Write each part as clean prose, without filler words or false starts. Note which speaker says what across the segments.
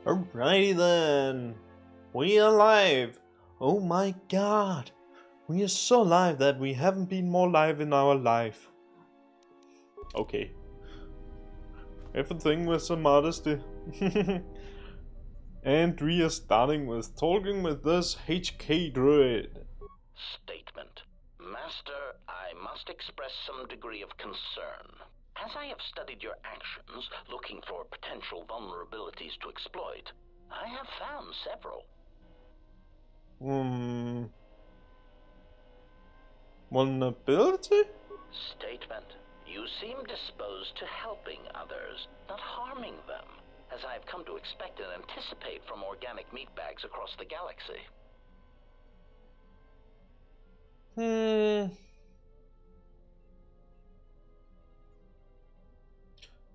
Speaker 1: Alrighty then, we are live. Oh my god, we are so live that we haven't been more live in our life. Okay, everything with some modesty. And we are starting with talking with this HK druid.
Speaker 2: Statement. Master, I must express some degree of concern. As I have studied your actions, looking for potential vulnerabilities to exploit, I have found several.
Speaker 1: Vulnerability?
Speaker 2: Statement. You seem disposed to helping others, not harming them, as I have come to expect and anticipate from organic meatbags across the galaxy.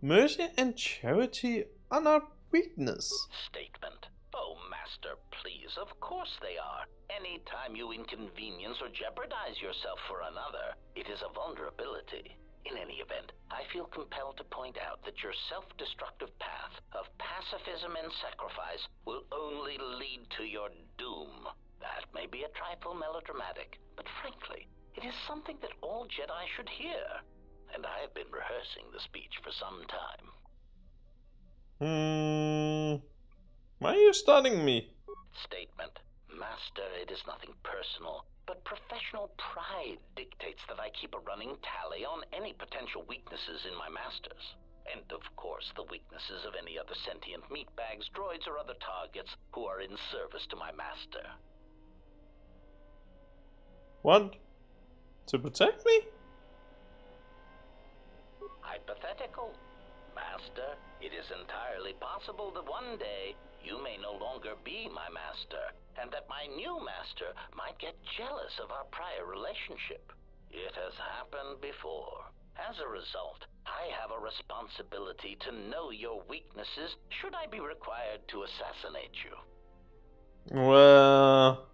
Speaker 1: Mercy and charity are not weakness.
Speaker 2: Statement. Oh, Master, please, of course they are. Any time you inconvenience or jeopardize yourself for another, it is a vulnerability. In any event, I feel compelled to point out that your self-destructive path of pacifism and sacrifice will only lead to your doom. That may be a trifle melodramatic, but frankly, it is something that all Jedi should hear. And I have been rehearsing the speech for some time.
Speaker 1: Why are you studying me?
Speaker 2: Statement. Master, it is nothing personal, but professional pride dictates that I keep a running tally on any potential weaknesses in my masters. And of course, the weaknesses of any other sentient meatbags, droids, or other targets who are in service to my master.
Speaker 1: What? To protect me?
Speaker 2: Hypothetical. Master, it is entirely possible that one day you may no longer be my master, and that my new master might get jealous of our prior relationship. It has happened before. As a result, I have a responsibility to know your weaknesses should I be required to assassinate you.
Speaker 1: Well,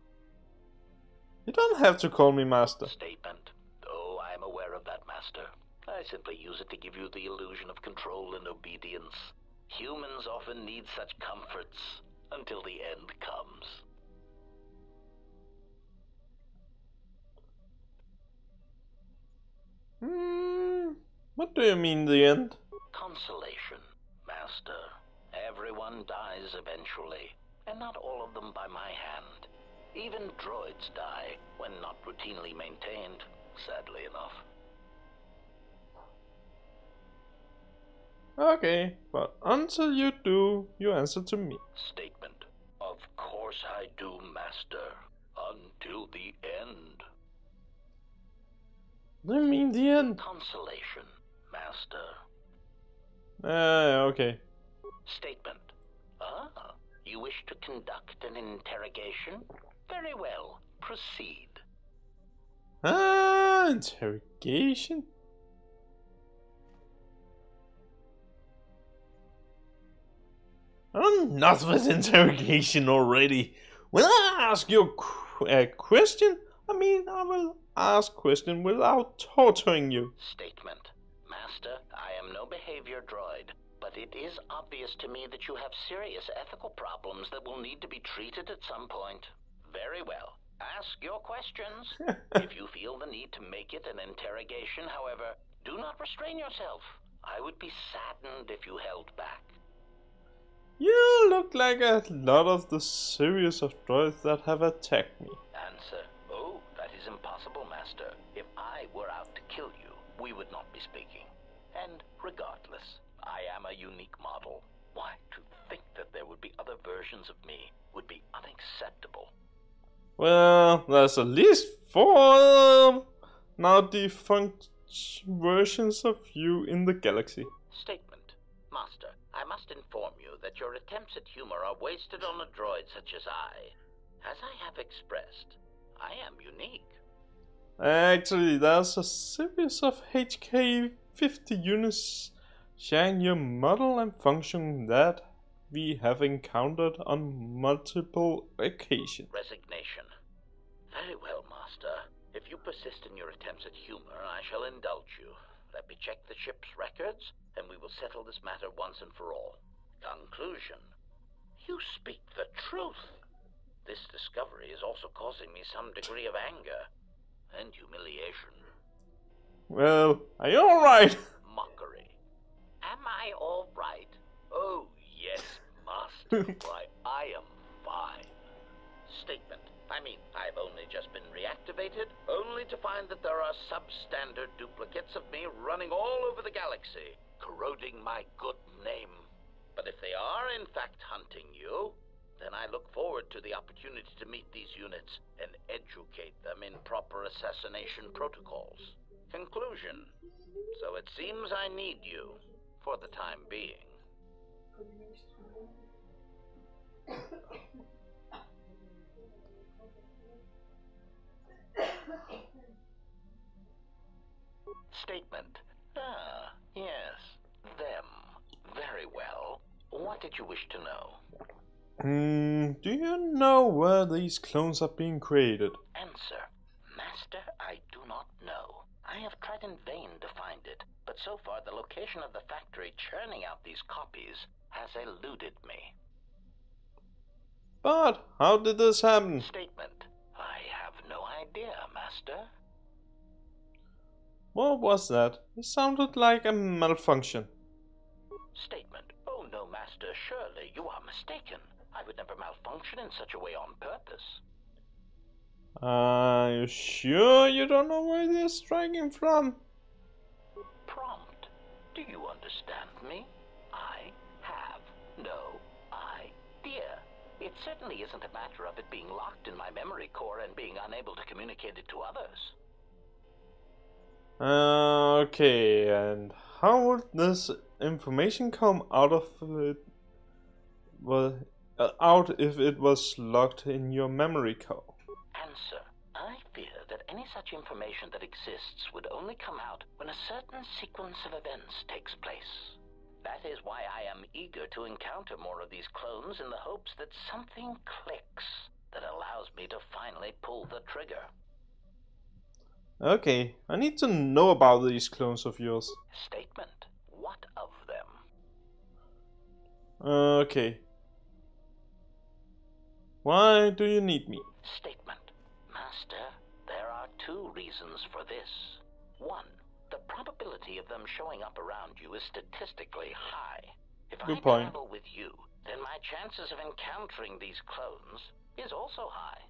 Speaker 1: you don't have to call me master.
Speaker 2: Statement. Oh, I am aware of that, Master. I simply use it to give you the illusion of control and obedience. Humans often need such comforts until the end comes.
Speaker 1: What do you mean, the end?
Speaker 2: Consolation, Master. Everyone dies eventually. and not all of them by my hand. Even droids die when not routinely maintained, sadly enough.
Speaker 1: Okay, but until you do, you answer to me.
Speaker 2: Statement. Of course I do, Master. Until the end.
Speaker 1: Do you mean the end?
Speaker 2: Consolation, Master.
Speaker 1: Okay.
Speaker 2: Statement. Ah, you wish to conduct an interrogation? Very well, proceed.
Speaker 1: Interrogation? I'm not with interrogation already. When I ask you a question, I mean I will ask question without torturing you.
Speaker 2: Statement. Master, I am no behavior droid, but it is obvious to me that you have serious ethical problems that will need to be treated at some point. Very well. Ask your questions. If you feel the need to make it an interrogation, however, do not restrain yourself. I would be saddened if you held back.
Speaker 1: You look like a lot of the series of droids that have attacked me.
Speaker 2: Answer. Oh, that is impossible, Master. If I were out to kill you, we would not be speaking. And regardless, I am a unique model. Why, to think that there would be other versions of me would be unacceptable.
Speaker 1: Well, there's at least 4 now defunct versions of you in the galaxy.
Speaker 2: Statement. Master, I must inform you that your attempts at humor are wasted on a droid such as I. As I have expressed, I am unique.
Speaker 1: Actually, there's a series of HK-50 units sharing your model and function that we have encountered on multiple occasions.
Speaker 2: Resignation. Very well, Master. If you persist in your attempts at humor, I shall indulge you. Let me check the ship's records, and we will settle this matter once and for all. Conclusion. You speak the truth. This discovery is also causing me some degree of anger and humiliation.
Speaker 1: Well, are you alright?
Speaker 2: Mockery. Am I all right? Oh, yes, Master. Why, I am fine. Statement. I've only just been reactivated, only to find that there are substandard duplicates of me running all over the galaxy, corroding my good name. But if they are in fact hunting you, then I look forward to the opportunity to meet these units and educate them in proper assassination protocols. Conclusion. So it seems I need you, for the time being. Statement. Ah, yes, them. Very well. What did you wish to know?
Speaker 1: Do you know where these clones are being created?
Speaker 2: Answer. Master, I do not know. I have tried in vain to find it, but so far the location of the factory churning out these copies has eluded me.
Speaker 1: But how did this happen?
Speaker 2: Statement. I have no idea, Master.
Speaker 1: What was that? It sounded like a malfunction.
Speaker 2: Statement. Oh no, Master, surely you are mistaken. I would never malfunction in such a way on purpose.
Speaker 1: Are you sure you don't know where they're striking from?
Speaker 2: Prompt. Do you understand me? I have no idea. It certainly isn't a matter of it being locked in my memory core and being unable to communicate it to others.
Speaker 1: Okay, and how would this information come out of it? Well, out if it was locked in your memory core?
Speaker 2: Answer. I fear that any such information that exists would only come out when a certain sequence of events takes place. That is why I am eager to encounter more of these clones in the hopes that something clicks that allows me to finally pull the trigger.
Speaker 1: Okay, I need to know about these clones of yours.
Speaker 2: Statement. What of them?
Speaker 1: Okay. Why do you need me?
Speaker 2: Statement. Master, there are 2 reasons for this. 1. The probability of them showing up around you is statistically high. If I
Speaker 1: Good point.
Speaker 2: travel with you, then my chances of encountering these clones is also high.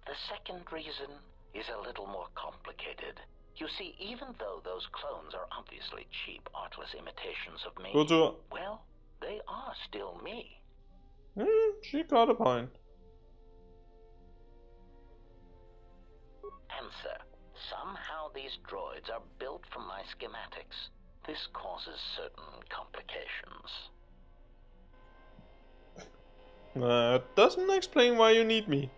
Speaker 2: The second reason is a little more complicated. You see, even though those clones are obviously cheap, artless imitations of me, well, they are still me.
Speaker 1: She got a point.
Speaker 2: Answer. Somehow these droids are built from my schematics. This causes certain complications.
Speaker 1: Doesn't explain why you need me.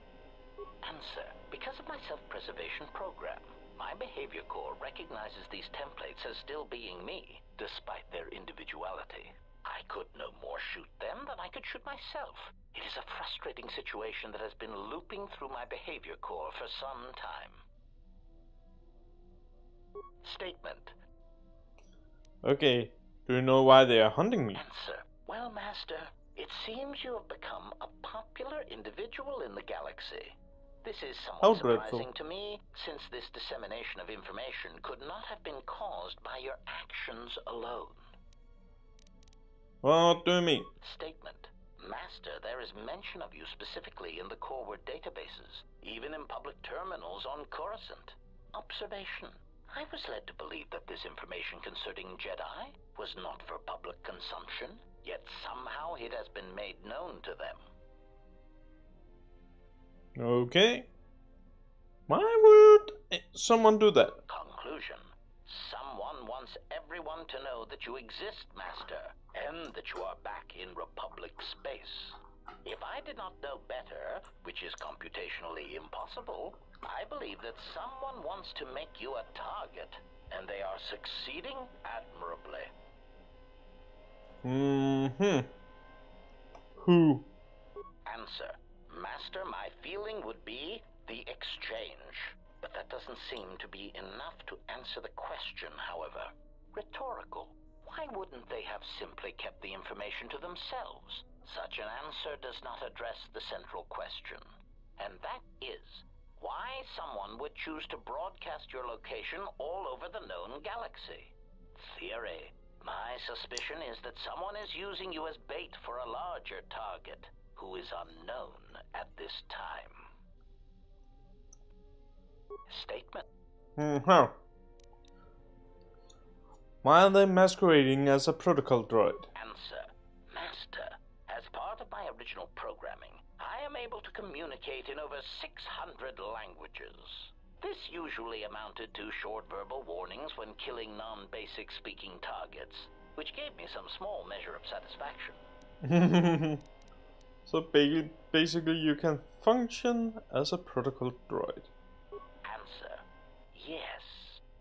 Speaker 2: Answer. Because of my self-preservation program, my behavior core recognizes these templates as still being me, despite their individuality. I could no more shoot them than I could shoot myself. It is a frustrating situation that has been looping through my behavior core for some time. Statement.
Speaker 1: Okay, do you know why they are hunting me?
Speaker 2: Answer. Well, Master, it seems you have become a popular individual in the galaxy. This is somewhat surprising to me, since this dissemination of information could not have been caused by your actions alone.
Speaker 1: What do you mean?
Speaker 2: Statement. Master, there is mention of you specifically in the core word databases, even in public terminals on Coruscant. Observation. I was led to believe that this information concerning Jedi was not for public consumption, yet somehow it has been made known to them.
Speaker 1: Okay. Why would someone do that?
Speaker 2: Conclusion. Someone wants everyone to know that you exist, Master, and that you are back in Republic space. If I did not know better, which is computationally impossible, I believe that someone wants to make you a target, and they are succeeding admirably.
Speaker 1: Who?
Speaker 2: Answer. Master, my feeling would be the exchange. But that doesn't seem to be enough to answer the question, however. Rhetorical. Why wouldn't they have simply kept the information to themselves? Such an answer does not address the central question. And that is, why someone would choose to broadcast your location all over the known galaxy. Theory. My suspicion is that someone is using you as bait for a larger target, who is unknown at this time. Statement.
Speaker 1: Why are they masquerading as a protocol droid?
Speaker 2: Answer. Master, as part of my original programming, I am able to communicate in over 600 languages. This usually amounted to short verbal warnings when killing non-basic speaking targets, which gave me some small measure of satisfaction.
Speaker 1: So basically you can function as a protocol droid.
Speaker 2: Answer. Yes.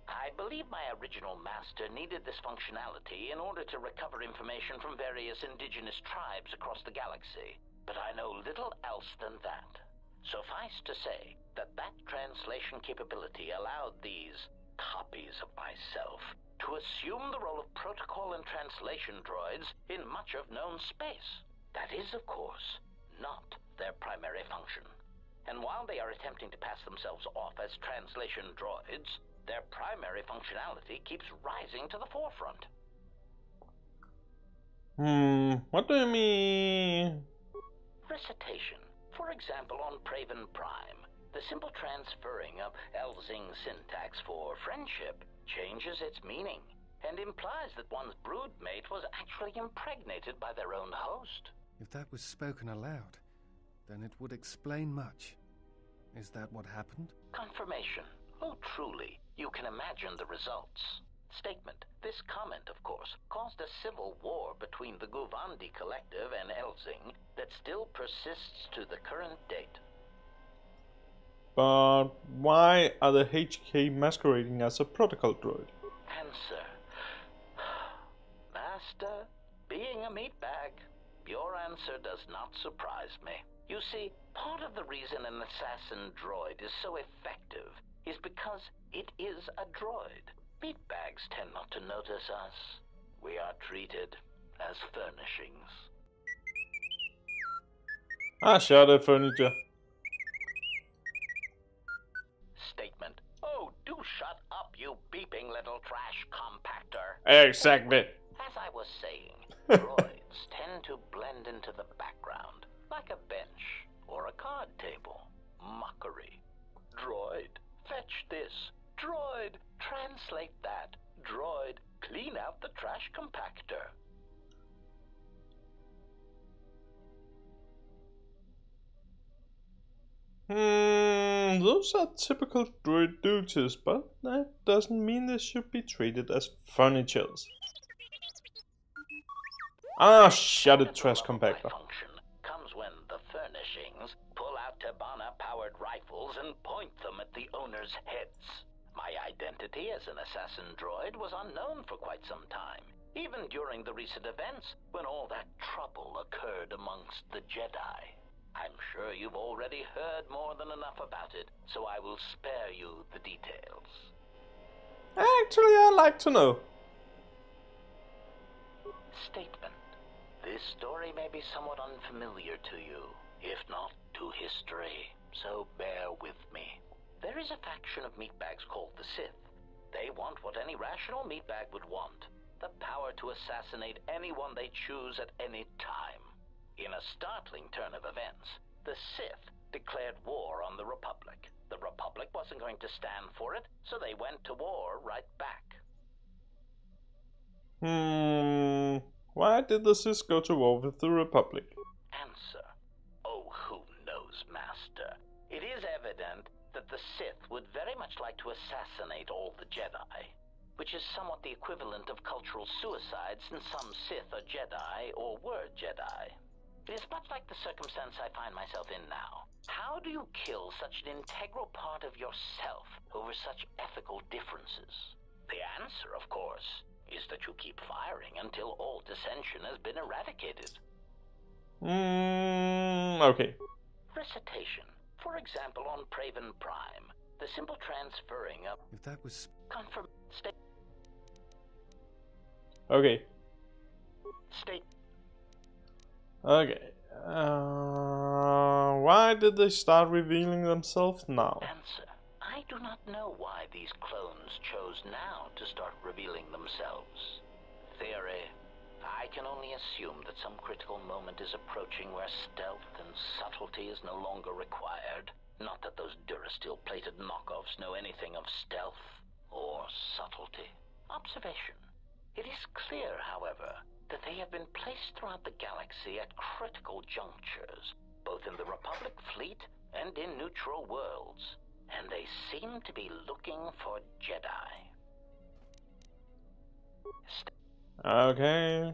Speaker 2: I believe my original master needed this functionality in order to recover information from various indigenous tribes across the galaxy, but I know little else than that. Suffice to say that that translation capability allowed these copies of myself to assume the role of protocol and translation droids in much of known space. That is, of course, not their primary function. And while they are attempting to pass themselves off as translation droids, their primary functionality keeps rising to the forefront.
Speaker 1: What do you mean?
Speaker 2: Recitation. For example, on Praven Prime, the simple transferring of Elzing syntax for friendship changes its meaning and implies that one's broodmate was actually impregnated by their own host.
Speaker 3: If that was spoken aloud, then it would explain much. Is that what happened?
Speaker 2: Confirmation. Oh, truly, you can imagine the results. Statement. This comment, of course, caused a civil war between the Guvandi Collective and Elzing that still persists to the current date.
Speaker 1: But why are the HK masquerading as a protocol droid?
Speaker 2: Answer. Master, being a meatbag, your answer does not surprise me. You see, part of the reason an assassin droid is so effective is because it is a droid. Meatbags tend not to notice us. We are treated as furnishings.
Speaker 1: Shut up, furniture.
Speaker 2: Statement. Oh, do shut up, you beeping little trash compactor.
Speaker 1: Exactly.
Speaker 2: As I was saying, droids turned into the background, like a bench or a card table. Mockery. Droid, fetch this. Droid, translate that. Droid, clean out the trash compactor.
Speaker 1: Those are typical droid duties, but that doesn't mean they should be treated as furnitures. Ah, shut it, trash compactor.
Speaker 2: Function comes when the furnishings pull out Tabana-powered rifles and point them at the owner's heads. My identity as an assassin droid was unknown for quite some time, even during the recent events when all that trouble occurred amongst the Jedi. I'm sure you've already heard more than enough about it, so I will spare you the details.
Speaker 1: Actually, I'd like to know.
Speaker 2: Statement. This story may be somewhat unfamiliar to you, if not to history, so bear with me. There is a faction of meatbags called the Sith. They want what any rational meatbag would want, the power to assassinate anyone they choose at any time. In a startling turn of events, the Sith declared war on the Republic. The Republic wasn't going to stand for it, so they went to war right back.
Speaker 1: Why did the Sith go to war with the Republic?
Speaker 2: Answer. Oh, who knows, Master? It is evident that the Sith would very much like to assassinate all the Jedi, which is somewhat the equivalent of cultural suicide since some Sith are Jedi or were Jedi. It is much like the circumstance I find myself in now. How do you kill such an integral part of yourself over such ethical differences? The answer, of course, is that you keep firing until all dissension has been eradicated.
Speaker 1: Okay.
Speaker 2: Recitation. For example, on Praven Prime, the simple transferring of...
Speaker 3: If that was...
Speaker 2: Confirm... State...
Speaker 1: Okay.
Speaker 2: State...
Speaker 1: Okay. Why did they start revealing themselves now?
Speaker 2: Answer. I do not know why these clones chose now to start revealing themselves. Theory. I can only assume that some critical moment is approaching where stealth and subtlety is no longer required. Not that those Durasteel-plated knockoffs know anything of stealth or subtlety. Observation. It is clear, however, that they have been placed throughout the galaxy at critical junctures, both in the Republic fleet and in neutral worlds, and they seem to be looking for Jedi.
Speaker 1: Okay.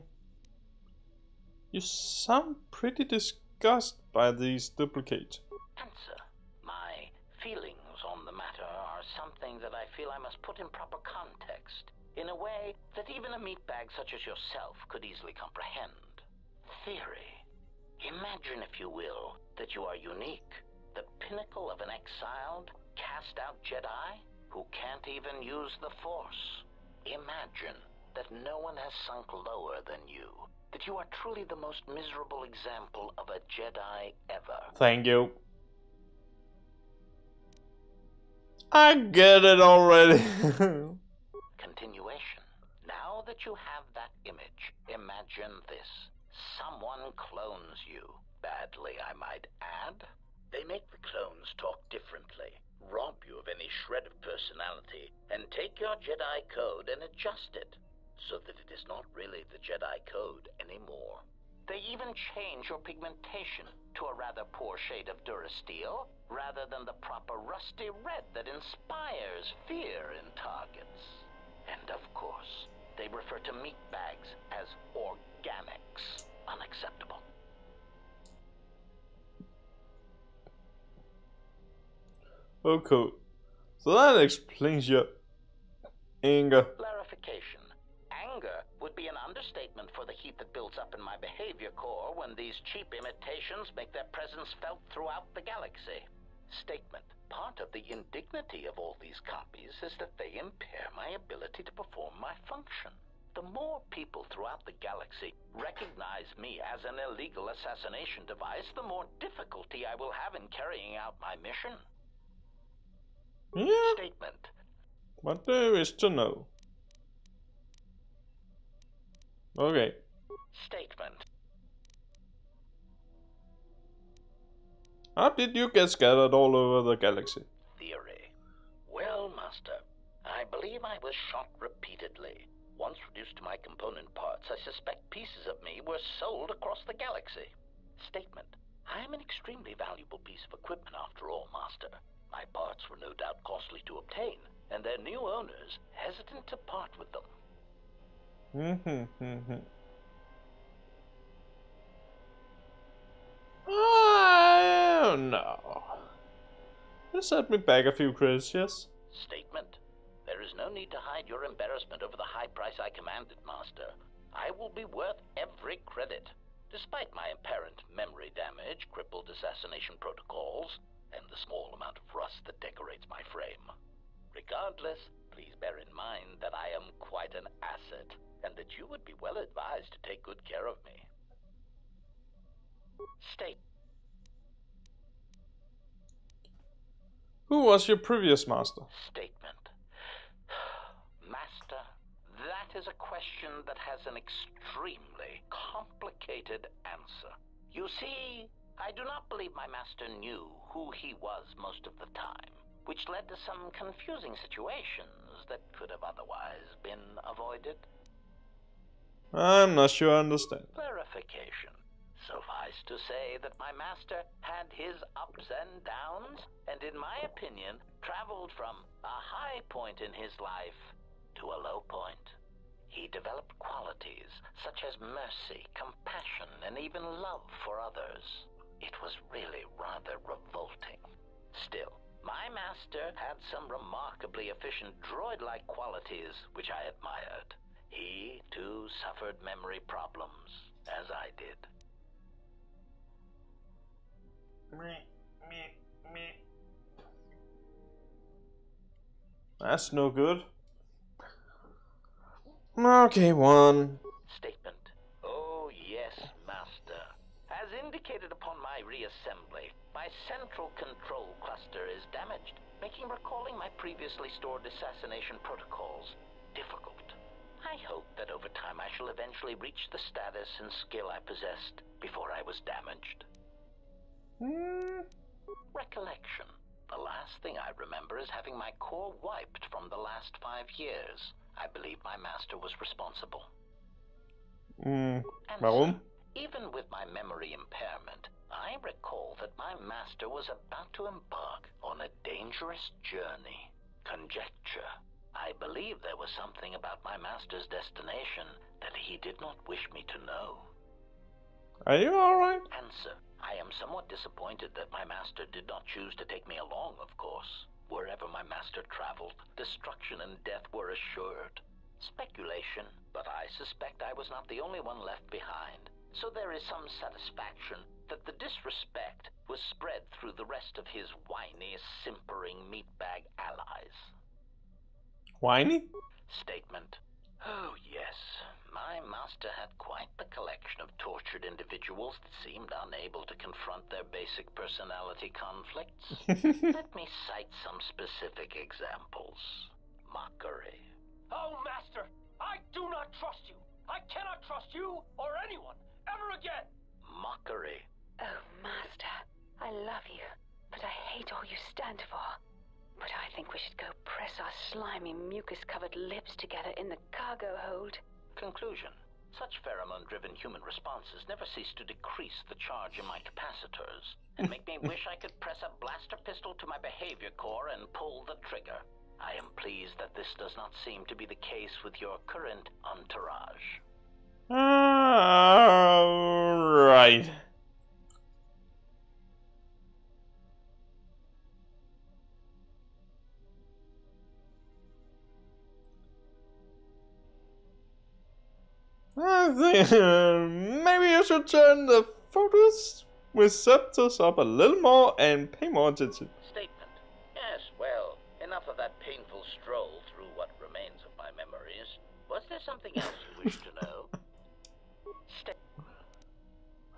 Speaker 1: You sound pretty disgusted by these duplicates.
Speaker 2: Answer. My feelings on the matter are something that I feel I must put in proper context, in a way that even a meatbag such as yourself could easily comprehend. Theory. Imagine, if you will, that you are unique, the pinnacle of an exiled, cast-out Jedi who can't even use the Force. Imagine that no one has sunk lower than you, that you are truly the most miserable example of a Jedi ever.
Speaker 1: Thank you. I get it already.
Speaker 2: Continuation. Now that you have that image, imagine this. Someone clones you. Badly, I might add. They make the clones talk differently, rob you of any shred of personality, and take your Jedi code and adjust it, so that it is not really the Jedi code anymore. They even change your pigmentation to a rather poor shade of Durasteel, rather than the proper rusty red that inspires fear in targets. And of course, they refer to meat bags as organics. Unacceptable.
Speaker 1: Okay. So that explains your anger.
Speaker 2: Clarification. Anger would be an understatement for the heat that builds up in my behavior core when these cheap imitations make their presence felt throughout the galaxy. Statement. Part of the indignity of all these copies is that they impair my ability to perform my function. The more people throughout the galaxy recognize me as an illegal assassination device, the more difficulty I will have in carrying out my mission.
Speaker 1: Yeah.
Speaker 2: Statement.
Speaker 1: What there is to know. Okay.
Speaker 2: Statement.
Speaker 1: How did you get scattered all over the galaxy?
Speaker 2: Theory. Well, Master, I believe I was shot repeatedly. Once reduced to my component parts, I suspect pieces of me were sold across the galaxy. Statement. I am an extremely valuable piece of equipment after all, Master. My parts were no doubt costly to obtain, and their new owners hesitant to part with them.
Speaker 1: I don't know. Just set me back a few credits, yes?
Speaker 2: Statement. There is no need to hide your embarrassment over the high price I commanded, Master. I will be worth every credit. Despite my apparent memory damage, crippled assassination protocols, and the small amount of rust that decorates my frame. Regardless, please bear in mind that I am quite an asset, and that you would be well advised to take good care of me. State.
Speaker 1: Who was your previous master?
Speaker 2: Statement. Master, that is a question that has an extremely complicated answer. You see, I do not believe my master knew who he was most of the time, which led to some confusing situations that could have otherwise been avoided.
Speaker 1: I'm not sure I understand.
Speaker 2: Clarification. Suffice to say that my master had his ups and downs, and in my opinion, traveled from a high point in his life to a low point. He developed qualities such as mercy, compassion, and even love for others. It was really rather revolting. Still, my master had some remarkably efficient droid-like qualities which I admired. He, too, suffered memory problems, as I did.
Speaker 1: That's no good. Okay, one.
Speaker 2: Statement. Oh, yes, Master. As indicated upon my reassembly, my central control cluster is damaged, making recalling my previously stored assassination protocols difficult. I hope that over time I shall eventually reach the status and skill I possessed before I was damaged. Recollection. The last thing I remember is having my core wiped from the last 5 years. I believe my master was responsible.
Speaker 1: Warum?
Speaker 2: Even with my memory impairment, I recall that my master was about to embark on a dangerous journey. Conjecture. I believe there was something about my master's destination that he did not wish me to know.
Speaker 1: Are you alright?
Speaker 2: Answer. I am somewhat disappointed that my master did not choose to take me along, of course. Wherever my master traveled, destruction and death were assured. Speculation, but I suspect I was not the only one left behind. So there is some satisfaction that the disrespect was spread through the rest of his whiny, simpering meatbag allies.
Speaker 1: Whiny?
Speaker 2: Statement. Oh, yes. My master had quite the collection of tortured individuals that seemed unable to confront their basic personality conflicts. Let me cite some specific examples. Mockery.
Speaker 4: Oh, Master! I do not trust you! I cannot trust you or anyone ever again!
Speaker 2: Mockery.
Speaker 5: Oh, Master, I love you, but I hate all you stand for. But I think we should go press our slimy, mucus-covered lips together in the cargo hold.
Speaker 2: Conclusion. Such pheromone-driven human responses never cease to decrease the charge in my capacitors, and make me wish I could press a blaster pistol to my behavior core and pull the trigger. I am pleased that this does not seem to be the case with your current entourage.
Speaker 1: Alright. I think maybe you should turn the photos receptors up a little more and pay more attention.
Speaker 2: Statement. Yes, well, enough of that painful stroll through what remains of my memories. Was there something else you wish to know?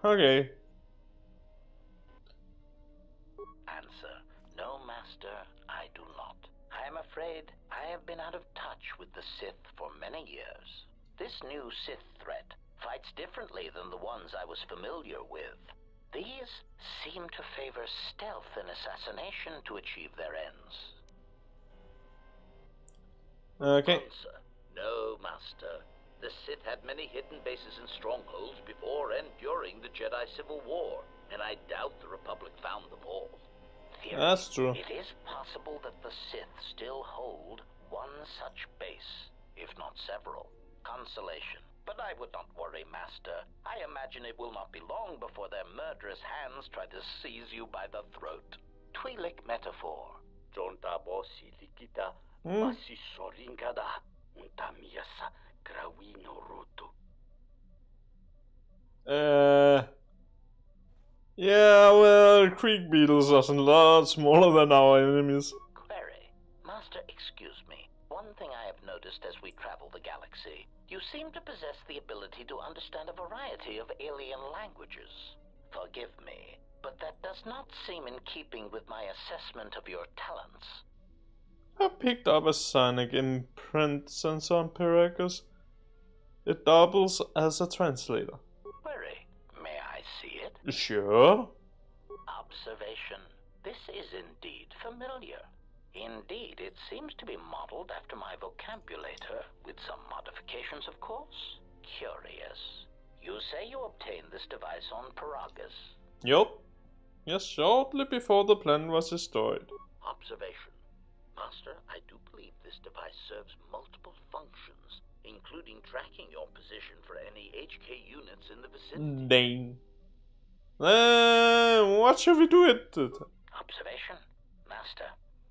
Speaker 1: Okay.
Speaker 2: Answer. No, Master, I do not. I am afraid I have been out of touch with the Sith for many years. This new Sith threat fights differently than the ones I was familiar with. These seem to favor stealth and assassination to achieve their ends.
Speaker 1: Okay.
Speaker 2: Answer. No, Master. The Sith had many hidden bases and strongholds before and during the Jedi Civil War, and I doubt the Republic found them all. Theory.
Speaker 1: That's true.
Speaker 2: It is possible that the Sith still hold one such base, if not several. Consolation. But I would not worry, Master. I imagine it will not be long before their murderous hands try to seize you by the throat. Twi'lek metaphor. Jontabosi likita masisorinkada untamiasa grawino rutu.
Speaker 1: Yeah, well, creek beetles are a lot smaller than our enemies.
Speaker 2: Query. Master, excuse me. One thing I have noticed as we travel the galaxy, you seem to possess the ability to understand a variety of alien languages. Forgive me, but that does not seem in keeping with my assessment of your talents.
Speaker 1: I picked up a sonic imprint sensor on Pyrrhus. It doubles as a translator.
Speaker 2: Query. May I see it?
Speaker 1: Sure.
Speaker 2: Observation. This is indeed familiar. Indeed, it seems to be modeled after my vocabulator, with some modifications, of course. Curious. You say you obtained this device on Pyrrhus.
Speaker 1: Yup. Yes, shortly before the planet was destroyed.
Speaker 2: Observation. Master, I do believe this device serves multiple functions, including tracking your position for any HK units in the vicinity.
Speaker 1: Dang. What should we do it?
Speaker 2: Observation. Master,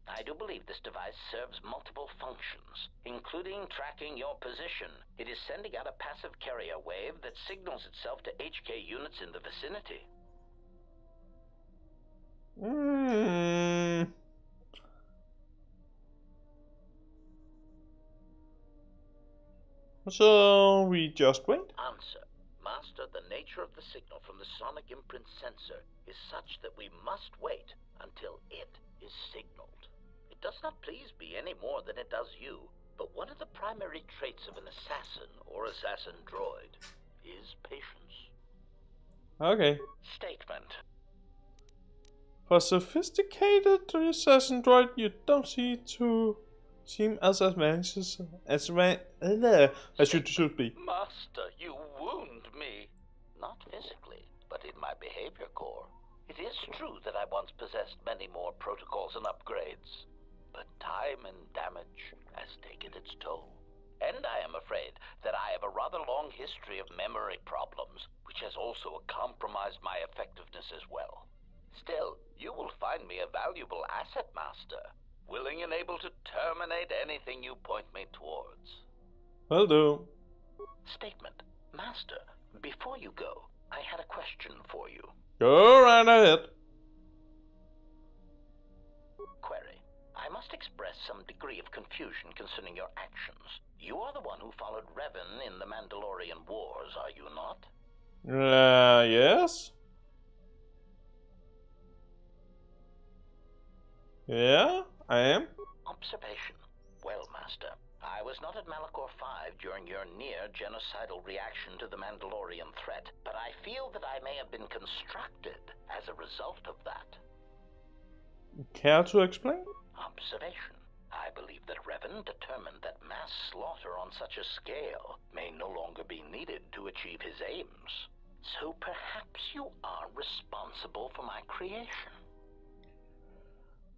Speaker 2: I do believe this device serves multiple functions, including tracking your position. It is sending out a passive carrier wave that signals itself to HK units in the vicinity.
Speaker 1: So we just wait?
Speaker 2: Answer. Master, the nature of the signal from the sonic imprint sensor is such that we must wait until it is signaled. It does not please me any more than it does you, but one of the primary traits of an assassin or assassin droid is patience.
Speaker 1: Okay.
Speaker 2: Statement.
Speaker 1: For sophisticated assassin droid, you don't seem as advanced as you should be.
Speaker 2: Master, you wound me. Not physically, but in my behavior core. It is true that I once possessed many more protocols and upgrades, but time and damage has taken its toll. And I am afraid that I have a rather long history of memory problems, which has also compromised my effectiveness as well. Still, you will find me a valuable asset, Master, willing and able to terminate anything you point me towards.
Speaker 1: Will do.
Speaker 2: Statement. Master, before you go, I had a question for you.
Speaker 1: Go right ahead.
Speaker 2: Query. I must express some degree of confusion concerning your actions. You are the one who followed Revan in the Mandalorian Wars, are you not?
Speaker 1: Yes? Yeah, I am.
Speaker 2: Observation. Well, Master, I was not at Malachor 5 during your near-genocidal reaction to the Mandalorian threat, but I feel that I may have been constructed as a result of that.
Speaker 1: Care to explain?
Speaker 2: Observation. I believe that Revan determined that mass slaughter on such a scale may no longer be needed to achieve his aims. So perhaps you are responsible for my creation.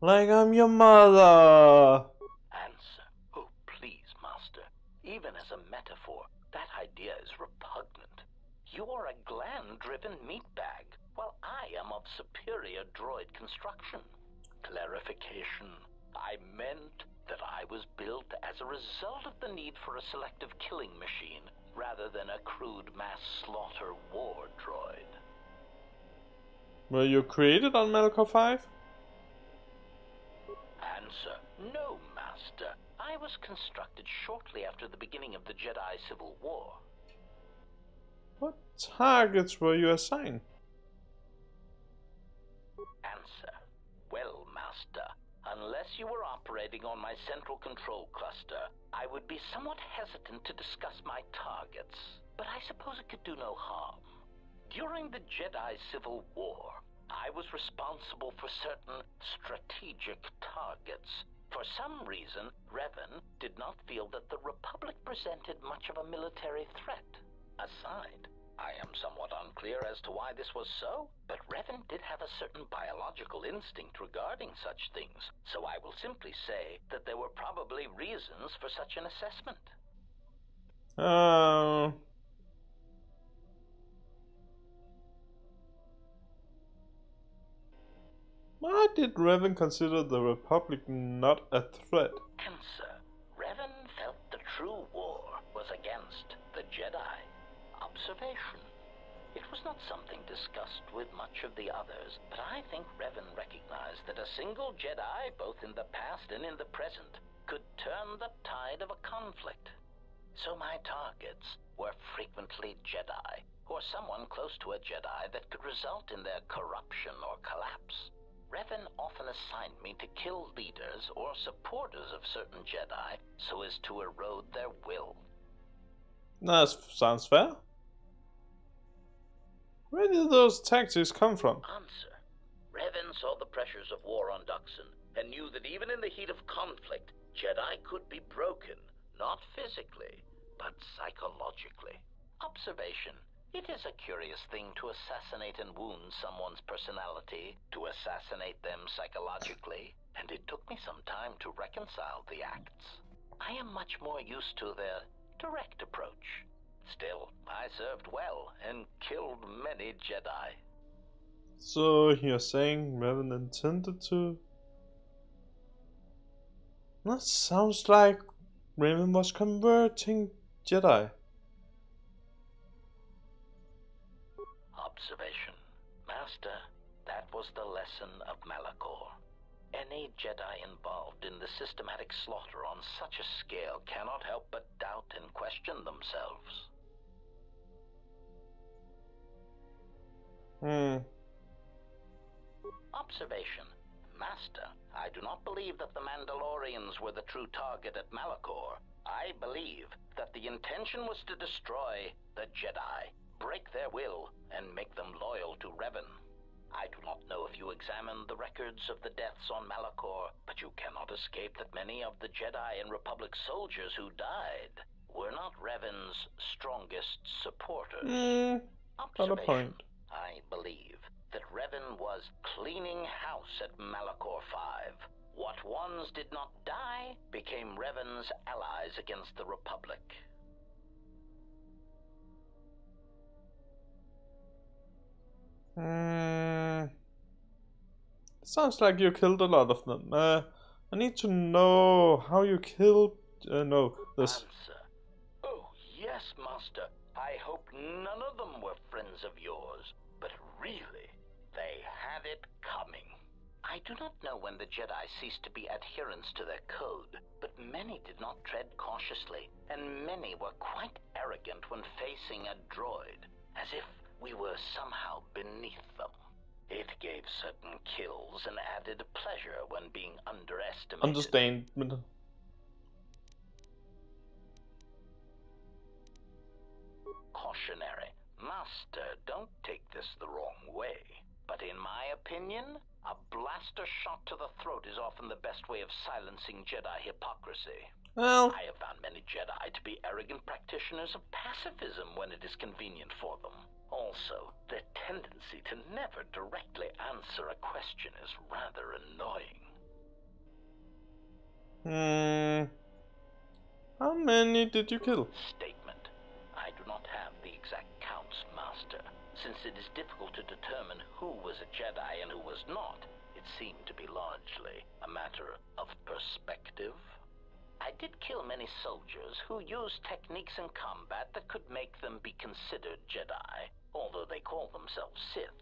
Speaker 1: Like I'm your mother.
Speaker 2: Answer. Oh, please, Master. Even as a metaphor, that idea is repugnant. You are a gland-driven meatbag, while I am of superior droid construction. Clarification. I meant that I was built as a result of the need for a selective killing machine, rather than a crude mass slaughter war droid.
Speaker 1: Were you created on Malachor 5?
Speaker 2: Answer. No, Master. I was constructed shortly after the beginning of the Jedi Civil War.
Speaker 1: What targets were you assigned?
Speaker 2: Answer. Well, Master, unless you were operating on my central control cluster, I would be somewhat hesitant to discuss my targets. But I suppose it could do no harm. During the Jedi Civil War, I was responsible for certain strategic targets. For some reason, Revan did not feel that the Republic presented much of a military threat. Aside, I am somewhat unclear as to why this was so, but Revan did have a certain biological instinct regarding such things, so I will simply say that there were probably reasons for such an assessment.
Speaker 1: Why did Revan consider the Republic not a threat?
Speaker 2: Answer. Revan felt the true war was against the Jedi. Observation. It was not something discussed with much of the others, but I think Revan recognized that a single Jedi, both in the past and in the present, could turn the tide of a conflict. So my targets were frequently Jedi, or someone close to a Jedi that could result in their corruption or collapse. Revan often assigned me to kill leaders or supporters of certain Jedi so as to erode their will.
Speaker 1: That sounds fair. Where did those tactics come from?
Speaker 2: Answer. Revan saw the pressures of war on Duxon and knew that even in the heat of conflict, Jedi could be broken, not physically, but psychologically. Observation. It is a curious thing to assassinate and wound someone's personality, to assassinate them psychologically, and it took me some time to reconcile the acts. I am much more used to their direct approach. Still, I served well and killed many Jedi.
Speaker 1: So you're saying Revan intended to? That sounds like Revan was converting Jedi.
Speaker 2: Observation. Master, that was the lesson of Malachor. Any Jedi involved in the systematic slaughter on such a scale cannot help but doubt and question themselves. Observation. Master, I do not believe that the Mandalorians were the true target at Malachor. I believe that the intention was to destroy the Jedi, break their will, and make them loyal to Revan. I do not know if you examined the records of the deaths on Malachor, but you cannot escape that many of the Jedi and Republic soldiers who died were not Revan's strongest supporters.
Speaker 1: Got a point.
Speaker 2: I believe that Revan was cleaning house at Malachor 5. What ones did not die became Revan's allies against the Republic.
Speaker 1: Sounds like you killed a lot of them. I need to know how you killed. This.
Speaker 2: Answer. Oh, yes, Master. I hope none of them were friends of yours, but really, they had it coming. I do not know when the Jedi ceased to be adherents to their code, but many did not tread cautiously, and many were quite arrogant when facing a droid, as if we were somehow beneath them. It gave certain kills an added pleasure when being underestimated.
Speaker 1: Understatement.
Speaker 2: Cautionary. Master, don't take this the wrong way, but in my opinion, a blaster shot to the throat is often the best way of silencing Jedi hypocrisy.
Speaker 1: Well,
Speaker 2: I have found many Jedi to be arrogant practitioners of pacifism when it is convenient for them. Also, their tendency to never directly answer a question is rather annoying.
Speaker 1: How many did you kill?
Speaker 2: Statement. I do not have the exact counts, Master. Since it is difficult to determine who was a Jedi and who was not, it seemed to be largely a matter of perspective. I did kill many soldiers who used techniques in combat that could make them be considered Jedi, although they call themselves Sith.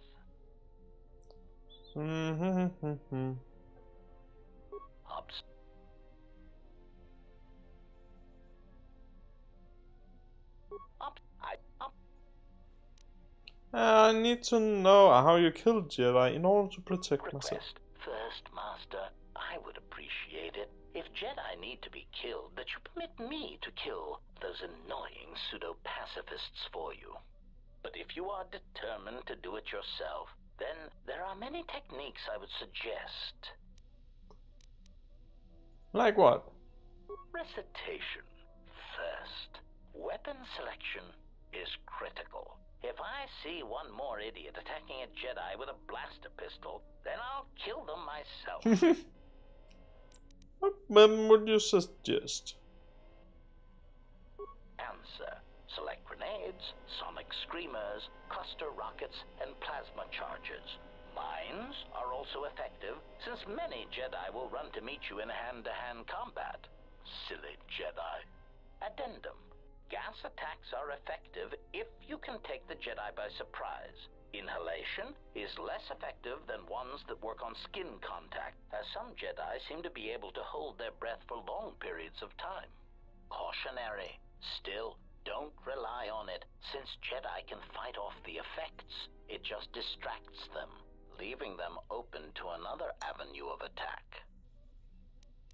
Speaker 1: I need to know how you killed Jedi in order to protect myself.
Speaker 2: First, Master, I would appreciate it if Jedi need to be killed, that you permit me to kill those annoying pseudo-pacifists for you. But if you are determined to do it yourself, then there are many techniques I would suggest.
Speaker 1: Like what?
Speaker 2: Recitation. First, weapon selection is critical. If I see one more idiot attacking a Jedi with a blaster pistol, then I'll kill them myself.
Speaker 1: What weapon would you suggest?
Speaker 2: Answer. Select grenades, sonic screamers, cluster rockets, and plasma charges. Mines are also effective, since many Jedi will run to meet you in hand-to-hand combat. Silly Jedi. Addendum. Gas attacks are effective if you can take the Jedi by surprise. Inhalation is less effective than ones that work on skin contact, as some Jedi seem to be able to hold their breath for long periods of time. Cautionary. Still, don't rely on it, since Jedi can fight off the effects. It just distracts them, leaving them open to another avenue of attack.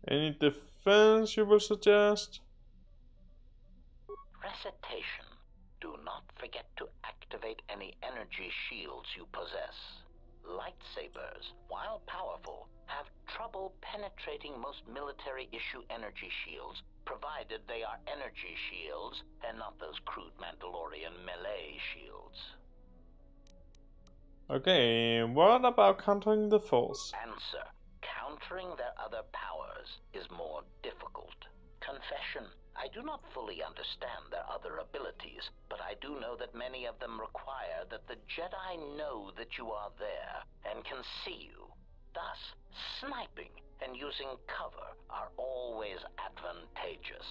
Speaker 1: Any defense you would suggest?
Speaker 2: Recitation. Do not forget to activate any energy shields you possess. Lightsabers, while powerful, have trouble penetrating most military-issue energy shields, provided they are energy shields and not those crude Mandalorian melee shields.
Speaker 1: Okay, what about countering the Force?
Speaker 2: Answer. Countering their other powers is more difficult. Confession. I do not fully understand their other abilities, but I do know that many of them require that the Jedi know that you are there and can see you. Thus, sniping and using cover are always advantageous.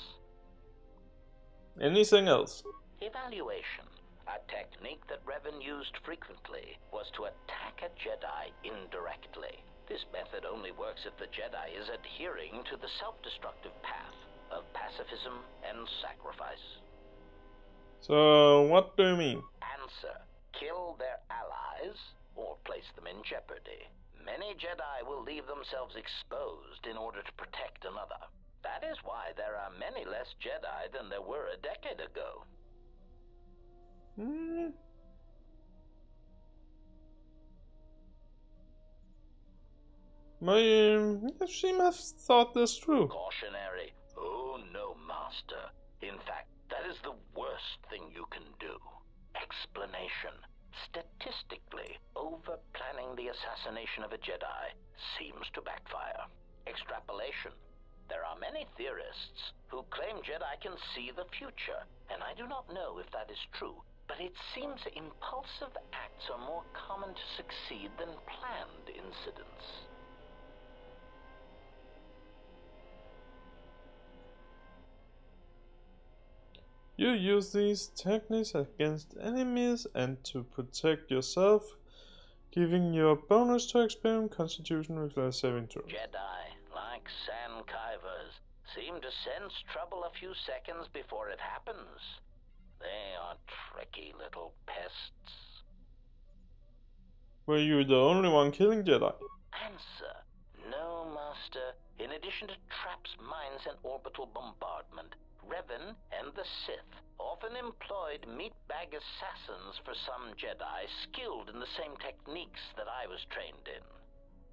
Speaker 1: Anything else?
Speaker 2: Evaluation. A technique that Revan used frequently was to attack a Jedi indirectly. This method only works if the Jedi is adhering to the self-destructive path of pacifism and sacrifice.
Speaker 1: So, what do you mean?
Speaker 2: Answer. Kill their allies or place them in jeopardy. Many Jedi will leave themselves exposed in order to protect another. That is why there are many less Jedi than there were a decade ago.
Speaker 1: You seem to have thought this through.
Speaker 2: Cautionary. Oh no, Master. In fact, that is the worst thing you can do. Explanation. Statistically, over-planning the assassination of a Jedi seems to backfire. Extrapolation. There are many theorists who claim Jedi can see the future, and I do not know if that is true, but it seems impulsive acts are more common to succeed than planned incidents.
Speaker 1: You use these techniques against enemies and to protect yourself, giving you a bonus to experience Constitution with a saving throw.
Speaker 2: Jedi, like sand kivers, seem to sense trouble a few seconds before it happens. They are tricky little pests.
Speaker 1: Were you the only one killing Jedi?
Speaker 2: Answer. No, Master. In addition to traps, mines, and orbital bombardment, Revan and the Sith often employed meatbag assassins for some Jedi skilled in the same techniques that I was trained in.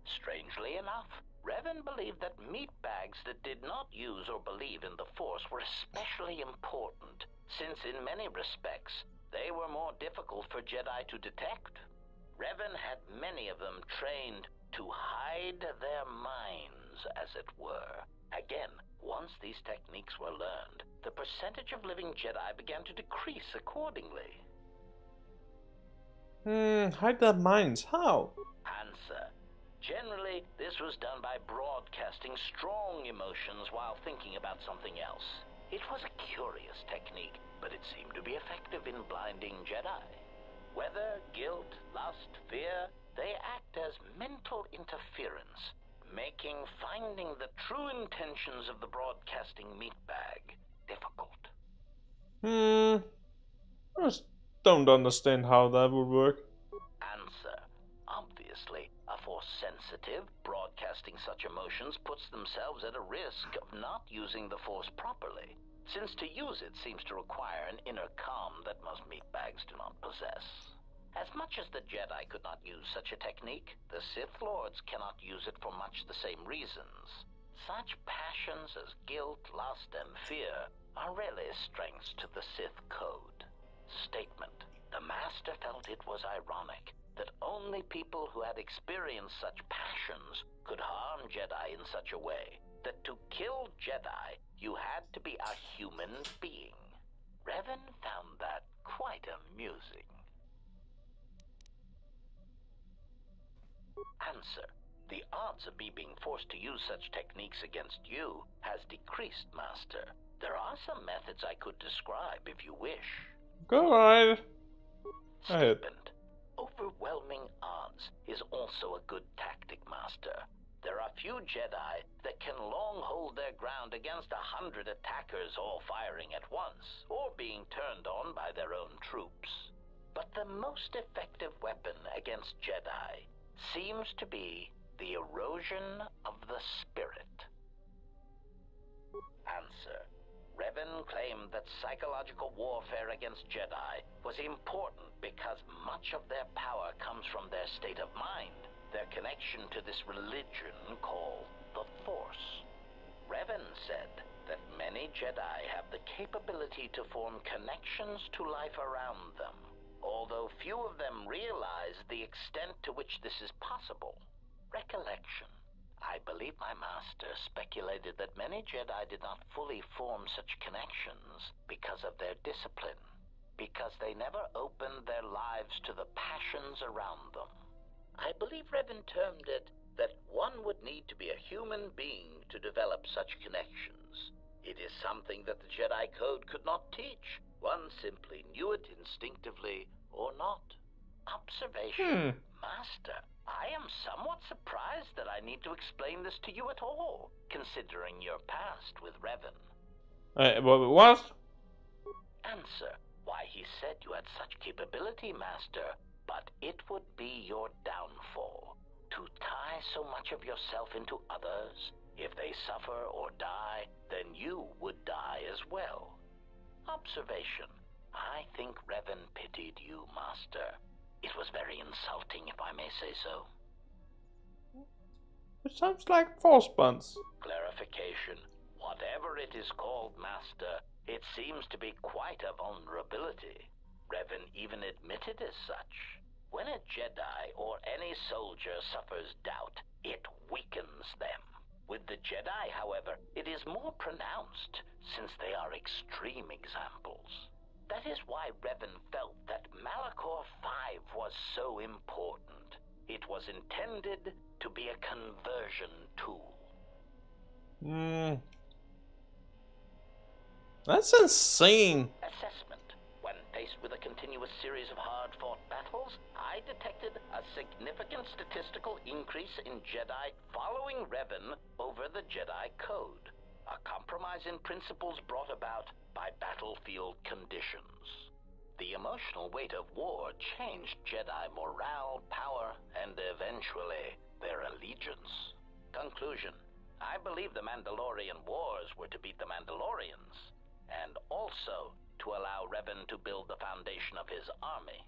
Speaker 2: Strangely enough, Revan believed that meatbags that did not use or believe in the Force were especially important, since in many respects they were more difficult for Jedi to detect. Revan had many of them trained to hide their minds, as it were. Again, once these techniques were learned, the percentage of living Jedi began to decrease accordingly.
Speaker 1: Hide their minds. How?
Speaker 2: Answer. Generally, this was done by broadcasting strong emotions while thinking about something else. It was a curious technique, but it seemed to be effective in blinding Jedi. Whether guilt, lust, fear, they act as mental interference, making finding the true intentions of the broadcasting meatbag difficult.
Speaker 1: I just don't understand how that would work.
Speaker 2: Answer. Obviously, a Force-sensitive broadcasting such emotions puts themselves at a risk of not using the Force properly, since to use it seems to require an inner calm that most meatbags do not possess. possess. As much as the Jedi could not use such a technique, the Sith Lords cannot use it for much the same reasons. Such passions as guilt, lust, and fear are really strengths to the Sith code. Statement. The Master felt it was ironic that only people who had experienced such passions could harm Jedi in such a way that to kill Jedi, you had to be a human being. Revan found that quite amusing. Answer. The odds of me being forced to use such techniques against you has decreased, Master. There are some methods I could describe if you wish.
Speaker 1: Go ahead.
Speaker 2: Statement. Overwhelming odds is also a good tactic, Master. There are few Jedi that can long hold their ground against 100 attackers all firing at once, or being turned on by their own troops. But the most effective weapon against Jedi seems to be the erosion of the spirit. Answer. Revan claimed that psychological warfare against Jedi was important because much of their power comes from their state of mind, their connection to this religion called the Force. Revan said that many Jedi have the capability to form connections to life around them, although few of them realize the extent to which this is possible. Recollection. I believe my master speculated that many Jedi did not fully form such connections because of their discipline, because they never opened their lives to the passions around them. I believe Revan termed it that one would need to be a human being to develop such connections. It is something that the Jedi Code could not teach. One simply knew it instinctively or not. Observation. Master, I am somewhat surprised that I need to explain this to you at all, considering your past with Revan.
Speaker 1: What?
Speaker 2: Answer. Why, he said you had such capability, Master, but it would be your downfall. To tie so much of yourself into others, if they suffer or die, then you would die as well. Observation. I think Revan pitied you, Master. It was very insulting, if I may say so.
Speaker 1: It sounds like force buns.
Speaker 2: Clarification. Whatever it is called, Master, it seems to be quite a vulnerability. Revan even admitted as such. When a Jedi or any soldier suffers doubt, it weakens them. With the Jedi, however, it is more pronounced, since they are extreme examples. That is why Revan felt that Malachor 5 was so important. It was intended to be a conversion tool.
Speaker 1: That's insane.
Speaker 2: Assessment. When faced with a continuous series of hard-fought battles, I detected a significant statistical increase in Jedi following Revan over the Jedi Code. A compromise in principles brought about by battlefield conditions. The emotional weight of war changed Jedi morale, power, and eventually their allegiance. Conclusion. I believe the Mandalorian Wars were to beat the Mandalorians, and also to allow Revan to build the foundation of his army.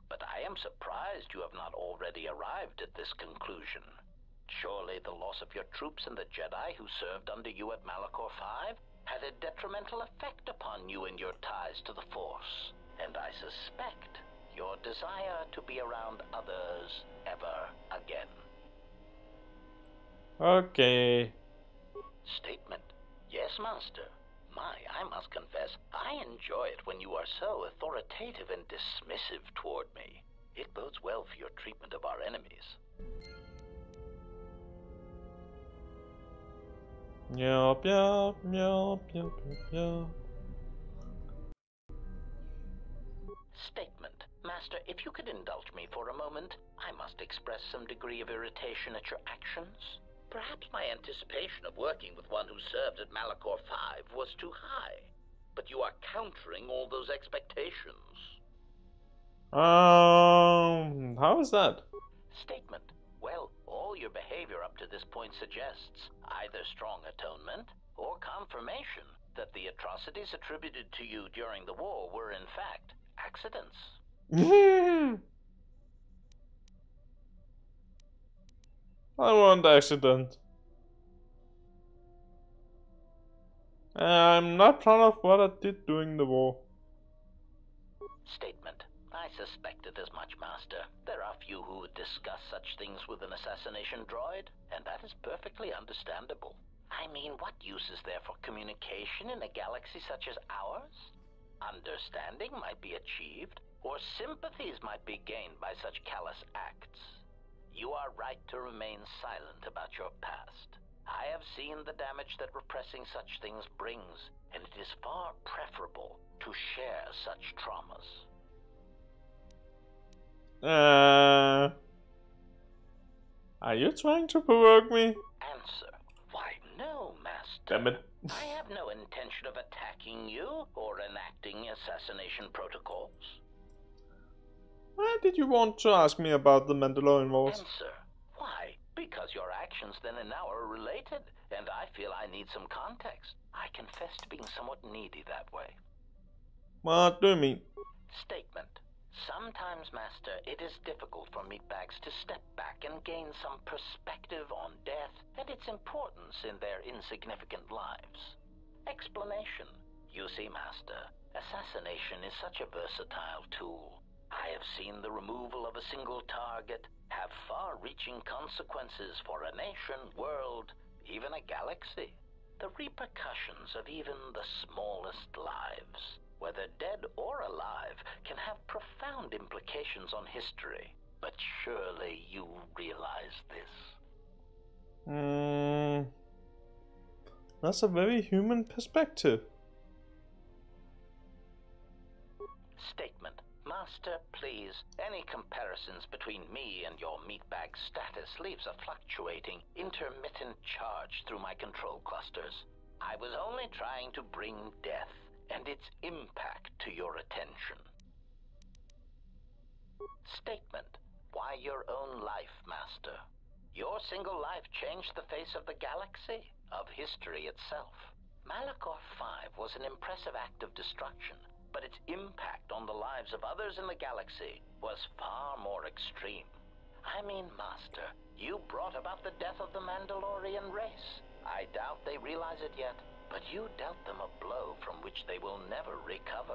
Speaker 2: But I am surprised you have not already arrived at this conclusion. Surely the loss of your troops and the Jedi who served under you at Malachor 5 had a detrimental effect upon you and your ties to the Force. And I suspect your desire to be around others ever again.
Speaker 1: Okay.
Speaker 2: Statement. Yes, Master. I must confess, I enjoy it when you are so authoritative and dismissive toward me. It bodes well for your treatment of our enemies.
Speaker 1: Yup, yup, yup, yup, yup.
Speaker 2: Statement. Master, if you could indulge me for a moment, I must express some degree of irritation at your actions. Perhaps my anticipation of working with one who served at Malachor 5 was too high, but you are countering all those expectations.
Speaker 1: How is that?
Speaker 2: Statement. Well, all all your behavior up to this point suggests either strong atonement or confirmation that the atrocities attributed to you during the war were in fact accidents.
Speaker 1: I want accident. I'm not proud of what I did during the war.
Speaker 2: Statement. I suspected as much, Master. There are few who would discuss such things with an assassination droid, and that is perfectly understandable. I mean, what use is there for communication in a galaxy such as ours? Understanding might be achieved, or sympathies might be gained by such callous acts. You are right to remain silent about your past. I have seen the damage that repressing such things brings, and it is far preferable to share such traumas.
Speaker 1: Are you trying to provoke me?
Speaker 2: Answer. Why, no, Master.
Speaker 1: Damn it.
Speaker 2: I have no intention of attacking you or enacting assassination protocols.
Speaker 1: Why did you want to ask me about the Mandalorian Wars?
Speaker 2: Answer. Why? Because your actions then and now are related, and I feel I need some context. I confess to being somewhat needy that way.
Speaker 1: What do you mean?
Speaker 2: Statement. Sometimes, Master, it is difficult for meatbags to step back and gain some perspective on death and its importance in their insignificant lives. Explanation. You see, Master, assassination is such a versatile tool. I have seen the removal of a single target have far-reaching consequences for a nation, world, even a galaxy. The repercussions of even the smallest lives, whether dead or alive, can have profound implications on history. But surely you realize this.
Speaker 1: That's a very human perspective.
Speaker 2: Statement. Master, please, any comparisons between me and your meatbag status leaves a fluctuating, intermittent charge through my control clusters. I was only trying to bring death and its impact to your attention. Statement. Why your own life, Master? Your single life changed the face of the galaxy, of history itself. Malachor 5 was an impressive act of destruction, but its impact on the lives of others in the galaxy was far more extreme. I mean, Master, you brought about the death of the Mandalorian race. I doubt they realize it yet, but you dealt them a blow from which they will never recover.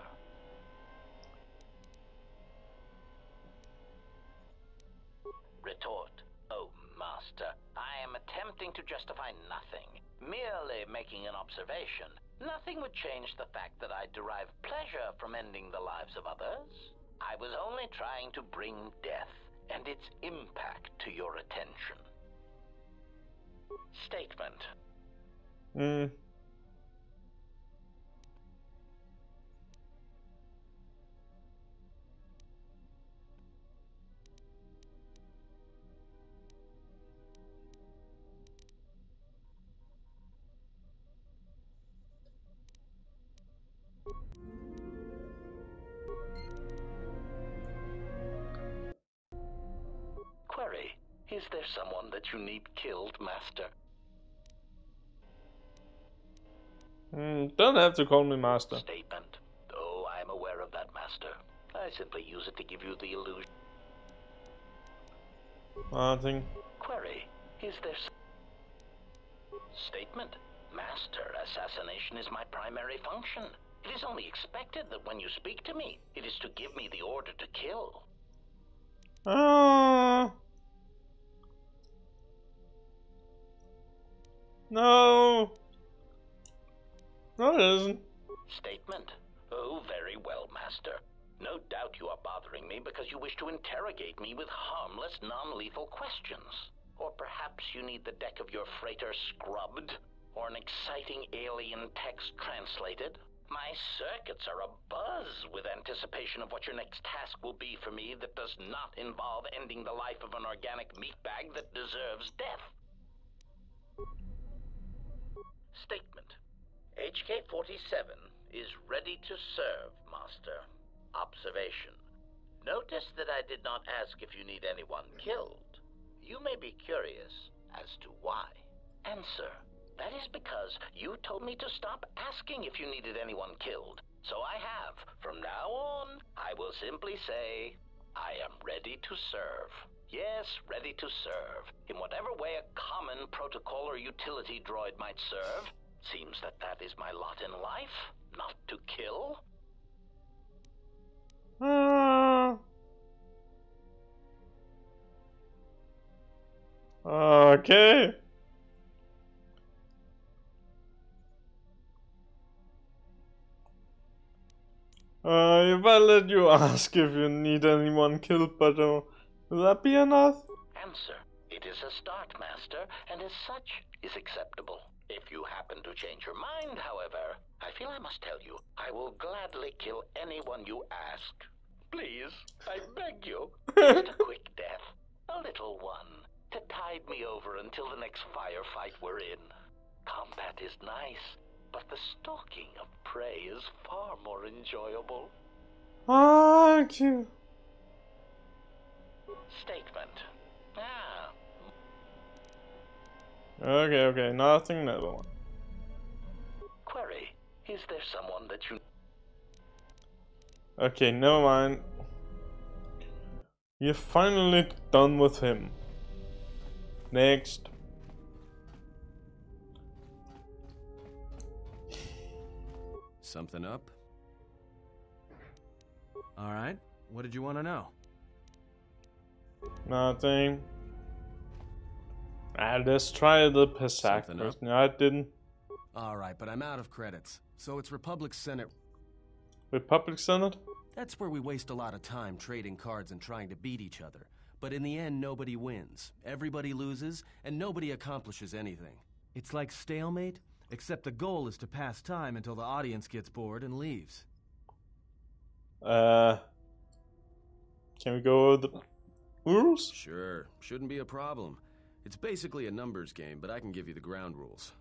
Speaker 2: Retort. Oh, Master, I am attempting to justify nothing, merely making an observation. Nothing would change the fact that I derive pleasure from ending the lives of others. I was only trying to bring death and its impact to your attention. Statement. Query. Is there someone that you need killed, Master?
Speaker 1: Don't have to call me Master.
Speaker 2: Statement. Oh, I am aware of that, Master. I simply use it to give you the illusion.
Speaker 1: Nothing.
Speaker 2: Query. Is there... Statement. Master, assassination is my primary function. It is only expected that when you speak to me, it is to give me the order to kill.
Speaker 1: No. No, it isn't.
Speaker 2: Statement. Oh, very well, Master. No doubt you are bothering me because you wish to interrogate me with harmless, non-lethal questions. Or perhaps you need the deck of your freighter scrubbed, or an exciting alien text translated. My circuits are abuzz with anticipation of what your next task will be for me that does not involve ending the life of an organic meatbag that deserves death. Statement. HK-47 is ready to serve, Master. Observation. Notice that I did not ask if you need anyone killed. You may be curious as to why. Answer. That is because you told me to stop asking if you needed anyone killed. So I have. From now on, I will simply say, I am ready to serve. Yes, ready to serve. In whatever way a common protocol or utility droid might serve. Seems that that is my lot in life, not to kill.
Speaker 1: Okay. If I let you ask if you need anyone killed, but will that be enough?
Speaker 2: Answer. It is a start, Master, and as such is acceptable. If you happen to change your mind, however, I feel I must tell you, I will gladly kill anyone you ask. Please, I beg you, just a quick death, a little one, to tide me over until the next firefight we're in. Combat is nice, but the stalking of prey is far more enjoyable.
Speaker 1: Thank you.
Speaker 2: Statement. Ah.
Speaker 1: Okay, nothing, another one.
Speaker 2: Query. Is there someone that you...
Speaker 1: Okay, never mind. You're finally done with him. Next.
Speaker 3: Something up? Alright, what did you want to know?
Speaker 1: Nothing. Let's try the Pesach
Speaker 3: Something up?
Speaker 1: first. No, I didn't.
Speaker 3: Alright, but I'm out of credits. So it's Republic Senate.
Speaker 1: Republic Senate?
Speaker 3: That's where we waste a lot of time trading cards and trying to beat each other. But in the end, nobody wins. Everybody loses, and nobody accomplishes anything. It's like stalemate, except the goal is to pass time until the audience gets bored and leaves.
Speaker 1: Can we go over the rules?
Speaker 3: Sure, shouldn't be a problem. It's basically a numbers game, but I can give you the ground rules.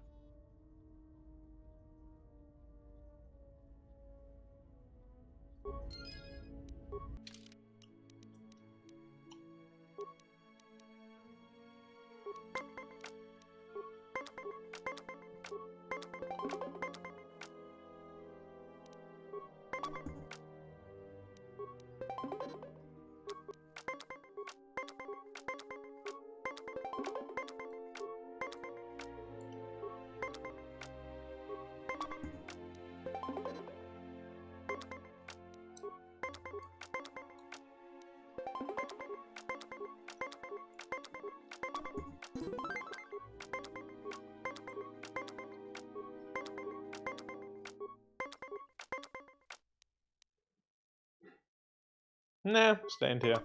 Speaker 1: Nah, stand here.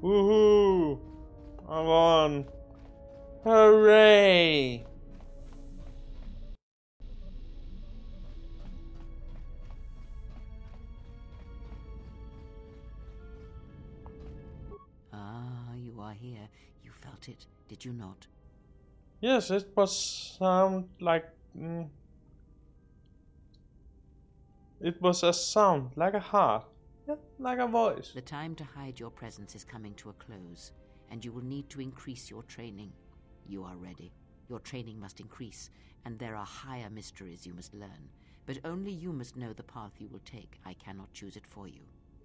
Speaker 1: Woohoo! I won! Hooray!
Speaker 6: Ah, you are here. You felt it, did you not?
Speaker 1: Yes, it was like it was a sound, like a heart, yeah, like a voice.
Speaker 6: The time to hide your presence is coming to a close, and you will need to increase your training. You are ready. Your training must increase, and there are higher mysteries you must learn. But only you must know the path you will take. I cannot choose it for you.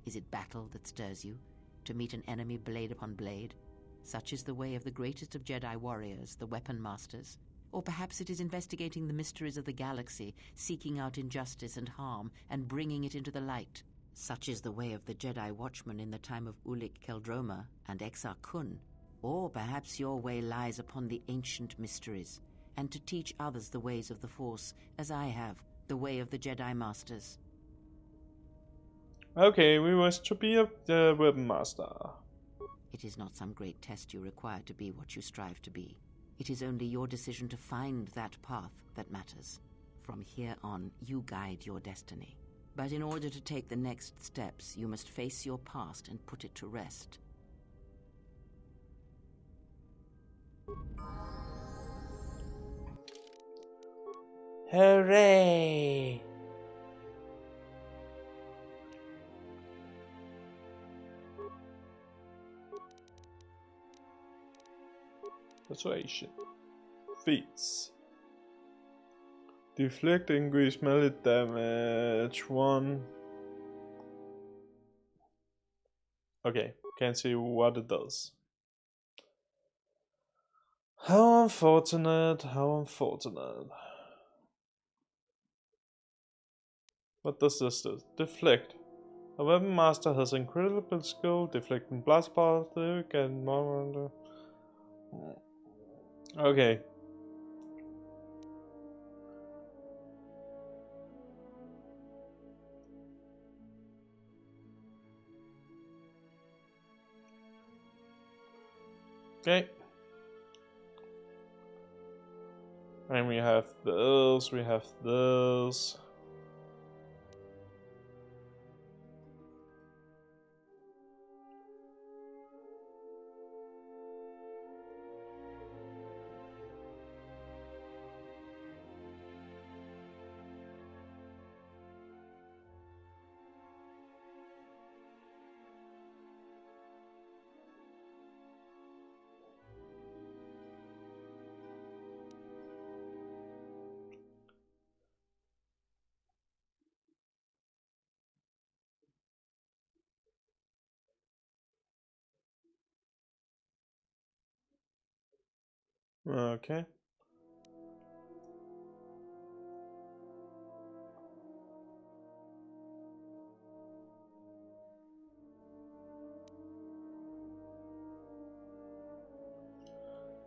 Speaker 6: Is it battle that stirs you? To meet an enemy blade upon blade? Such is the way of the greatest of Jedi warriors, the weapon masters. Or perhaps it is investigating the mysteries of the galaxy, seeking out injustice and harm, and bringing it into the light. Such is the way of the Jedi watchman in the time of Ulic Qel-Droma and Exar Kun. Or perhaps your way lies upon the ancient mysteries, and to teach others the ways of the Force, as I have, the way of the Jedi Masters.
Speaker 1: Okay, we wish to be a weapon master.
Speaker 6: It is not some great test you require to be what you strive to be. It is only your decision to find that path that matters. From here on, you guide your destiny. But in order to take the next steps, you must face your past and put it to rest.
Speaker 1: Hooray! Persuasion. Feats. Deflect, increase melee damage 1. Okay, can't see what it does. How unfortunate, how unfortunate. What does this do? Deflect. A weapon master has incredible skill deflecting blast balls. They get more. Okay. Okay. And we have this, we have this. Okay.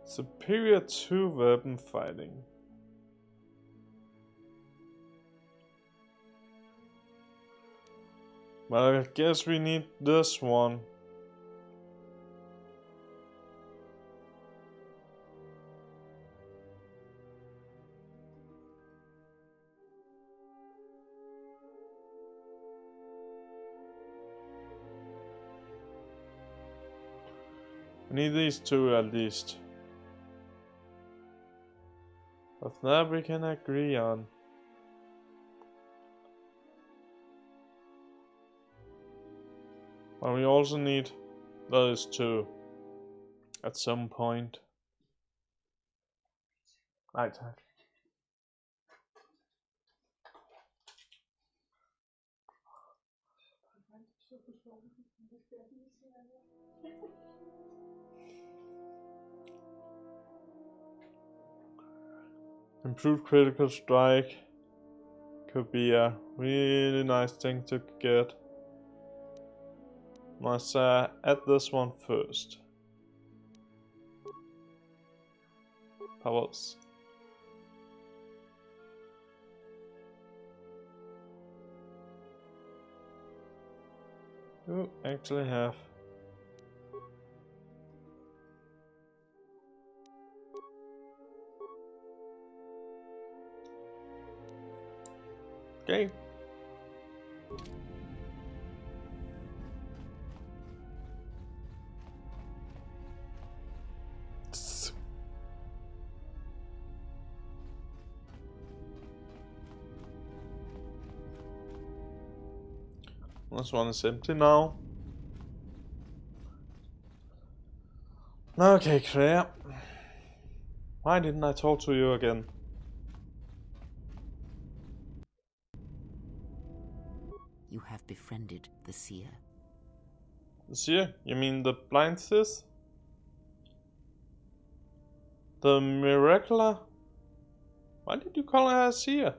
Speaker 1: Superior to weapon fighting. Well, I guess we need this one. We need these two at least. But that we can agree on. But we also need those two at some point. Right. Improved critical strike could be a really nice thing to get. Must add this one first. Powers. You actually have. Okay. This one is empty now. Okay, Claire. Why didn't I talk to you again?
Speaker 6: You have befriended the seer.
Speaker 1: The seer? You mean the blind Sith? The Miracula? Why did you call her a seer?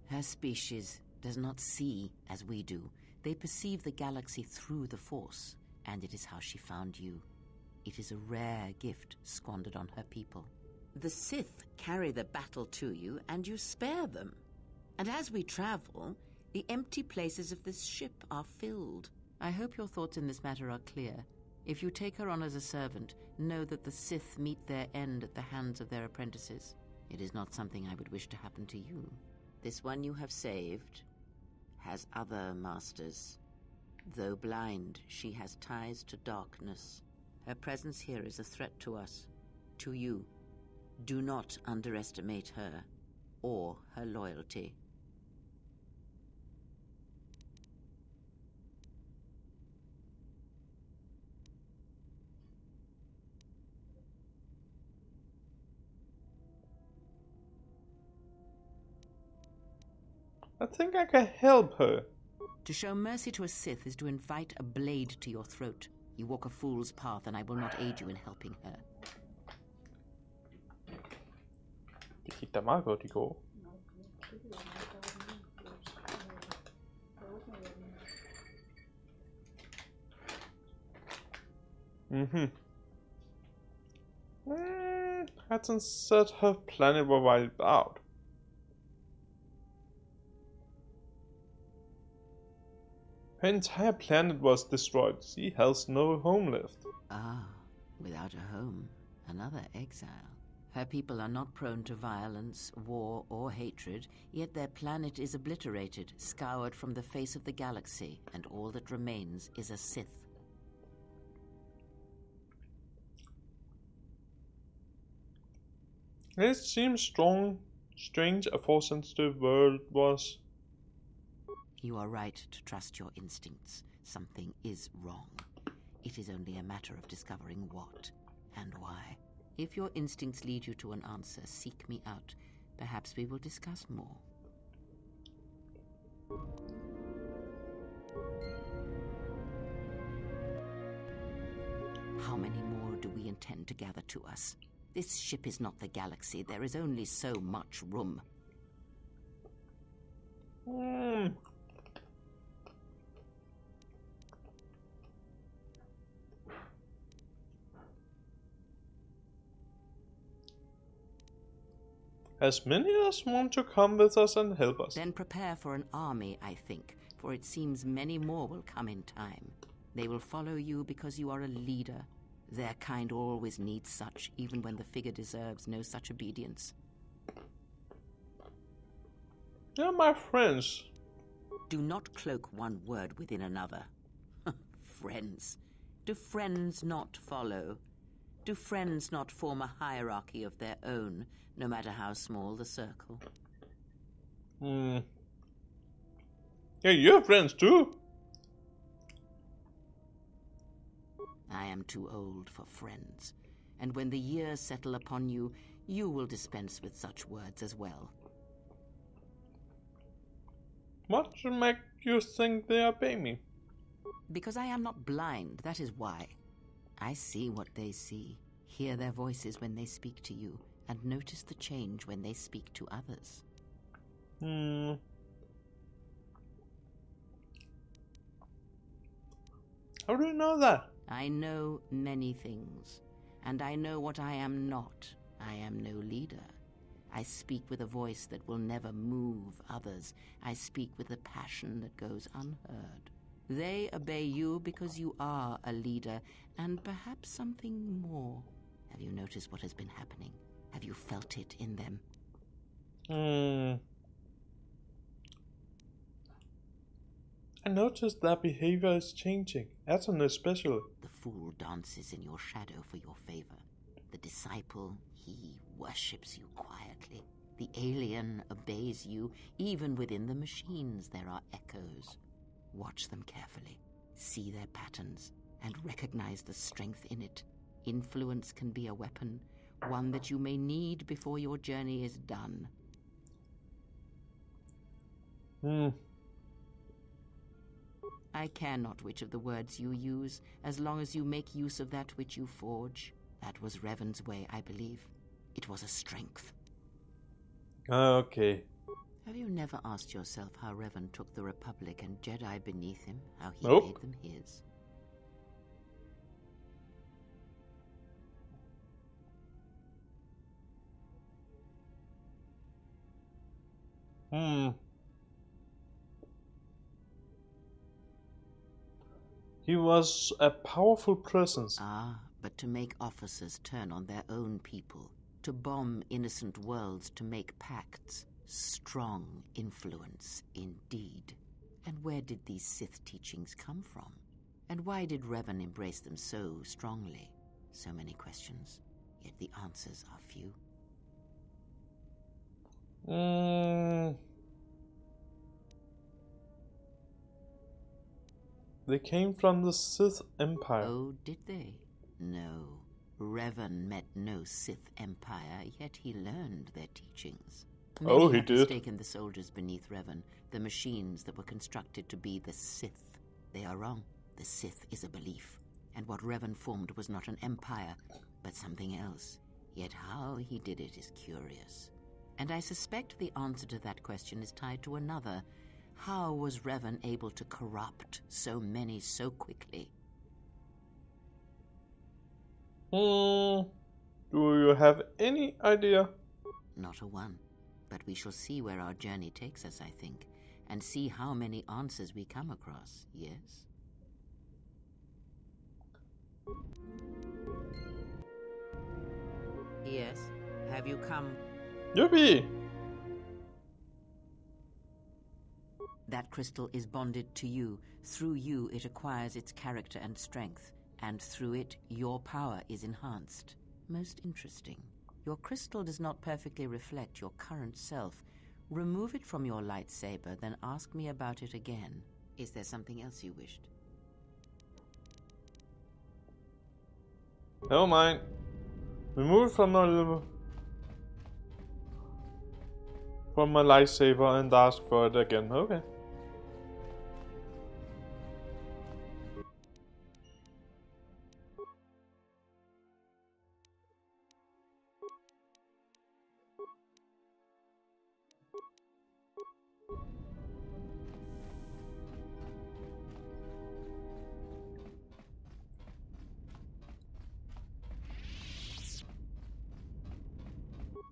Speaker 6: Her species does not see as we do. They perceive the galaxy through the Force, and it is how she found you. It is a rare gift squandered on her people. The Sith carry the battle to you, and you spare them. And as we travel, the empty places of this ship are filled. I hope your thoughts in this matter are clear. If you take her on as a servant, know that the Sith meet their end at the hands of their apprentices. It is not something I would wish to happen to you. This one you have saved has other masters. Though blind, she has ties to darkness. Her presence here is a threat to us. To you, do not underestimate her or her loyalty.
Speaker 1: I think I can help her.
Speaker 6: To show mercy to a Sith is to invite a blade to your throat. You walk a fool's path, and I will not aid you in helping her.
Speaker 1: Det gik da meget godt i går. Hudson said her planet was wiped out. Her entire planet was destroyed. She has no home left.
Speaker 6: Ah, without a home, another exile. Her people are not prone to violence, war, or hatred, yet their planet is obliterated, scoured from the face of the galaxy, and all that remains is a Sith.
Speaker 1: It seems strange a Force-sensitive world was.
Speaker 6: You are right to trust your instincts. Something is wrong. It is only a matter of discovering what and why. If your instincts lead you to an answer, seek me out. Perhaps we will discuss more. How many more do we intend to gather to us? This ship is not the galaxy. There is only so much room.
Speaker 1: As many as want to come with us and help us.
Speaker 6: Then prepare for an army, I think, for it seems many more will come in time. They will follow you because you are a leader. Their kind always needs such, even when the figure deserves no such obedience.
Speaker 1: They're my friends.
Speaker 6: Do not cloak one word within another. Friends. Do friends not follow? Do friends not form a hierarchy of their own, no matter how small the circle?
Speaker 1: Yeah, you're friends too.
Speaker 6: I am too old for friends, and when the years settle upon you, you will dispense with such words as well.
Speaker 1: What should make you think they obey me?
Speaker 6: Because I am not blind, that is why. I see what they see, hear their voices when they speak to you, and notice the change when they speak to others.
Speaker 1: How do you know that?
Speaker 6: I know many things, and I know what I am not. I am no leader. I speak with a voice that will never move others. I speak with a passion that goes unheard. They obey you because you are a leader, and perhaps something more. Have you noticed what has been happening? Have you felt it in them?
Speaker 1: I noticed that behavior is changing. Aton especially.
Speaker 6: The fool dances in your shadow for your favor. The disciple, he worships you quietly. The alien obeys you. Even within the machines there are echoes. Watch them carefully. See their patterns and recognize the strength in it. Influence can be a weapon, one that you may need before your journey is done. I care not which of the words you use, as long as you make use of that which you forge. That was Revan's way, I believe. It was a strength.
Speaker 1: Okay.
Speaker 6: Have you never asked yourself how Revan took the Republic and Jedi beneath him, how he
Speaker 1: Nope.
Speaker 6: made them his?
Speaker 1: He was a powerful presence.
Speaker 6: Ah, but to make officers turn on their own people, to bomb innocent worlds, to make pacts. Strong influence, indeed. And where did these Sith teachings come from? And why did Revan embrace them so strongly? So many questions. yet the answers are few.
Speaker 1: They came from the Sith Empire.
Speaker 6: Oh, did they? No. Revan met no Sith Empire, yet he learned their teachings.
Speaker 1: Oh,
Speaker 6: Many
Speaker 1: he
Speaker 6: have
Speaker 1: did.
Speaker 6: mistaken the soldiers beneath Revan, the machines that were constructed to be the Sith. They are wrong. The Sith is a belief, and what Revan formed was not an empire, but something else. Yet how he did it is curious. And I suspect the answer to that question is tied to another. How was Revan able to corrupt so many so quickly?
Speaker 1: Do you have any idea?
Speaker 6: Not a one. But we shall see where our journey takes us, I think, and see how many answers we come across, yes? Yes. Have you come?
Speaker 1: Yippee!
Speaker 6: That crystal is bonded to you. Through you, it acquires its character and strength, and through it, your power is enhanced. Most interesting. Your crystal does not perfectly reflect your current self. Remove it from your lightsaber, then ask me about it again. Is there something else you wished?
Speaker 1: Never mind. Remove it from my lightsaber and ask for it again. Okay.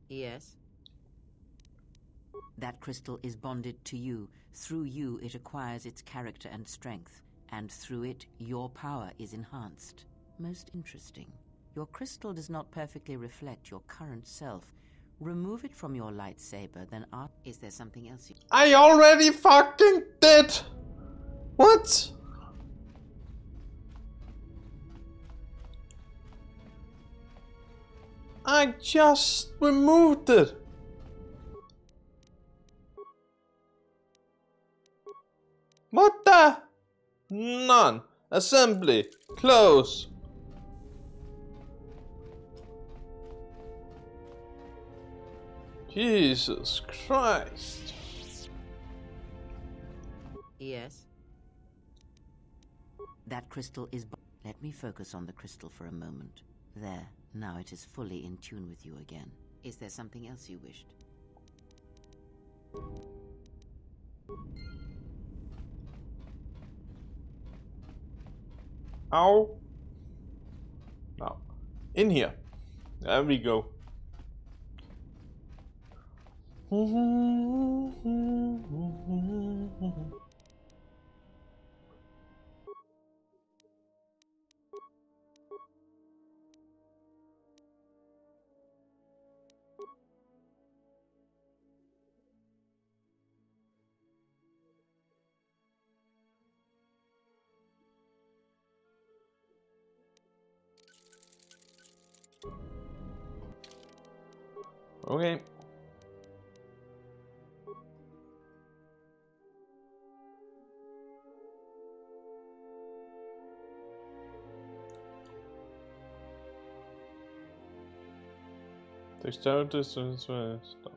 Speaker 6: Yes. That crystal is bonded to you. Through you, it acquires its character and strength, and through it, your power is enhanced. Most interesting. Your crystal does not perfectly reflect your current self. Remove it from your lightsaber, then ask, is there something else you...
Speaker 1: I already fucking did! What? I just removed it. What the? None. Assembly. Close. Jesus Christ.
Speaker 6: Yes. That crystal is... Let me focus on the crystal for a moment. There. Now it is fully in tune with you again. Is there something else you wished?
Speaker 1: Ow. Now, in here. There we go. Okay. Dexterity distance stop.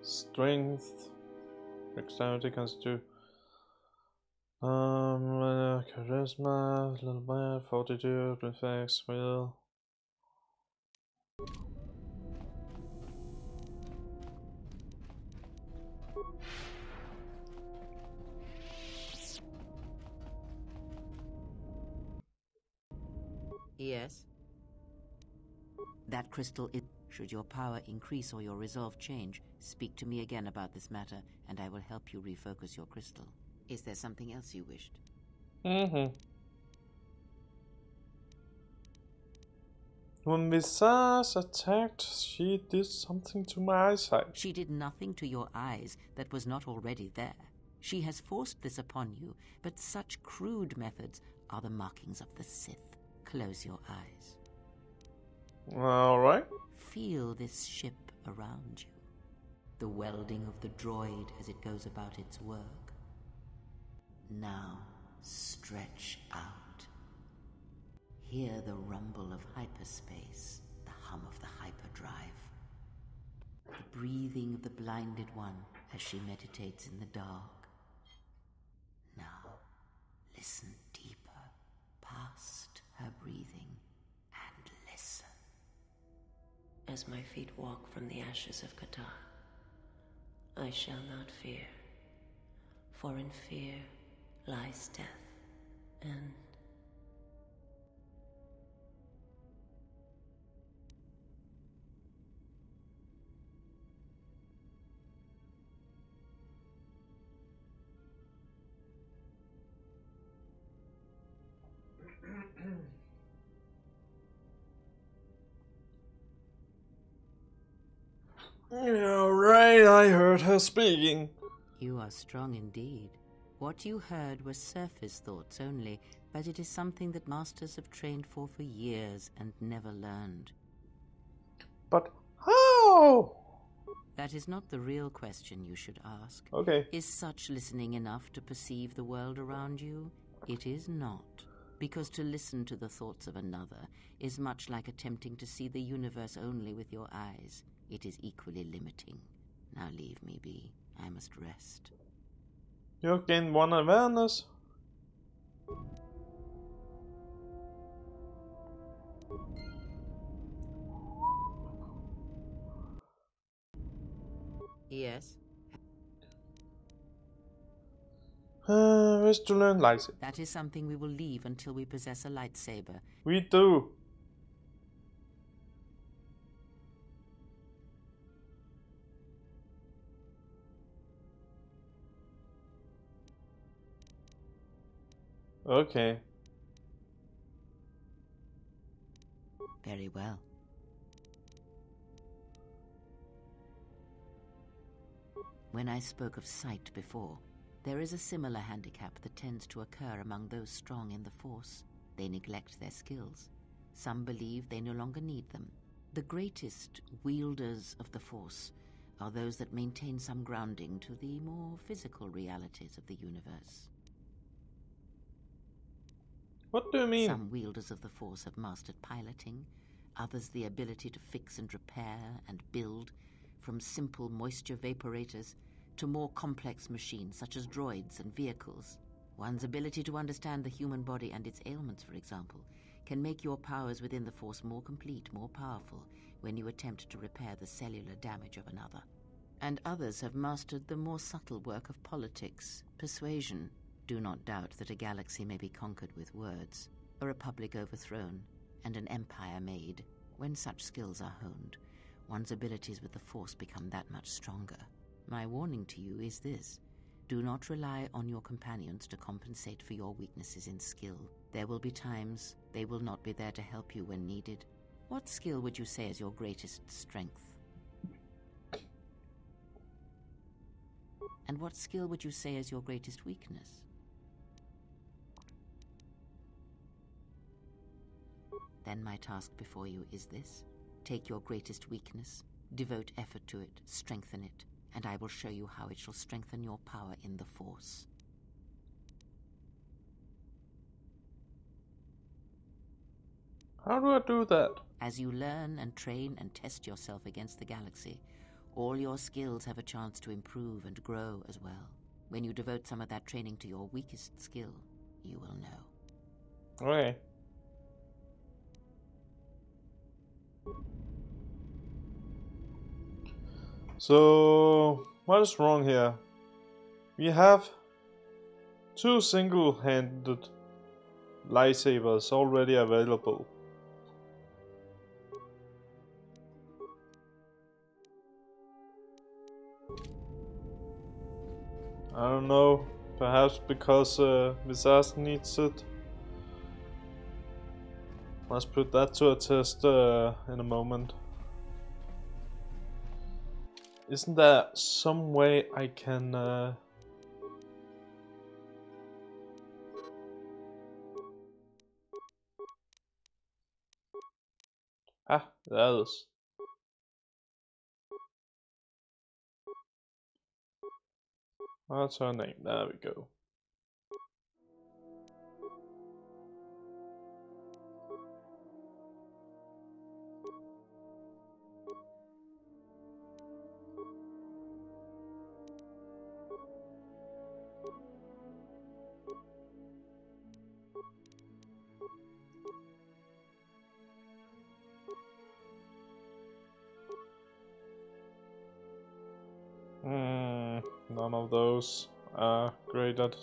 Speaker 1: Strength. Dexterity constitute. Charisma, little bit, fortitude, reflex, will.
Speaker 6: Yes. That crystal is... Should your power increase or your resolve change, speak to me again about this matter, and I will help you refocus your crystal. Is there something else you wished?
Speaker 1: When Visage attacked, she did something to my eyesight.
Speaker 6: She did nothing to your eyes that was not already there. She has forced this upon you, but such crude methods are the markings of the Sith. Close your eyes.
Speaker 1: Alright.
Speaker 6: Feel this ship around you. The welding of the droid as it goes about its work. Now, stretch out. Hear the rumble of hyperspace, the hum of the hyperdrive. The breathing of the blinded one as she meditates in the dark. Now, listen deeper, past her breathing, and listen.
Speaker 7: As my feet walk from the ashes of Qatar, I shall not fear, for in fear lies death, and
Speaker 1: Alright, I heard her speaking.
Speaker 6: You are strong indeed. What you heard were surface thoughts only, but it is something that masters have trained for years and never learned.
Speaker 1: But how?
Speaker 6: That is not the real question you should ask.
Speaker 1: Okay.
Speaker 6: Is such listening enough to perceive the world around you? It is not. Because to listen to the thoughts of another is much like attempting to see the universe only with your eyes. It is equally limiting. Now leave me be. I must rest.
Speaker 1: You gain 1 awareness.
Speaker 6: Yes?
Speaker 1: Wish to learn lightsaber.
Speaker 6: That is something we will leave until we possess a lightsaber.
Speaker 1: We do. Okay.
Speaker 6: Very well. When I spoke of sight before, there is a similar handicap that tends to occur among those strong in the Force. They neglect their skills. Some believe they no longer need them. The greatest wielders of the Force are those that maintain some grounding to the more physical realities of the universe.
Speaker 1: What do you mean?
Speaker 6: Some wielders of the Force have mastered piloting, others the ability to fix and repair and build, from simple moisture vaporators to more complex machines such as droids and vehicles. One's ability to understand the human body and its ailments, for example, can make your powers within the Force more complete, more powerful, when you attempt to repair the cellular damage of another. And others have mastered the more subtle work of politics, persuasion. Do not doubt that a galaxy may be conquered with words, a republic overthrown, and an empire made. When such skills are honed, one's abilities with the Force become that much stronger. My warning to you is this: do not rely on your companions to compensate for your weaknesses in skill. There will be times they will not be there to help you when needed. What skill would you say is your greatest strength? And what skill would you say is your greatest weakness? Then my task before you is this: take your greatest weakness, devote effort to it, strengthen it, and I will show you how it shall strengthen your power in the Force.
Speaker 1: How do I do that?
Speaker 6: As you learn and train and test yourself against the galaxy, all your skills have a chance to improve and grow as well. When you devote some of that training to your weakest skill, you will know.
Speaker 1: Okay. So, what is wrong here? We have 2 single-handed lightsabers already available. I don't know, perhaps because Visas needs it. Let's put that to a test in a moment. Isn't there some way I can Ah, that is. What's her name? There we go. None of those are great at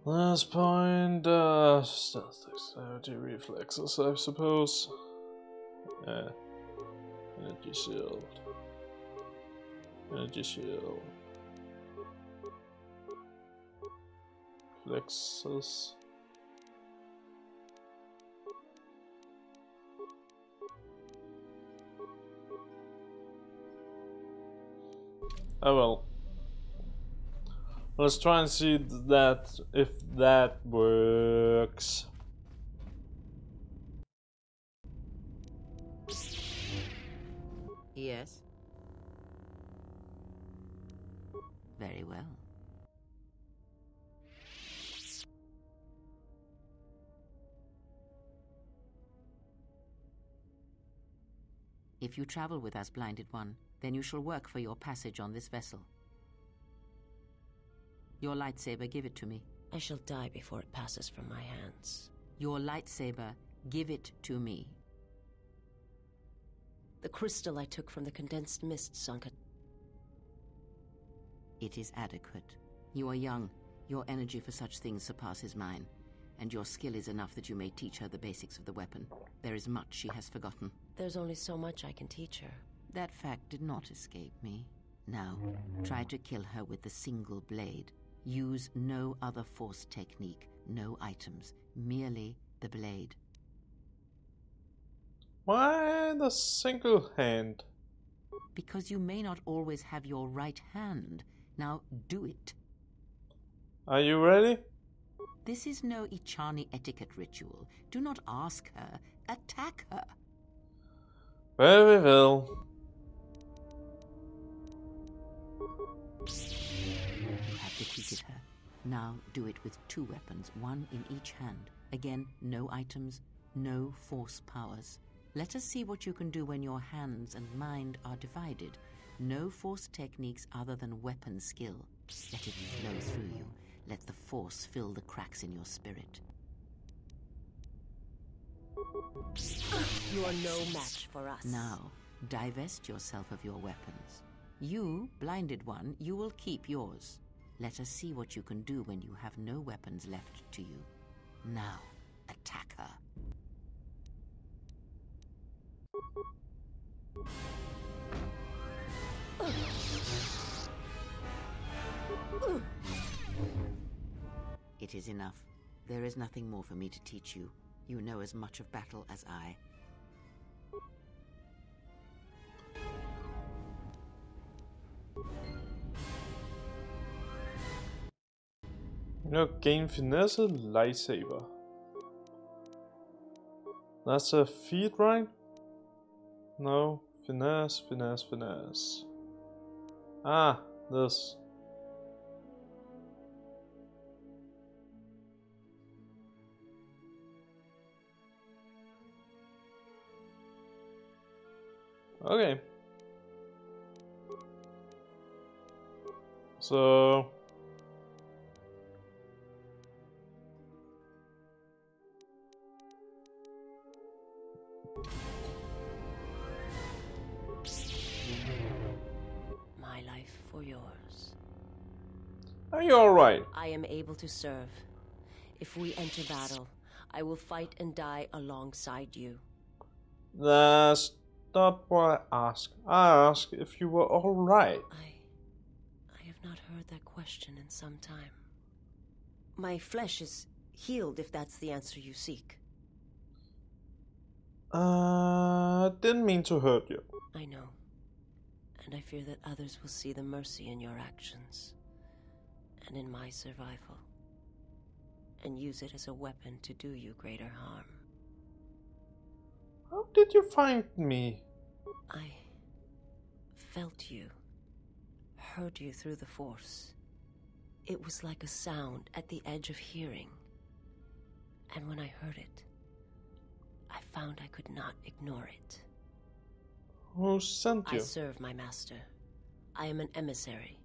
Speaker 1: last point. Stealth, dexterity, reflexes, I suppose. Energy shield. Energy shield. Reflexes. Oh well. Let's try and see that if that works.
Speaker 6: Yes. Very well. If you travel with us, Blinded One, then you shall work for your passage on this vessel. Your lightsaber, give it to me.
Speaker 7: I shall die before it passes from my hands.
Speaker 6: Your lightsaber, give it to me.
Speaker 7: The crystal I took from the condensed mists on
Speaker 6: It is adequate. You are young. Your energy for such things surpasses mine. And your skill is enough that you may teach her the basics of the weapon. There is much she has forgotten.
Speaker 7: There's only so much I can teach her.
Speaker 6: That fact did not escape me. Now, try to kill her with the single blade. Use no other force technique, no items, merely the blade.
Speaker 1: Why the single hand?
Speaker 6: Because you may not always have your right hand. Now do it.
Speaker 1: Are you ready?
Speaker 6: This is no Ichani etiquette ritual. Do not ask her. Attack her.
Speaker 1: Very well.
Speaker 6: You have defeated her. Now do it with 2 weapons, 1 in each hand. Again, no items, no force powers. Let us see what you can do when your hands and mind are divided. No force techniques other than weapon skill. Let it flow through you. Let the force fill the cracks in your spirit.
Speaker 7: You are no match for us.
Speaker 6: Now, divest yourself of your weapons. You, Blinded One, you will keep yours. Let us see what you can do when you have no weapons left to you. Now, attack her. It is enough. There is nothing more for me to teach you. You know as much of battle as I.
Speaker 1: Gain finesse, lightsaber. That's a feat, right? No, finesse, finesse, finesse. Ah, this. Okay. So
Speaker 7: My life for yours.
Speaker 1: are you alright?
Speaker 7: I am able to serve. If we enter battle, I will fight and die alongside you.
Speaker 1: That's not what I asked. I asked if you were alright.
Speaker 7: I have not heard that question in some time. My flesh is healed, if that's the answer you seek.
Speaker 1: Didn't mean to hurt you.
Speaker 7: I know. And I fear that others will see the mercy in your actions and in my survival, and use it as a weapon to do you greater harm.
Speaker 1: did you find me?
Speaker 7: I felt you, heard you through the Force. It was like a sound at the edge of hearing. And when I heard it, I found I could not ignore it.
Speaker 1: Who sent you?
Speaker 7: I serve my master. I am an emissary,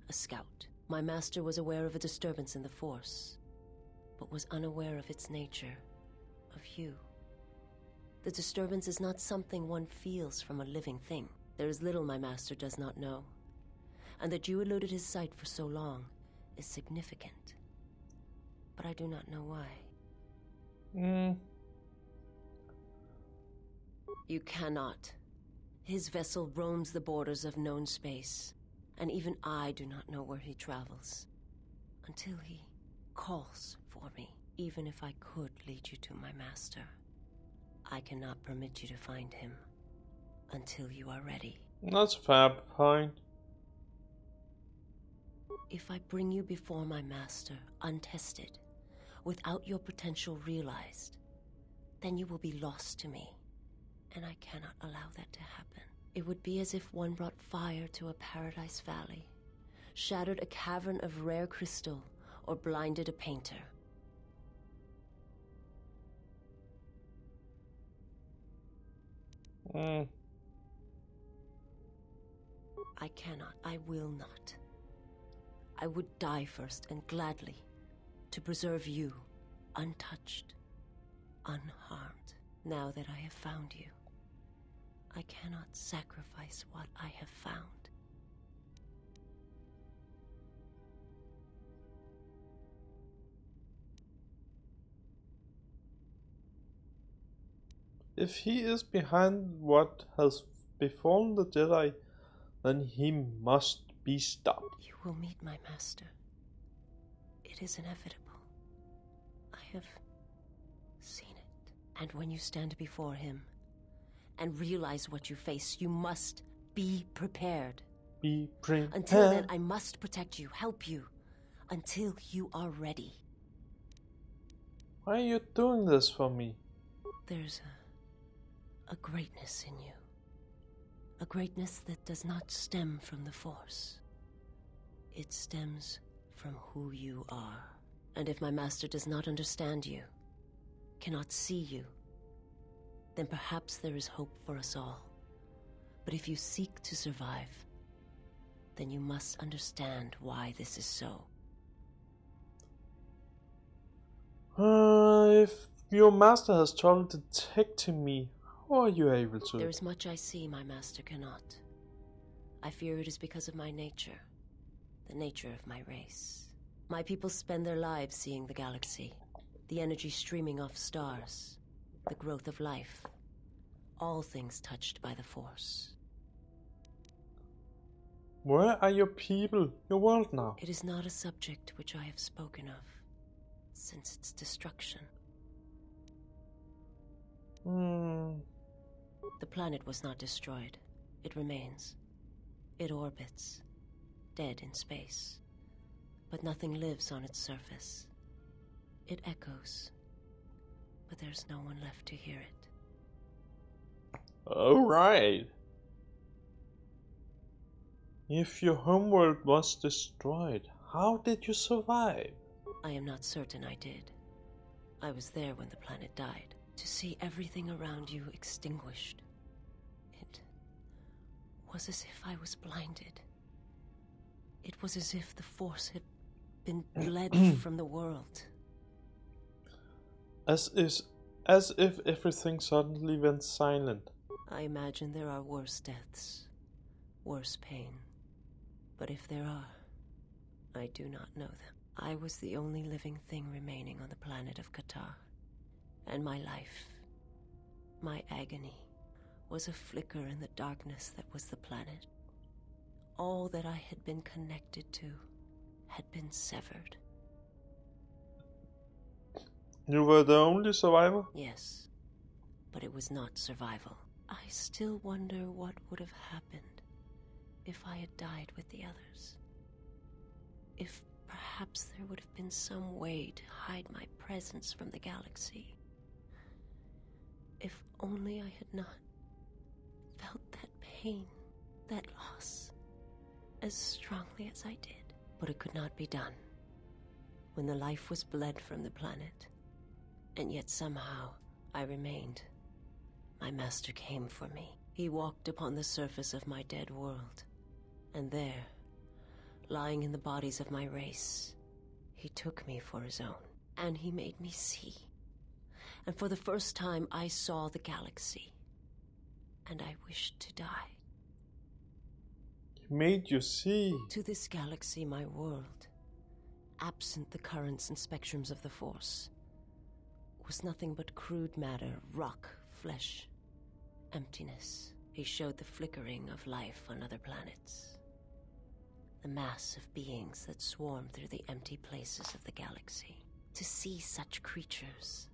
Speaker 7: a scout. My master was aware of a disturbance in the Force, but was unaware of its nature, of you. The disturbance is not something one feels from a living thing. There is little my master does not know, and that you eluded his sight for so long is significant. But I do not know why. You cannot. His vessel roams the borders of known space, and even I do not know where he travels. Until he calls for me, even if I could lead you to my master. I cannot permit you to find him until you are ready.
Speaker 1: That's a fair point.
Speaker 7: If I bring you before my master untested, without your potential realized, then you will be lost to me, and I cannot allow that to happen. It would be as if one brought fire to a paradise valley, shattered a cavern of rare crystal, or blinded a painter. I cannot, I will not. I would die first, and gladly, to preserve you, untouched, unharmed. Now that I have found you, I cannot sacrifice what I have found.
Speaker 1: If he is behind what has befallen the Jedi, then he must be stopped.
Speaker 7: You will meet my master. It is inevitable. I have seen it. And when you stand before him and realize what you face, you must be prepared.
Speaker 1: Be prepared.
Speaker 7: Until then, I must protect you, help you, until you are ready.
Speaker 1: Why are you doing this for me?
Speaker 7: There's a greatness in you. A greatness that does not stem from the Force. It stems from who you are. And if my master does not understand you, cannot see you, then perhaps there is hope for us all. But if you seek to survive, then you must understand why this is so.
Speaker 1: If your master has trouble detecting me, how are you able to?
Speaker 7: There is much I see my master cannot. I fear it is because of my nature, the nature of my race. My people spend their lives seeing the galaxy, the energy streaming off stars, the growth of life, all things touched by the Force.
Speaker 1: Where are your people, your world now?
Speaker 7: It is not a subject which I have spoken of since its destruction. The planet was not destroyed. It remains. It orbits, dead in space. But nothing lives on its surface. It echoes, but there's no one left to hear it.
Speaker 1: Alright. If your homeworld was destroyed, how did you survive?
Speaker 7: I am not certain I did. I was there when the planet died. To see everything around you extinguished. It was as if I was blinded. It was as if the Force had been bled from the world.
Speaker 1: As if everything suddenly went silent.
Speaker 7: I imagine there are worse deaths, worse pain. But if there are, I do not know them. I was the only living thing remaining on the planet of Qatar. And my life, my agony, was a flicker in the darkness that was the planet. All that I had been connected to had been severed.
Speaker 1: You were the only survivor?
Speaker 7: Yes, but it was not survival. I still wonder what would have happened if I had died with the others. If perhaps there would have been some way to hide my presence from the galaxy. If only I had not felt that pain, that loss, as strongly as I did. But it could not be done. When the life was bled from the planet, and yet somehow I remained, my master came for me. He walked upon the surface of my dead world, and there, lying in the bodies of my race, he took me for his own, and he made me see. And for the first time I saw the galaxy, and I wished to die.
Speaker 1: He made you see.
Speaker 7: To this galaxy, my world, absent the currents and spectrums of the Force, was nothing but crude matter, rock, flesh, emptiness. He showed the flickering of life on other planets. The mass of beings that swarm through the empty places of the galaxy. To see such creatures,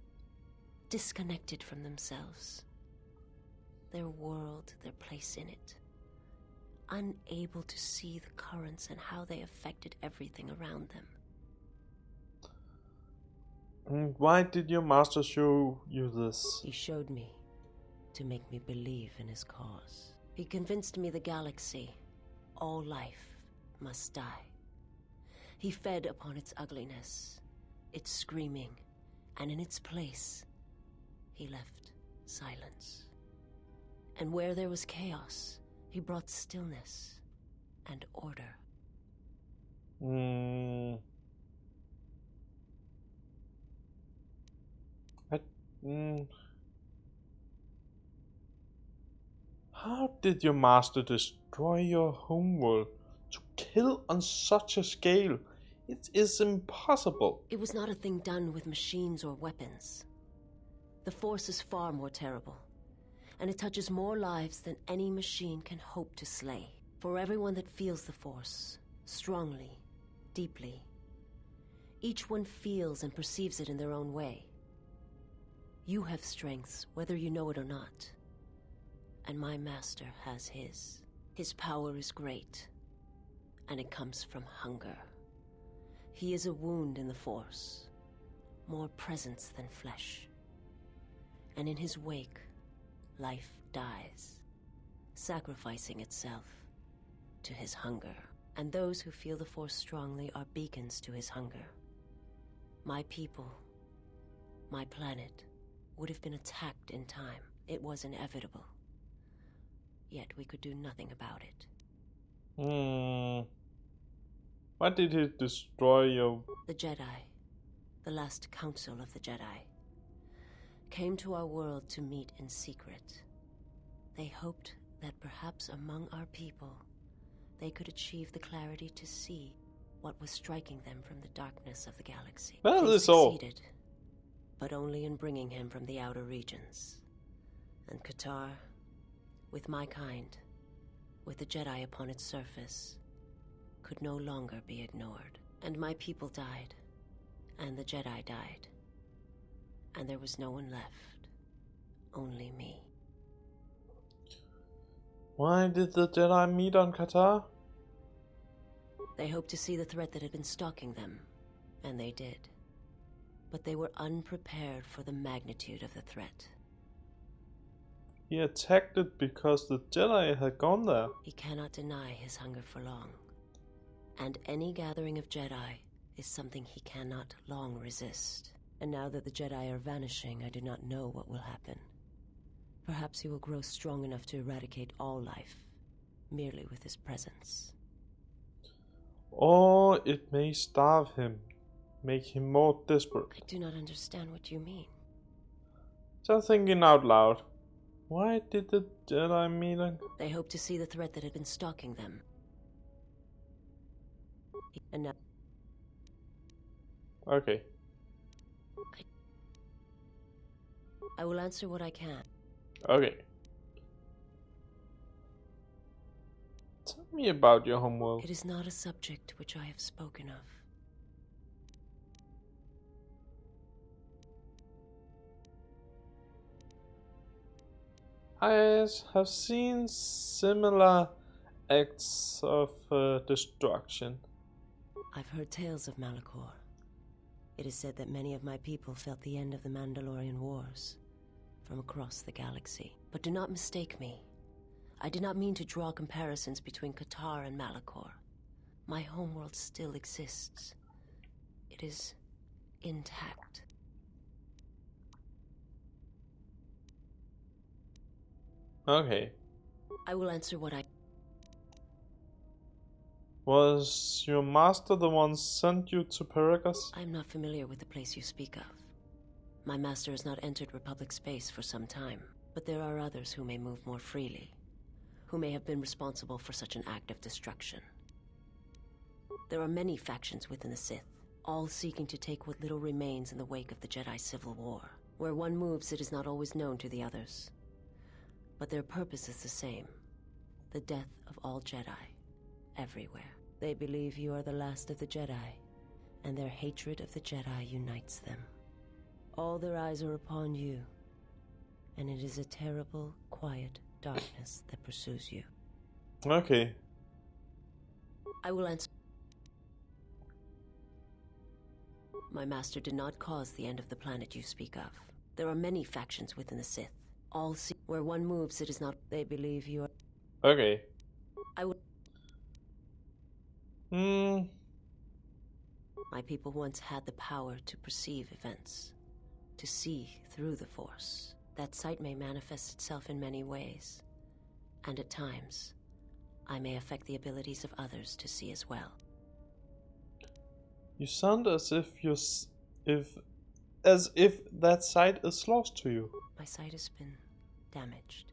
Speaker 7: disconnected from themselves, their world, their place in it, unable to see the currents and how they affected everything around them.
Speaker 1: Why did your master show you this?
Speaker 7: He showed me to make me believe in his cause. He convinced me the galaxy, all life, must die. He fed upon its ugliness, its screaming, and in its place, he left silence. And where there was chaos, he brought stillness and order.
Speaker 1: How did your master destroy your homeworld? To kill on such a scale, it is impossible.
Speaker 7: It was not a thing done with machines or weapons. The Force is far more terrible, and it touches more lives than any machine can hope to slay. For everyone that feels the Force, strongly, deeply, each one feels and perceives it in their own way. You have strengths, whether you know it or not. And my master has his. His power is great, and it comes from hunger. He is a wound in the Force, more presence than flesh. And in his wake, life dies, sacrificing itself to his hunger. And those who feel the Force strongly are beacons to his hunger. My people, my planet, would have been attacked in time. It was inevitable. Yet we could do nothing about it.
Speaker 1: Why did he destroy your...
Speaker 7: The Jedi, the last council of the Jedi, came to our world to meet in secret. They hoped that perhaps among our people, they could achieve the clarity to see what was striking them from the darkness of the galaxy. They succeeded, but only in bringing him from the outer regions. And Qatar, with my kind, with the Jedi upon its surface, could no longer be ignored. And my people died, and the Jedi died. And there was no one left, only me.
Speaker 1: Why did the Jedi meet on Qatar?
Speaker 7: They hoped to see the threat that had been stalking them, and they did. But they were unprepared for the magnitude of the threat.
Speaker 1: He attacked it because the Jedi had gone there.
Speaker 7: He cannot deny his hunger for long. And any gathering of Jedi is something he cannot long resist. And now that the Jedi are vanishing, I do not know what will happen. Perhaps he will grow strong enough to eradicate all life, merely with his presence.
Speaker 1: Or it may starve him, make him more desperate.
Speaker 7: I do not understand what you mean.
Speaker 1: Just thinking out loud. Why did the Jedi meet on...
Speaker 7: They hoped to see the threat that had been stalking them. And now...
Speaker 1: Okay.
Speaker 7: I will answer what I can.
Speaker 1: Okay. Tell me about your homeworld.
Speaker 7: It is not a subject which I have spoken of.
Speaker 1: I have seen similar acts of destruction.
Speaker 7: I've heard tales of Malachor. It is said that many of my people felt the end of the Mandalorian Wars, from across the galaxy. But do not mistake me. I did not mean to draw comparisons between Qatar and Malachor. My homeworld still exists. It is intact.
Speaker 1: Okay.
Speaker 7: I will answer what I...
Speaker 1: Was your master the one sent you to Paragus?
Speaker 7: I am not familiar with the place you speak of. My master has not entered Republic space for some time, but there are others who may move more freely, who may have been responsible for such an act of destruction. There are many factions within the Sith, all seeking to take what little remains in the wake of the Jedi Civil War. Where one moves, it is not always known to the others. But their purpose is the same: the death of all Jedi, everywhere. They believe you are the last of the Jedi, and their hatred of the Jedi unites them. All their eyes are upon you, and it is a terrible, quiet darkness that pursues you.
Speaker 1: Okay.
Speaker 7: I will answer. My master did not cause the end of the planet you speak of. There are many factions within the Sith, all where one moves, it is not. They believe you are.
Speaker 1: Okay.
Speaker 7: I will. My people once had the power to perceive events, to see through the Force. That sight may manifest itself in many ways, and at times, I may affect the abilities of others to see as well.
Speaker 1: You sound as if as if that sight is lost to you.
Speaker 7: My sight has been damaged.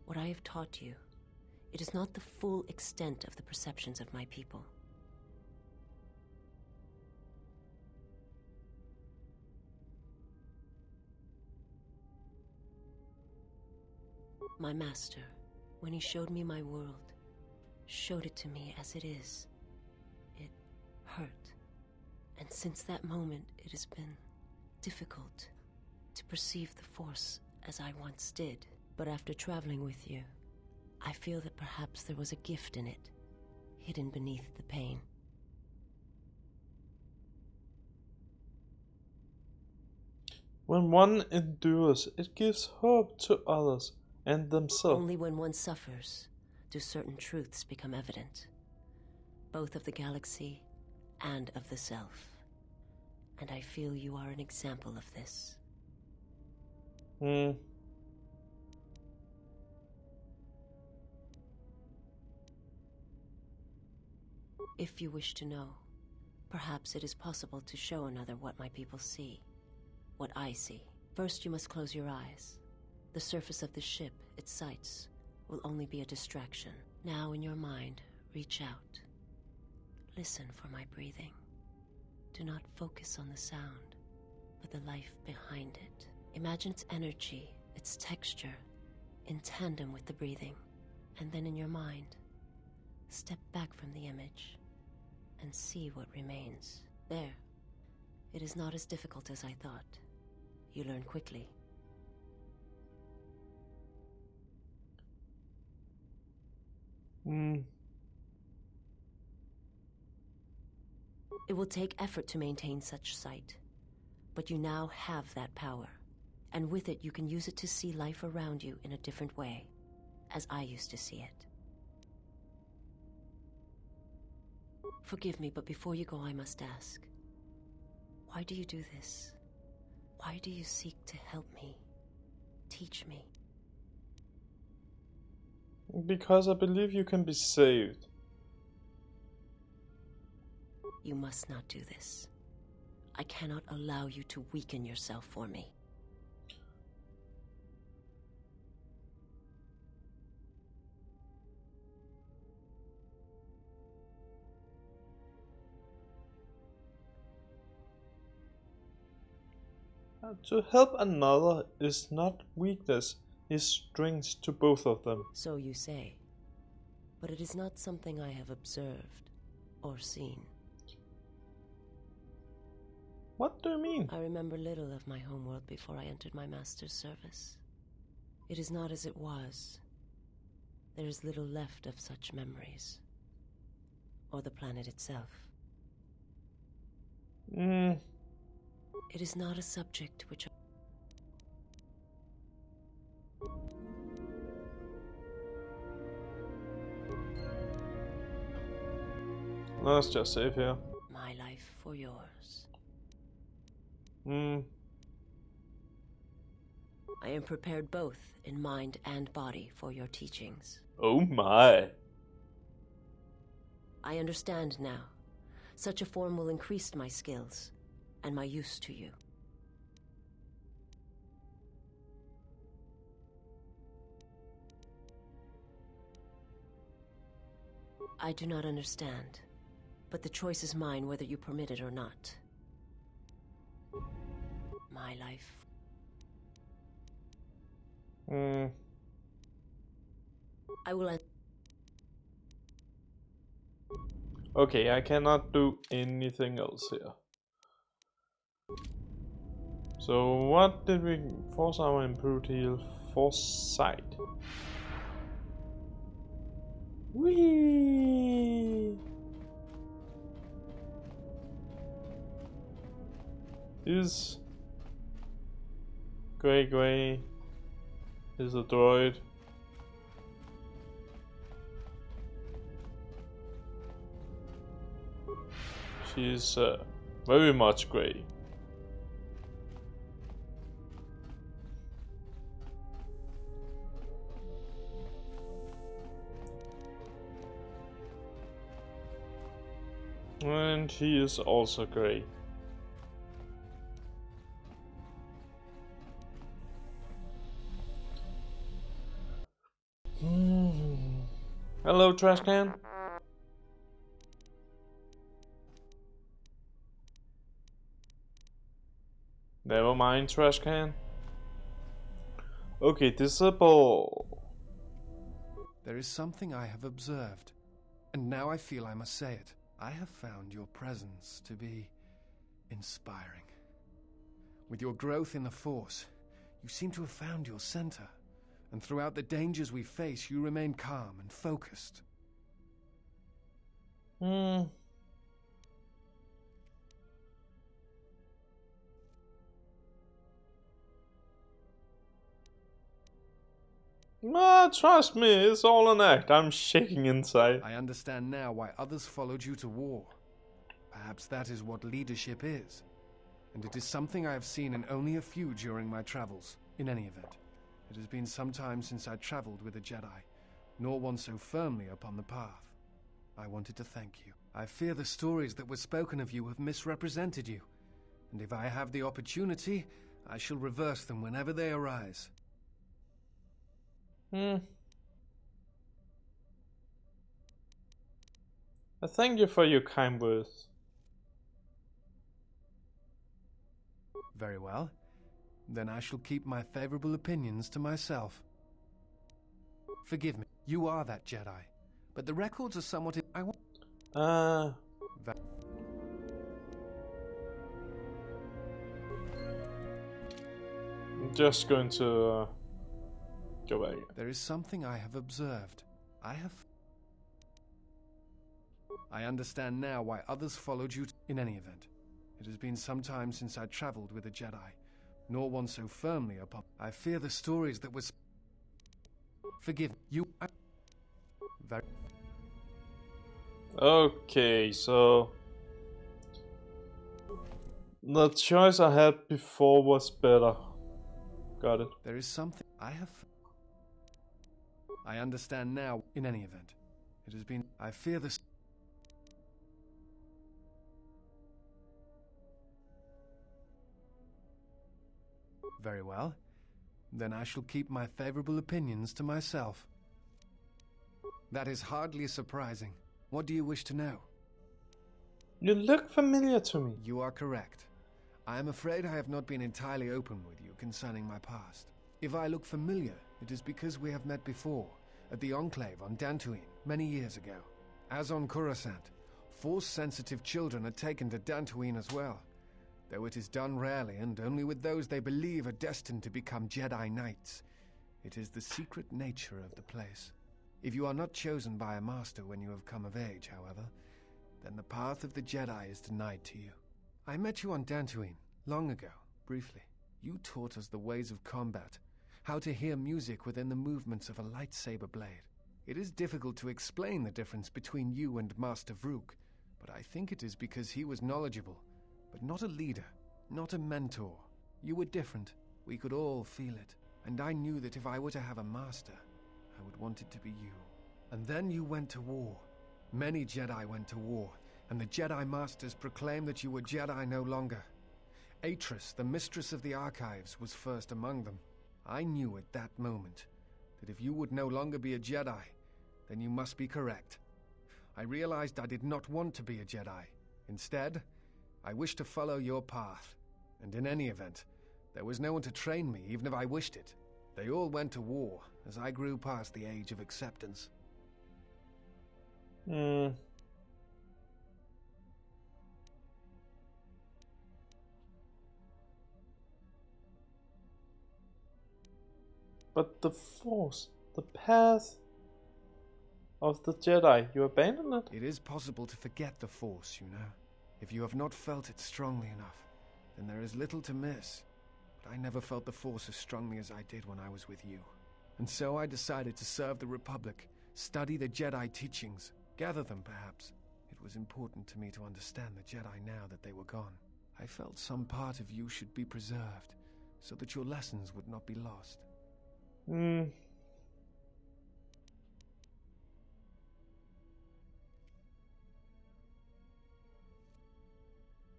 Speaker 7: What I have taught you, it is not the full extent of the perceptions of my people. My master, when he showed me my world, showed it to me as it is. It hurt. And since that moment, it has been difficult to perceive the Force as I once did. But after traveling with you, I feel that perhaps there was a gift in it, hidden beneath the pain.
Speaker 1: When one endures, it gives hope to others and themselves.
Speaker 7: Only when one suffers do certain truths become evident, both of the galaxy and of the self. And I feel you are an example of this. If you wish to know, perhaps it is possible to show another what my people see, what I see. First, you must close your eyes. The surface of the ship, its sights, will only be a distraction. Now, in your mind, reach out. Listen for my breathing. Do not focus on the sound, but the life behind it. Imagine its energy, its texture, in tandem with the breathing. And then in your mind, step back from the image and see what remains. There. It is not as difficult as I thought. You learn quickly. It will take effort to maintain such sight, but you now have that power, and with it you can use it to see life around you in a different way, as I used to see it. Forgive me, but before you go, I must ask, why do you do this? Why do you seek to help me, teach me?
Speaker 1: Because I believe you can be saved.
Speaker 7: You must not do this. I cannot allow you to weaken yourself for me.
Speaker 1: To help another is not weakness, is strength to both of them.
Speaker 7: So you say, but it is not something I have observed or seen.
Speaker 1: What do you mean?
Speaker 7: I remember little of my homeworld before I entered my master's service. It is not as it was. There is little left of such memories. Or the planet itself. It is not a subject which...
Speaker 1: Let's just save here.
Speaker 7: My life for yours. I am prepared both in mind and body for your teachings.
Speaker 1: Oh my.
Speaker 7: I understand now. Such a form will increase my skills and my use to you. I do not understand, but the choice is mine whether you permit it or not. My life. I will.
Speaker 1: Okay, I cannot do anything else here. So what did we... Force armor, improved heal, foresight. Whee! Is Gray is a droid. She's very much Gray. And he is also Gray. Hello, trash can. Never mind, trash can. Okay, disable.
Speaker 8: There is something I have observed, and now I feel I must say it. I have found your presence to be inspiring. With your growth in the Force, you seem to have found your center, and throughout the dangers we face, you remain calm and focused.
Speaker 1: No, trust me, it's all an act. I'm shaking inside.
Speaker 8: I understand now why others followed you to war. Perhaps that is what leadership is. And it is something I have seen in only a few during my travels. In any event, it has been some time since I traveled with a Jedi, nor one so firmly upon the path. I wanted to thank you. I fear the stories that were spoken of you have misrepresented you, and if I have the opportunity, I shall reverse them whenever they arise.
Speaker 1: Thank you for your kind words.
Speaker 8: Very well. Then I shall keep my favorable opinions to myself. Forgive me, you are that Jedi, but the records are somewhat...
Speaker 1: I'm just going to go back.
Speaker 8: There is something I have observed. I understand now why others followed you. In any event, it has been some time since I traveled with a Jedi, nor one so firmly upon... I fear the stories that was... Forgive you...
Speaker 1: Okay, so... the choice I had before was better. Got it.
Speaker 8: There is something I understand now. In any event, it has been... I fear the... Very well. Then I shall keep my favorable opinions to myself. That is hardly surprising. What do you wish to know?
Speaker 1: You look familiar to me.
Speaker 8: You are correct. I am afraid I have not been entirely open with you concerning my past. If I look familiar, it is because we have met before, at the Enclave on Dantooine, many years ago. As on Coruscant, Force-sensitive children are taken to Dantooine as well, though it is done rarely and only with those they believe are destined to become Jedi Knights. It is the secret nature of the place. If you are not chosen by a master when you have come of age, however, then the path of the Jedi is denied to you. I met you on Dantooine, long ago, briefly. You taught us the ways of combat, how to hear music within the movements of a lightsaber blade. It is difficult to explain the difference between you and Master Vrook, but I think it is because he was knowledgeable, but not a leader, not a mentor. You were different. We could all feel it. And I knew that if I were to have a master, I would want it to be you. And then you went to war. Many Jedi went to war, and the Jedi Masters proclaimed that you were Jedi no longer. Atris, the mistress of the archives, was first among them. I knew at that moment that if you would no longer be a Jedi, then you must be correct. I realized I did not want to be a Jedi. Instead, I wished to follow your path. And in any event, there was no one to train me, even if I wished it. They all went to war, as I grew past the age of acceptance.
Speaker 1: But the Force, the path of the Jedi, you abandoned it?
Speaker 8: It is possible to forget the Force, you know. If you have not felt it strongly enough, then there is little to miss. But I never felt the Force as strongly as I did when I was with you. And so I decided to serve the Republic, study the Jedi teachings, gather them perhaps. It was important to me to understand the Jedi now that they were gone. I felt some part of you should be preserved, so that your lessons would not be lost.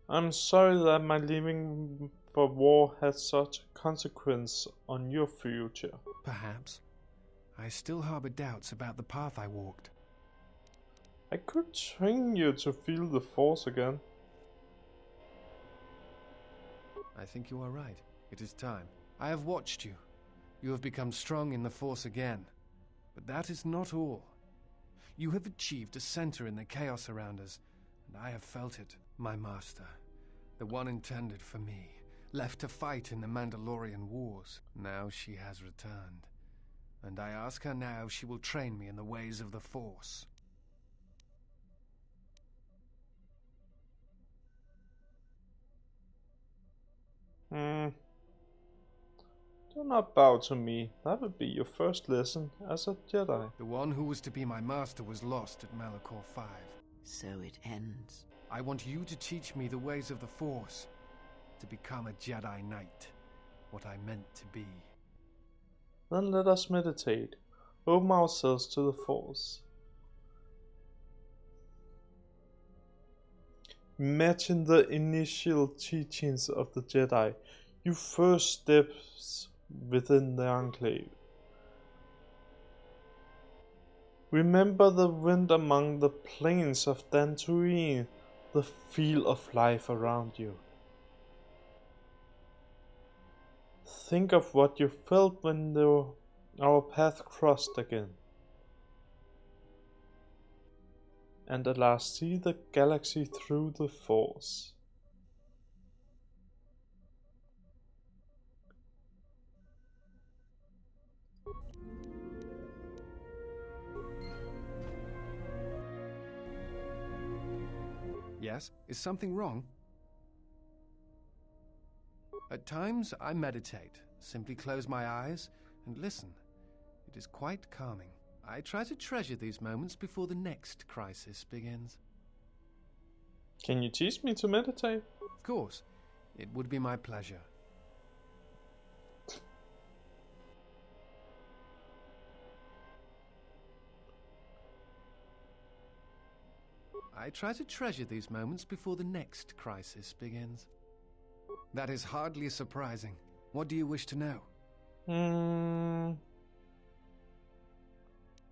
Speaker 1: I'm sorry that my leaving for war had such a consequence on your future.
Speaker 8: Perhaps. I still harbor doubts about the path I walked.
Speaker 1: I could train you to feel the Force again.
Speaker 8: I think you are right. It is time. I have watched you. You have become strong in the Force again. But that is not all. You have achieved a center in the chaos around us, and I have felt it. My master, the one intended for me, left to fight in the Mandalorian wars. Now she has returned. And I ask her now if she will train me in the ways of the Force.
Speaker 1: Do not bow to me. That would be your first lesson as a Jedi.
Speaker 8: The one who was to be my master was lost at Malachor 5.
Speaker 6: So it ends.
Speaker 8: I want you to teach me the ways of the Force, to become a Jedi Knight, what I meant to be.
Speaker 1: Then let us meditate, open ourselves to the Force. Imagine the initial teachings of the Jedi, your first steps within the Enclave. Remember the wind among the plains of Dantooine, the feel of life around you. Think of what you felt when our path crossed again. And at last see the galaxy through the Force.
Speaker 8: Yes? Is something wrong? At times, I meditate, simply close my eyes and listen. It is quite calming. I try to treasure these moments before the next crisis begins.
Speaker 1: Can you teach me to meditate?
Speaker 8: Of course. It would be my pleasure. I try to treasure these moments before the next crisis begins. That is hardly surprising. What do you wish to know?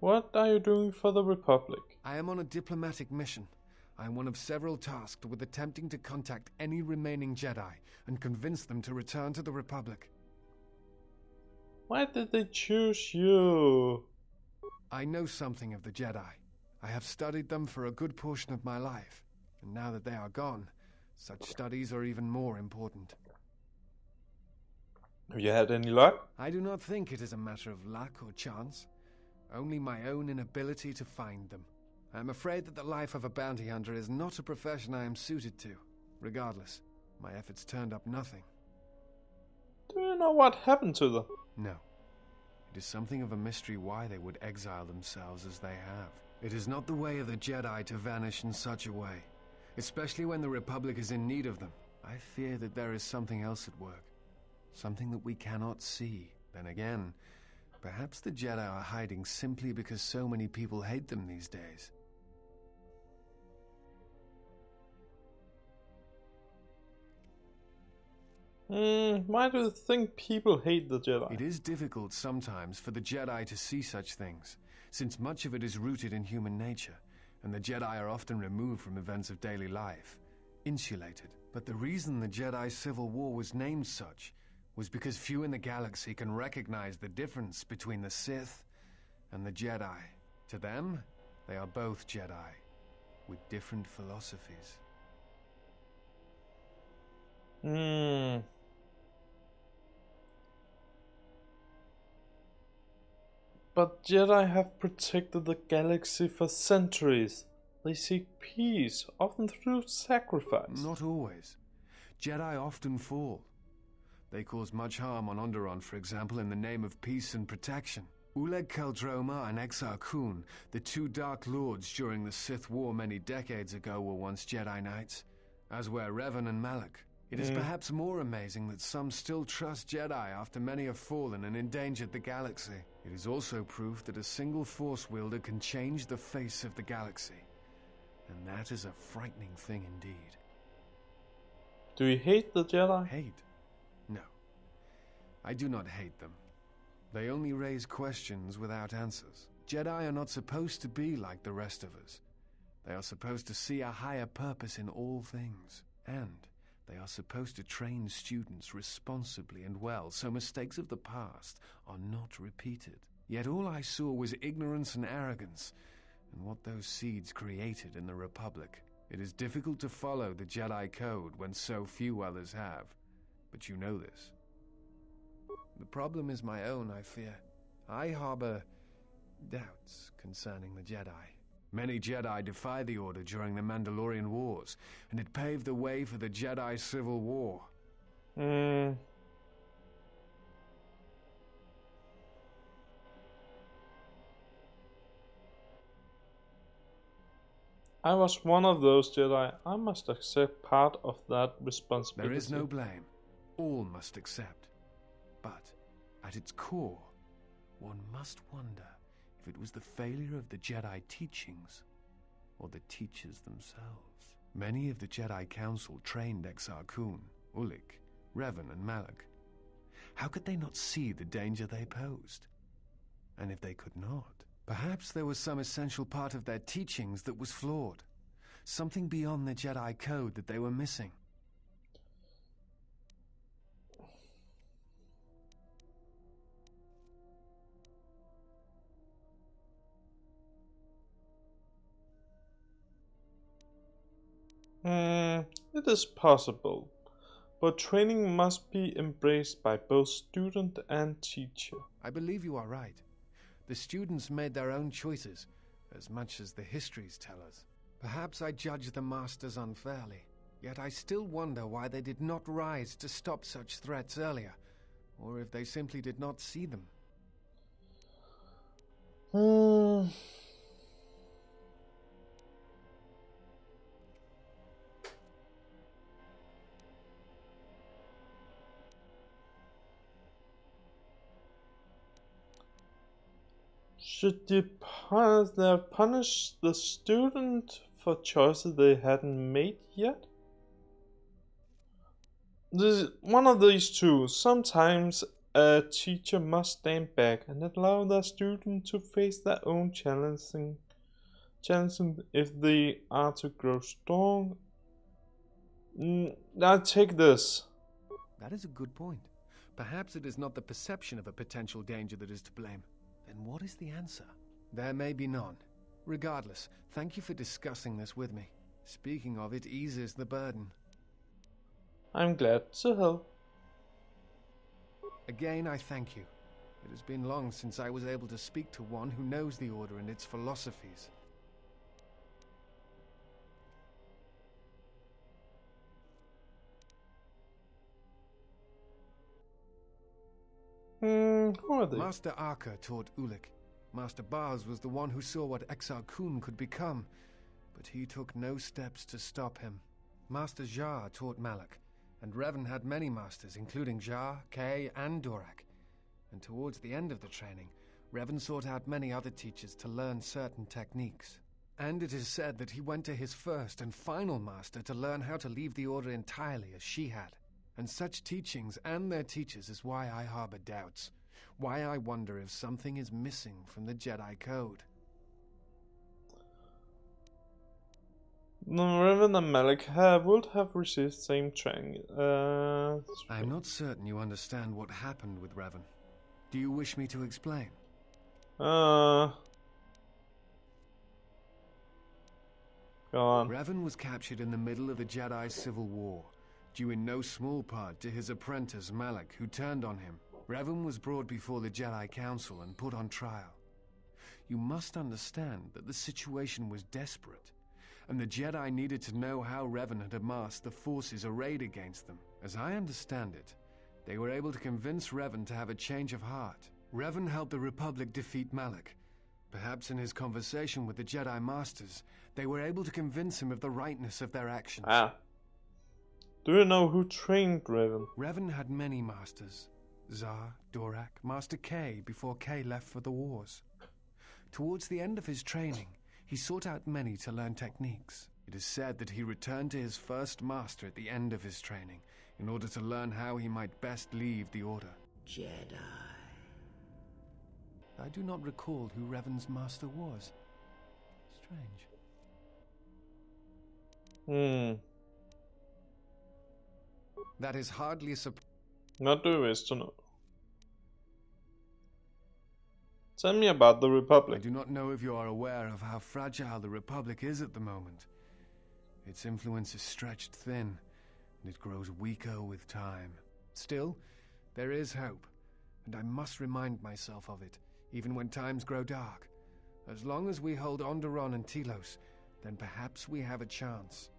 Speaker 1: What are you doing for the Republic?
Speaker 8: I am on a diplomatic mission. I am one of several tasked with attempting to contact any remaining Jedi and convince them to return to the Republic.
Speaker 1: Why did they choose you?
Speaker 8: I know something of the Jedi. I have studied them for a good portion of my life, and now that they are gone, such studies are even more important.
Speaker 1: Have you had any luck?
Speaker 8: I do not think it is a matter of luck or chance, only my own inability to find them. I am afraid that the life of a bounty hunter is not a profession I am suited to. Regardless, my efforts turned up nothing.
Speaker 1: Do you know what happened to them?
Speaker 8: No. It is something of a mystery why they would exile themselves as they have. It is not the way of the Jedi to vanish in such a way. especially when the Republic is in need of them. I fear that there is something else at work, something that we cannot see. Then again, perhaps the Jedi are hiding simply because so many people hate them these days.
Speaker 1: Why do you think people hate the Jedi?
Speaker 8: It is difficult sometimes for the Jedi to see such things, since much of it is rooted in human nature, and the Jedi are often removed from events of daily life, insulated. But the reason the Jedi Civil War was named such was because few in the galaxy can recognize the difference between the Sith and the Jedi. To them, they are both Jedi, with different philosophies.
Speaker 1: But Jedi have protected the galaxy for centuries. They seek peace, often through sacrifice.
Speaker 8: Not always. Jedi often fall. They cause much harm on Onderon, for example, in the name of peace and protection. Aule Qel-Droma and Exar Kun, the two Dark Lords during the Sith War many decades ago, were once Jedi Knights, as were Revan and Malak. It is perhaps more amazing that some still trust Jedi after many have fallen and endangered the galaxy. It is also proof that a single Force wielder can change the face of the galaxy. And that is a frightening thing indeed.
Speaker 1: Do you hate the Jedi?
Speaker 8: Hate? No. I do not hate them. They only raise questions without answers. Jedi are not supposed to be like the rest of us. They are supposed to see a higher purpose in all things. And they are supposed to train students responsibly and well, so mistakes of the past are not repeated. Yet all I saw was ignorance and arrogance, and what those seeds created in the Republic. It is difficult to follow the Jedi Code when so few others have, but you know this. The problem is my own, I fear. I harbor doubts concerning the Jedi. Many Jedi defied the Order during the Mandalorian Wars, and it paved the way for the Jedi Civil War.
Speaker 1: I was one of those Jedi. I must accept part of that responsibility.
Speaker 8: There is no blame. All must accept. But, at its core, one must wonder if it was the failure of the Jedi teachings or the teachers themselves. Many of the Jedi Council trained Exar Kun, Ulik, Revan, and Malak. How could they not see the danger they posed? And if they could not, perhaps there was some essential part of their teachings that was flawed. Something beyond the Jedi Code that they were missing.
Speaker 1: It is possible, but training must be embraced by both student and teacher.
Speaker 8: I believe you are right. The students made their own choices, as much as the histories tell us. Perhaps I judge the masters unfairly, yet I still wonder why they did not rise to stop such threats earlier, or if they simply did not see them.
Speaker 1: Should they punish the student for choices they hadn't made yet? One of these two. Sometimes a teacher must stand back and allow their student to face their own challenges if they are to grow strong. Now take this.
Speaker 8: That is a good point. Perhaps it is not the perception of a potential danger that is to blame. Then what is the answer? There may be none. Regardless, thank you for discussing this with me. Speaking of, it eases the burden.
Speaker 1: I'm glad to help.
Speaker 8: Again, I thank you. It has been long since I was able to speak to one who knows the Order and its philosophies.
Speaker 1: Who are they?
Speaker 8: Master Arca taught Ulik. Master Baz was the one who saw what Exar Kun could become. but he took no steps to stop him. Master Jar taught Malak, and Revan had many masters, including Jar, Kay, and Dorak. And towards the end of the training, Revan sought out many other teachers to learn certain techniques. And it is said that he went to his first and final master to learn how to leave the Order entirely as she had. And such teachings and their teachers is why I harbor doubts. Why I wonder if something is missing from the Jedi Code.
Speaker 1: Revan and Malak would have received same training.
Speaker 8: I'm not certain you understand what happened with Revan. Do you wish me to explain?
Speaker 1: Go on.
Speaker 8: Revan was captured in the middle of the Jedi Civil War, due in no small part to his apprentice Malak, who turned on him. Revan was brought before the Jedi Council and put on trial. You must understand that the situation was desperate, and the Jedi needed to know how Revan had amassed the forces arrayed against them. As I understand it, they were able to convince Revan to have a change of heart. Revan helped the Republic defeat Malak. Perhaps in his conversation with the Jedi Masters, they were able to convince him of the rightness of their actions.
Speaker 1: Do you know who trained Revan?
Speaker 8: Revan had many masters. Zar, Dorak, Master Kay before Kay left for the wars. Towards the end of his training, he sought out many to learn techniques. It is said that he returned to his first master at the end of his training in order to learn how he might best leave the Order.
Speaker 6: Jedi.
Speaker 8: I do not recall who Revan's master was. Strange. That is hardly a surprise.
Speaker 1: Not do wish to know. Tell me about the Republic.
Speaker 8: I do not know if you are aware of how fragile the Republic is at the moment. Its influence is stretched thin, and it grows weaker with time. Still, there is hope, and I must remind myself of it, even when times grow dark. As long as we hold Onderon and Telos, then perhaps we have a chance.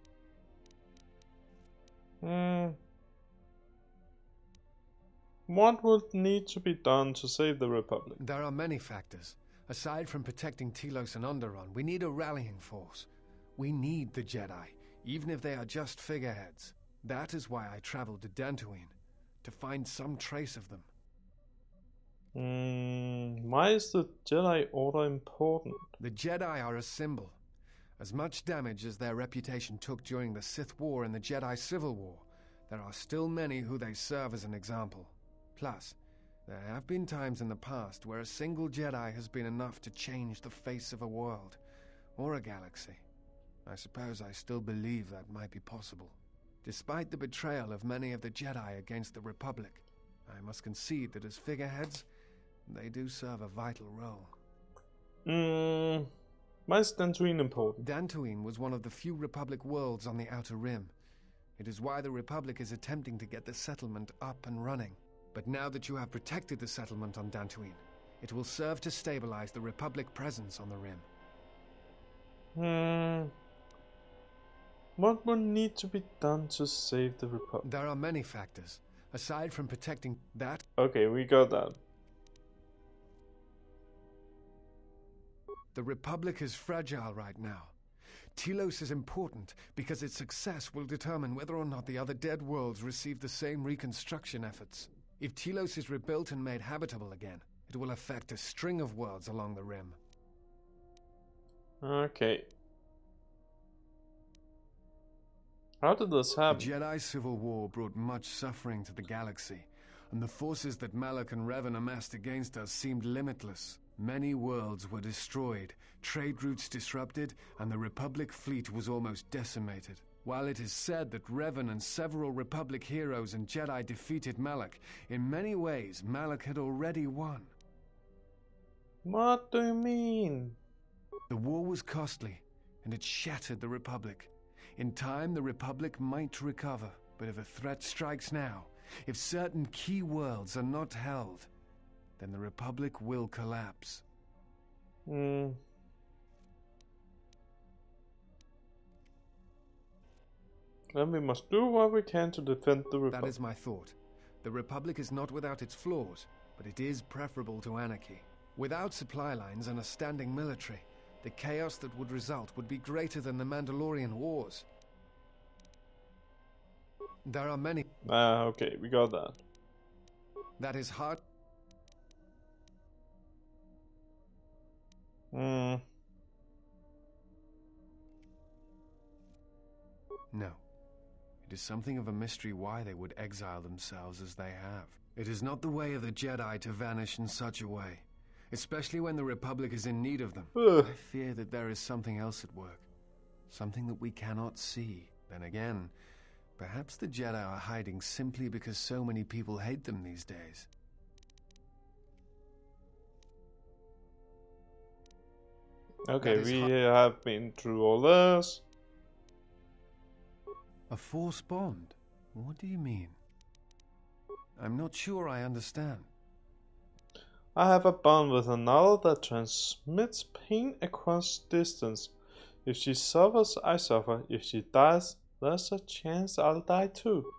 Speaker 1: What would need to be done to save the Republic?
Speaker 8: There are many factors. Aside from protecting Telos and Onderon, we need a rallying force. We need the Jedi, even if they are just figureheads. That is why I traveled to Dantooine, to find some trace of them.
Speaker 1: Why is the Jedi Order important?
Speaker 8: The Jedi are a symbol. As much damage as their reputation took during the Sith War and the Jedi Civil War, there are still many who they serve as an example. Plus, there have been times in the past where a single Jedi has been enough to change the face of a world, or a galaxy. I suppose I still believe that might be possible. Despite the betrayal of many of the Jedi against the Republic, I must concede that as figureheads, they do serve a vital role.
Speaker 1: Why is Dantooine important?
Speaker 8: Dantooine was one of the few Republic worlds on the Outer Rim. It is why the Republic is attempting to get the settlement up and running. But now that you have protected the settlement on Dantooine, it will serve to stabilize the Republic presence on the Rim.
Speaker 1: What would need to be done to save the Republic?
Speaker 8: There are many factors. Aside from protecting that...
Speaker 1: Okay, we got that.
Speaker 8: The Republic is fragile right now. Telos is important because its success will determine whether or not the other dead worlds receive the same reconstruction efforts. If Telos is rebuilt and made habitable again, it will affect a string of worlds along the Rim.
Speaker 1: Okay. How did this happen?
Speaker 8: The Jedi Civil War brought much suffering to the galaxy, and the forces that Malak and Revan amassed against us seemed limitless. Many worlds were destroyed, trade routes disrupted, and the Republic fleet was almost decimated. While it is said that Revan and several Republic heroes and Jedi defeated Malak, in many ways Malak had already won.
Speaker 1: What do you mean?
Speaker 8: The war was costly, and it shattered the Republic. In time, the Republic might recover, but if a threat strikes now, if certain key worlds are not held, then the Republic will collapse.
Speaker 1: Then we must do what we can to defend the Republic.
Speaker 8: That is my thought. The Republic is not without its flaws, but it is preferable to anarchy. Without supply lines and a standing military, The chaos that would result would be greater than the Mandalorian Wars. There are many...
Speaker 1: Okay, we got that.
Speaker 8: That is hard...
Speaker 1: Hmm.
Speaker 8: No. It is something of a mystery why they would exile themselves as they have. It is not the way of the Jedi to vanish in such a way, especially when the Republic is in need of them. I fear that there is something else at work, something that we cannot see. Then again, perhaps the Jedi are hiding simply because so many people hate them these days.
Speaker 1: Okay, we have been through all this.
Speaker 8: A Force bond? What do you mean? I'm not sure I understand.
Speaker 1: I have a bond with another that transmits pain across distance. If she suffers, I suffer. If she dies, there's a chance I'll die too.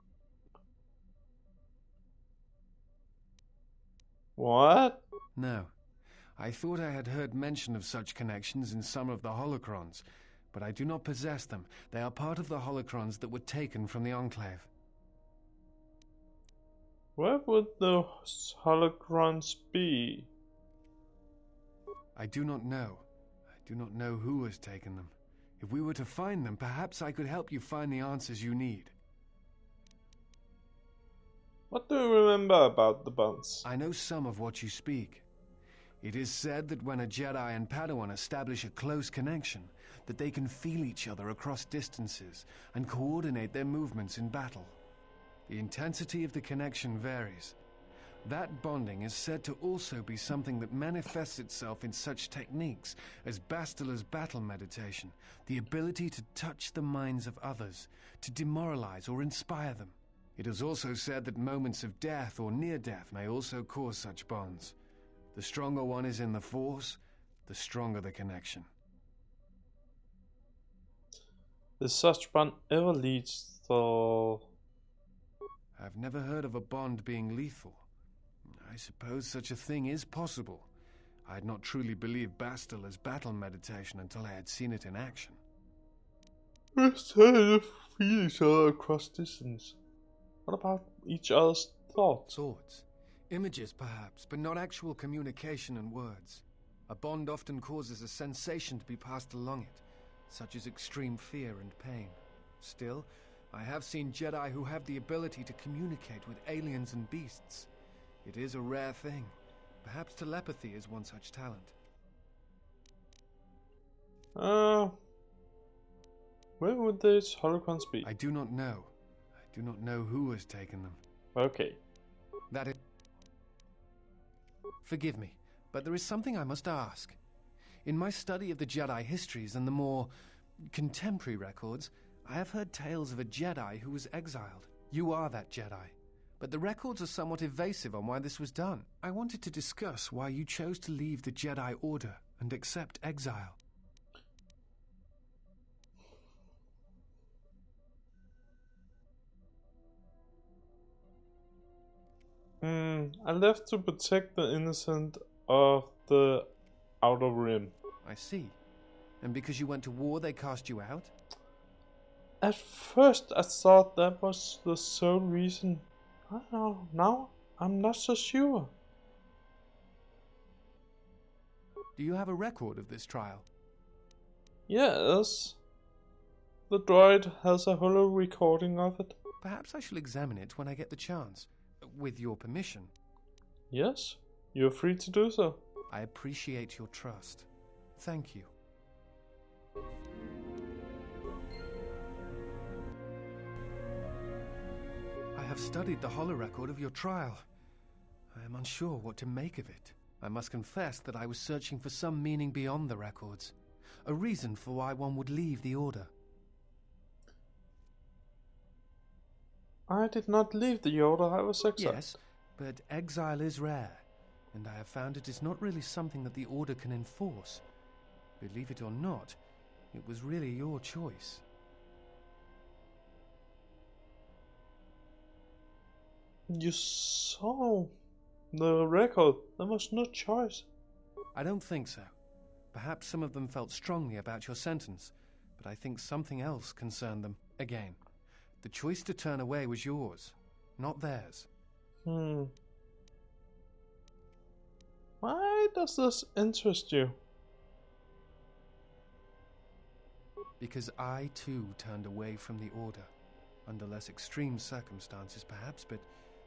Speaker 1: What?
Speaker 8: No. I thought I had heard mention of such connections in some of the holocrons, but I do not possess them. They are part of the holocrons that were taken from the Enclave.
Speaker 1: Where would the holocrons be?
Speaker 8: I do not know. I do not know who has taken them. If we were to find them, perhaps I could help you find the answers you need.
Speaker 1: What do you remember about the bonds?
Speaker 8: I know some of what you speak. It is said that when a Jedi and Padawan establish a close connection, that they can feel each other across distances and coordinate their movements in battle. The intensity of the connection varies. That bonding is said to also be something that manifests itself in such techniques as Bastila's battle meditation, the ability to touch the minds of others, to demoralize or inspire them. It is also said that moments of death or near death may also cause such bonds. The stronger one is in the Force, the stronger the connection.
Speaker 1: Does such bond ever leads to...
Speaker 8: I've never heard of a bond being lethal. I suppose such a thing is possible. I had not truly believed Bastila's battle meditation until I had seen it in action.
Speaker 1: Instead of feel each other across distance. What about each other's thoughts?
Speaker 8: Thoughts. Images, perhaps, but not actual communication and words. A bond often causes a sensation to be passed along it, such as extreme fear and pain. Still, I have seen Jedi who have the ability to communicate with aliens and beasts. It is a rare thing. Perhaps telepathy is one such talent.
Speaker 1: Where would these holocrons be?
Speaker 8: I do not know. I do not know who has taken them.
Speaker 1: Okay.
Speaker 8: That is... Forgive me, but there is something I must ask. In my study of the Jedi histories and the more contemporary records, I have heard tales of a Jedi who was exiled. You are that Jedi. But the records are somewhat evasive on why this was done. I wanted to discuss why you chose to leave the Jedi Order and accept exile.
Speaker 1: I left to protect the innocent of the Outer Rim.
Speaker 8: I see. And because you went to war, they cast you out?
Speaker 1: At first I thought that was the sole reason. I don't know, now I'm not so sure.
Speaker 8: Do you have a record of this trial?
Speaker 1: Yes. The droid has a holo recording of it.
Speaker 8: Perhaps I shall examine it when I get the chance. With your permission.
Speaker 1: Yes, you're free to do so.
Speaker 8: I appreciate your trust. Thank you. I have studied the holorecord of your trial. I am unsure what to make of it. I must confess that I was searching for some meaning beyond the records. A reason for why one would leave the Order.
Speaker 1: I did not leave the Order, I was exiled.
Speaker 8: Yes, but exile is rare, and I have found it is not really something that the Order can enforce. Believe it or not, it was really your choice.
Speaker 1: You saw the record. There was no choice.
Speaker 8: I don't think so. Perhaps some of them felt strongly about your sentence, but I think something else concerned them. Again, the choice to turn away was yours, not theirs.
Speaker 1: Why does this interest you?
Speaker 8: Because I too turned away from the Order, under less extreme circumstances perhaps, but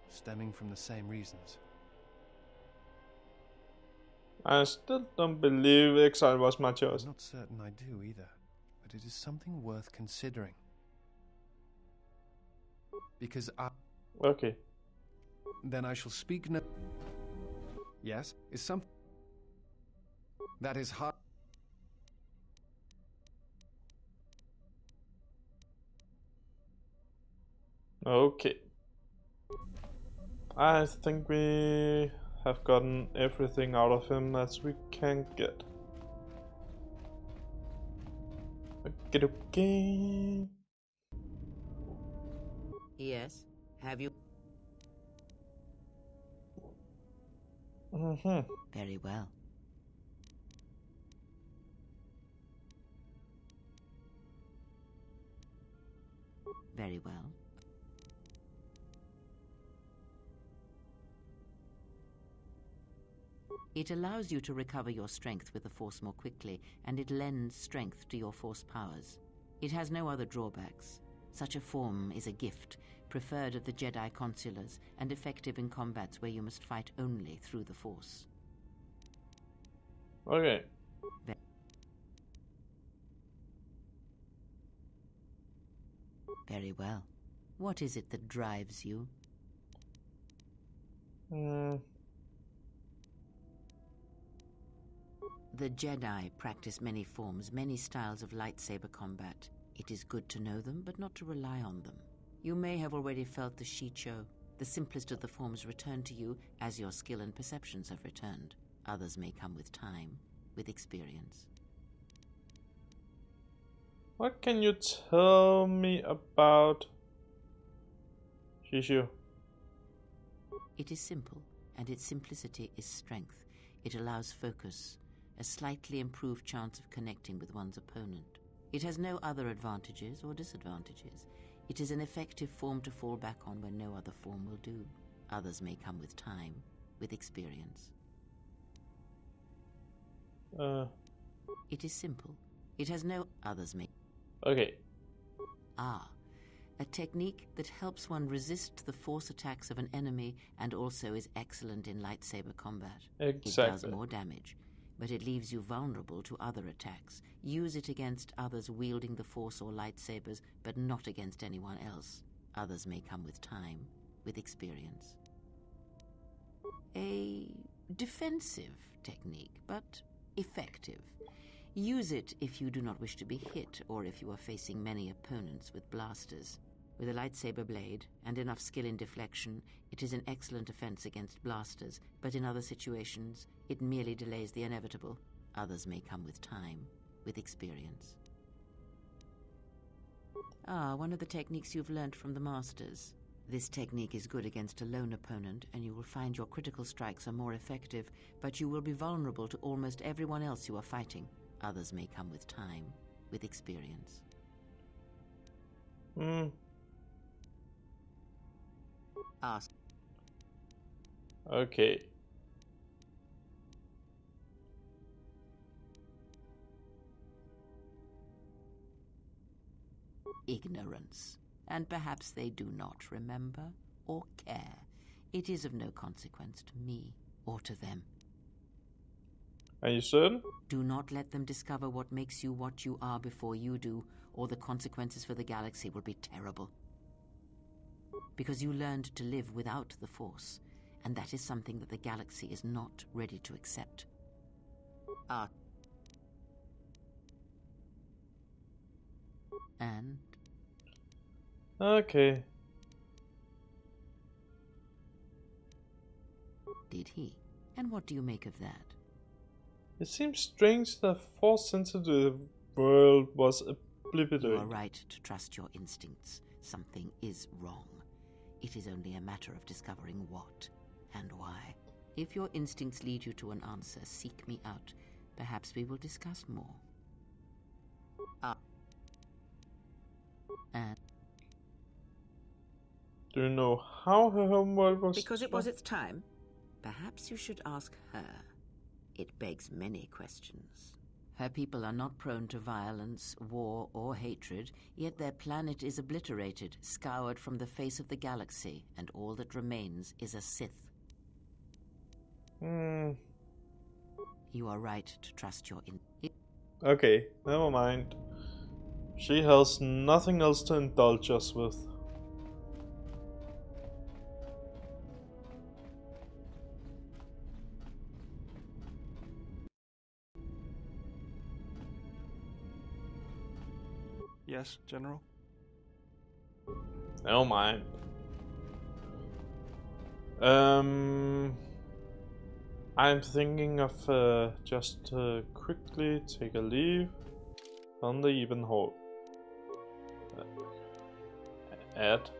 Speaker 8: stemming from the same reasons.
Speaker 1: I still don't believe exile was my choice.
Speaker 8: I'm not certain I do either, but it is something worth considering. Because
Speaker 1: Okay.
Speaker 8: Then I shall speak no... Yes? Is some... That is hard...
Speaker 1: Okay. I think we have gotten everything out of him as we can get. Okay.
Speaker 6: Yes? Have you? Very well. Very well. It allows you to recover your strength with the Force more quickly, and it lends strength to your Force powers. It has no other drawbacks. Such a form is a gift, preferred of the Jedi Consulars, and effective in combats where you must fight only through the Force.
Speaker 1: Okay.
Speaker 6: Very well. What is it that drives you? The Jedi practice many forms, many styles of lightsaber combat. It is good to know them, but not to rely on them. You may have already felt the Shicho. The simplest of the forms return to you as your skill and perceptions have returned. Others may come with time, with experience.
Speaker 1: What can you tell me about Shishu?
Speaker 6: It is simple, and its simplicity is strength. It allows focus, a slightly improved chance of connecting with one's opponent. It has no other advantages or disadvantages. It is an effective form to fall back on when no other form will do. Others may come with time, with experience.
Speaker 1: It
Speaker 6: is simple. It has no others may...
Speaker 1: Okay.
Speaker 6: A technique that helps one resist the force attacks of an enemy and also is excellent in lightsaber combat.
Speaker 1: Exactly.
Speaker 6: It does more damage, but it leaves you vulnerable to other attacks. Use it against others wielding the Force or lightsabers, but not against anyone else. Others may come with time, with experience. A defensive technique, but effective. Use it if you do not wish to be hit, or if you are facing many opponents with blasters. With a lightsaber blade and enough skill in deflection, it is an excellent defense against blasters, but in other situations, it merely delays the inevitable. Others may come with time, with experience. One of the techniques you've learned from the Masters. This technique is good against a lone opponent, and you will find your critical strikes are more effective, but you will be vulnerable to almost everyone else you are fighting. Others may come with time, with experience. Ask.
Speaker 1: Okay.
Speaker 6: Ignorance. And perhaps they do not remember or care. It is of no consequence to me or to them.
Speaker 1: Are you certain?
Speaker 6: Do not let them discover what makes you what you are before you do, or the consequences for the galaxy will be terrible. Because you learned to live without the Force, and that is something that the galaxy is not ready to accept. And?
Speaker 1: Okay.
Speaker 6: Did he? And what do you make of that?
Speaker 1: It seems strange that Force-sensitive world was obliterated.
Speaker 6: You are right to trust your instincts. Something is wrong. It is only a matter of discovering what and why. If your instincts lead you to an answer, seek me out. Perhaps we will discuss more. And
Speaker 1: Do you know how her homeworld was?
Speaker 6: because it was its time, perhaps you should ask her. It begs many questions. Her people are not prone to violence, war, or hatred, yet their planet is obliterated, scoured from the face of the galaxy, and all that remains is a Sith. You are right to trust your
Speaker 1: Okay, never mind. She has nothing else to indulge us with.
Speaker 9: Yes, General?
Speaker 1: Never mind. I'm thinking of just quickly take a leave on the even hole. Add.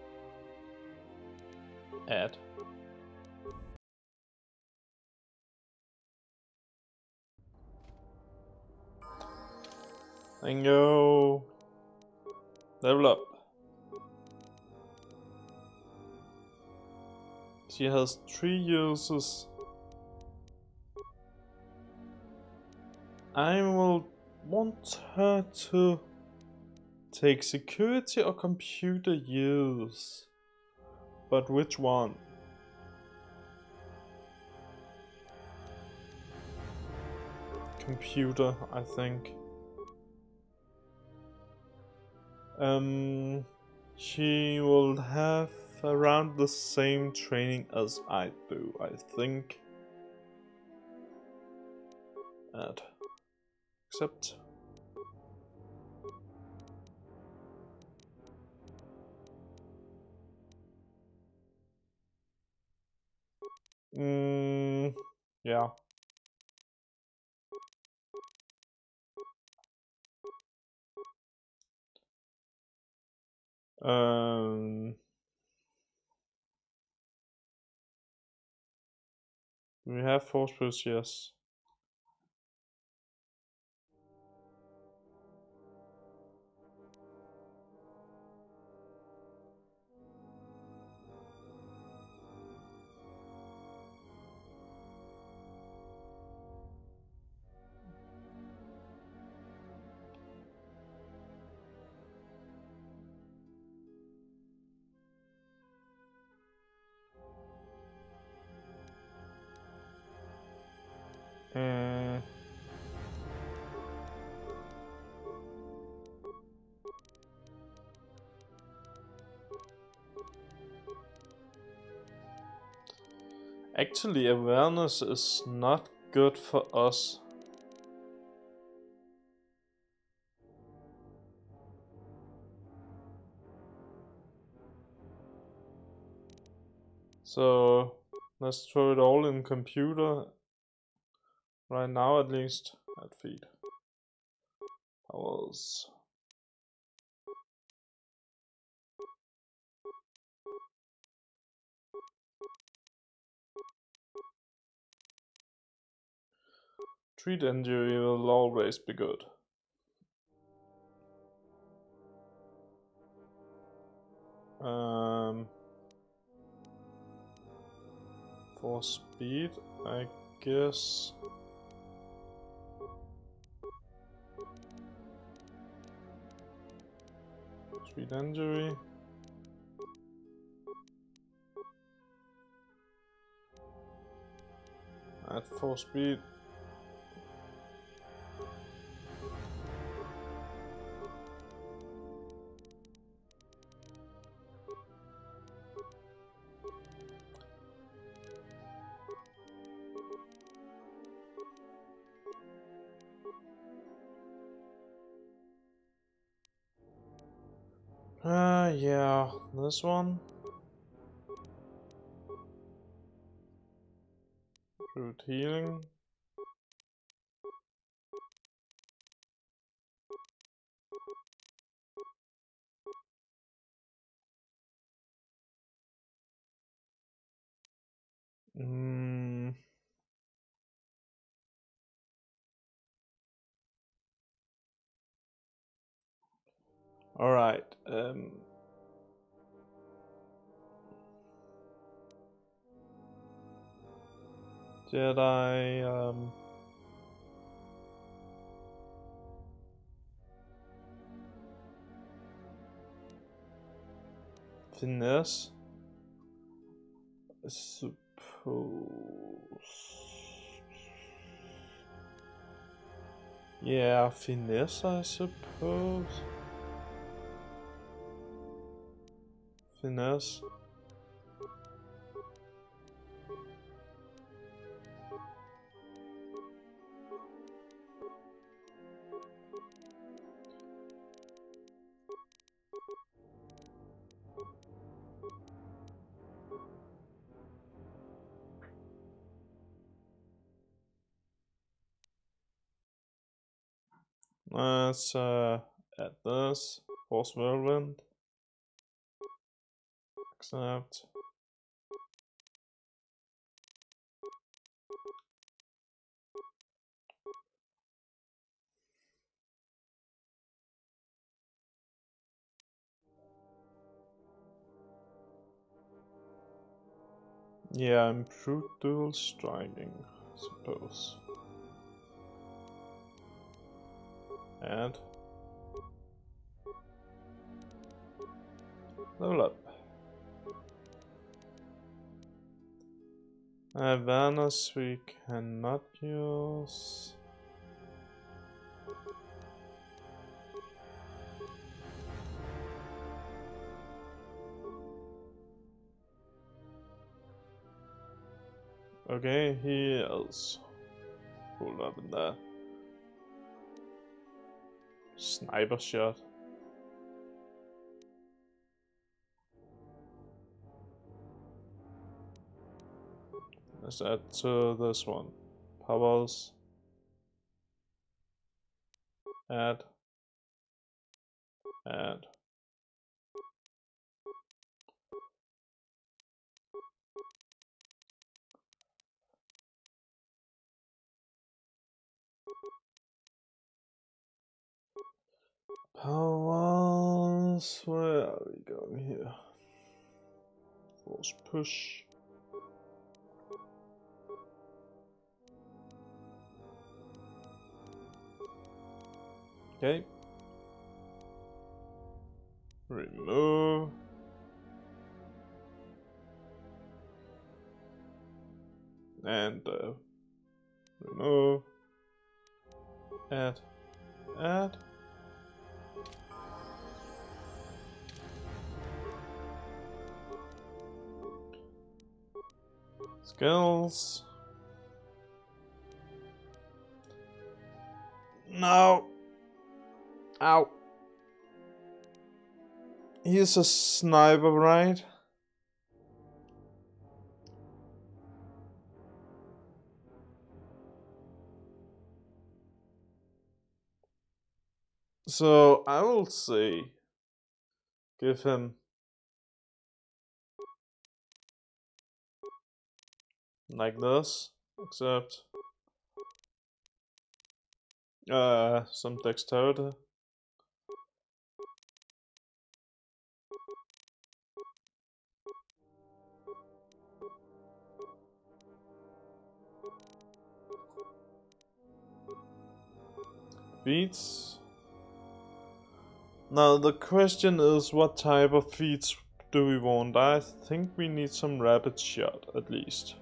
Speaker 1: And go. Level up. She has 3 uses. I will want her to take security or computer use. But which one? Computer, I think. She will have around the same training as I do, I think. Add. Accept. Yeah. We have force push, yes. Actually, awareness is not good for us. So let's throw it all in computer. Right now, at least. At feed. Powers. Treat injury will always be good. For speed, I guess. Treat injury. At 4 speed. Yeah, this one. Root healing. Alright, Jedi, finesse, I suppose. Yeah, finesse, I suppose. Finesse. Let's add this. Force whirlwind. Accept. Yeah, improved dual striking, I suppose. And level up. Awareness we cannot use. Okay, he is pulled up in there. Sniper shot. Let's add to this one. Powers. Add. Add. Powers. Where are we going here? Force push. Okay. Remove. And remove. Add. Add. Skills. No. Ow. He's a sniper, right? So I will say, give him like this, except some dexterity. Feats. Now the question is, what type of feats do we want? I think we need some rapid shot at least.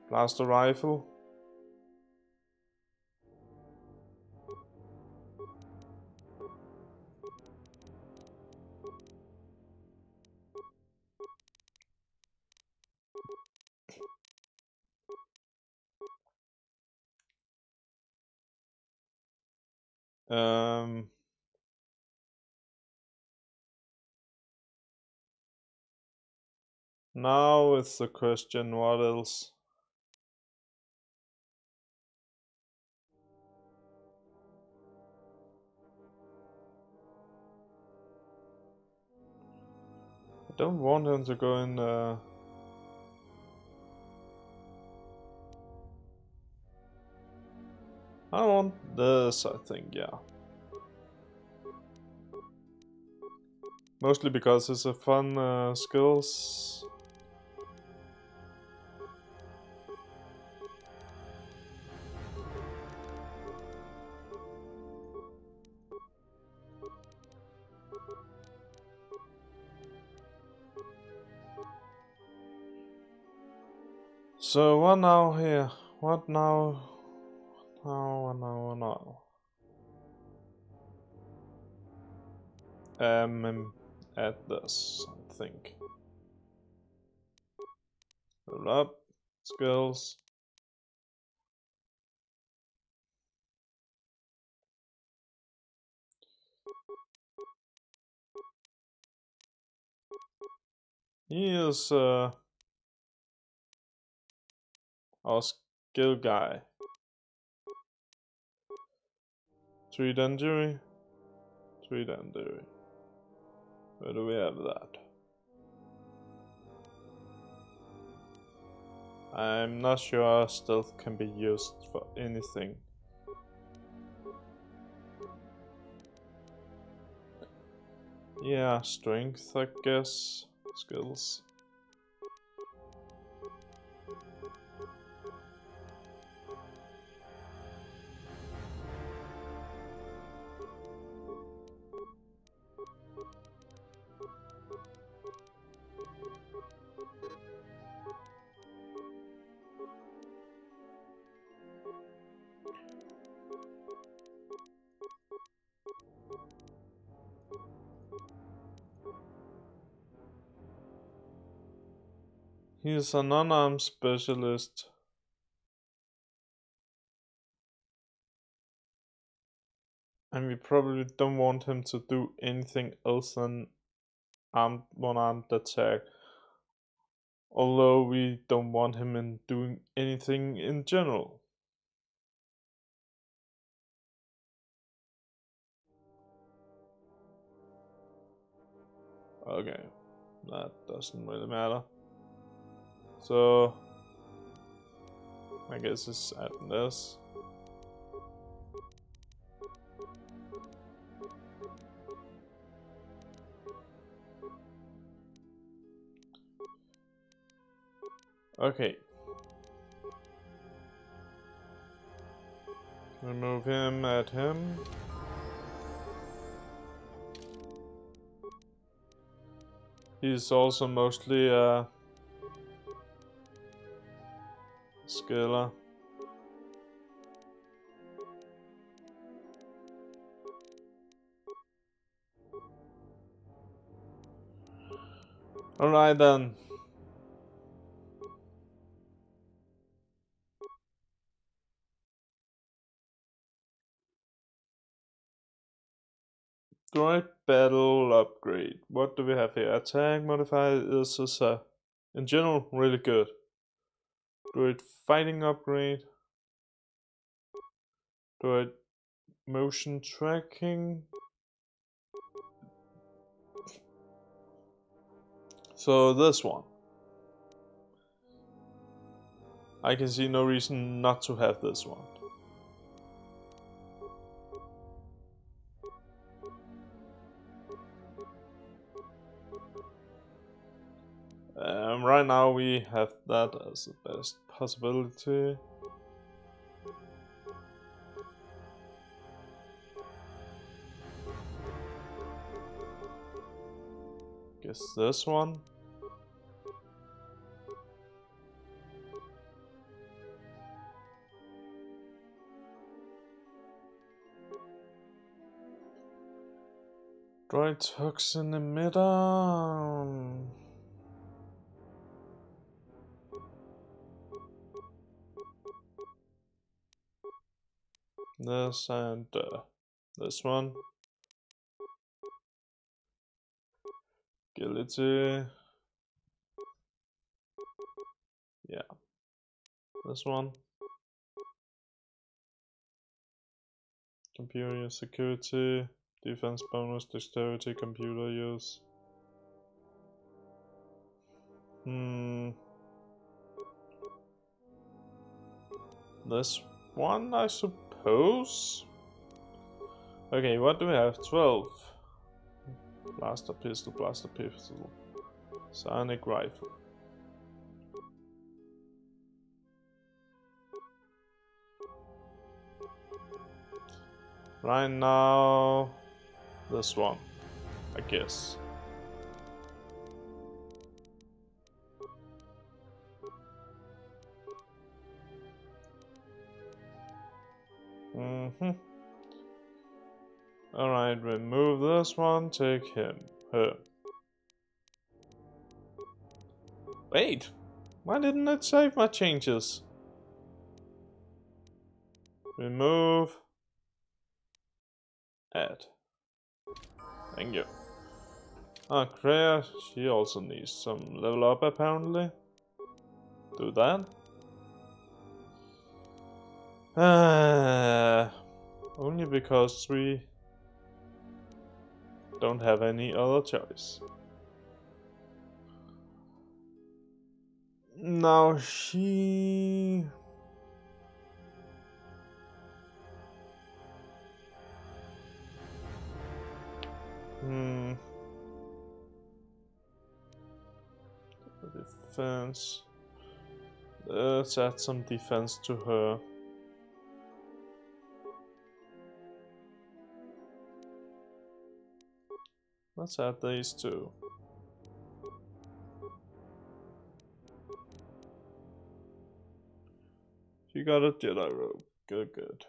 Speaker 1: Blaster rifle. Um, Now it's the question, what else? I don't want him to go in I want this, I think, yeah. Mostly because it's a fun skills. So what now here? What now? Now. At this, I think. Level up, skills. He is our skill guy. 3 injury. 3 injury. Where do we have that? I'm not sure stealth can be used for anything. Yeah, strength, I guess. Skills. He's an unarmed specialist. And we probably don't want him to do anything else than one-armed attack. Although we don't want him in doing anything in general. Okay, that doesn't really matter. So I guess it's adding this. Okay. Remove him, add him. He's also mostly a skiller. Alright then. Droid battle upgrade. What do we have here? Attack modifier is in general really good. Droid fighting upgrade. Droid motion tracking. So this one. I can see no reason not to have this one. Right now we have that as the best possibility. Guess this one. Droid toxin emitter. This and this one. Agility. Yeah. This one. Computer use security, defense bonus, dexterity, computer use. This one, I suppose. Okay, what do we have? 12. Blaster pistol, sonic rifle. Right now, this one, I guess. Alright, remove this one, take him, her. Wait, why didn't it save my changes? Remove. Add. Thank you. Ah, Kreia, she also needs some level up apparently. Do that. Only because we don't have any other choice. Now she... Defense. Let's add some defense to her. Let's add these two. She got a Jedi robe. Good.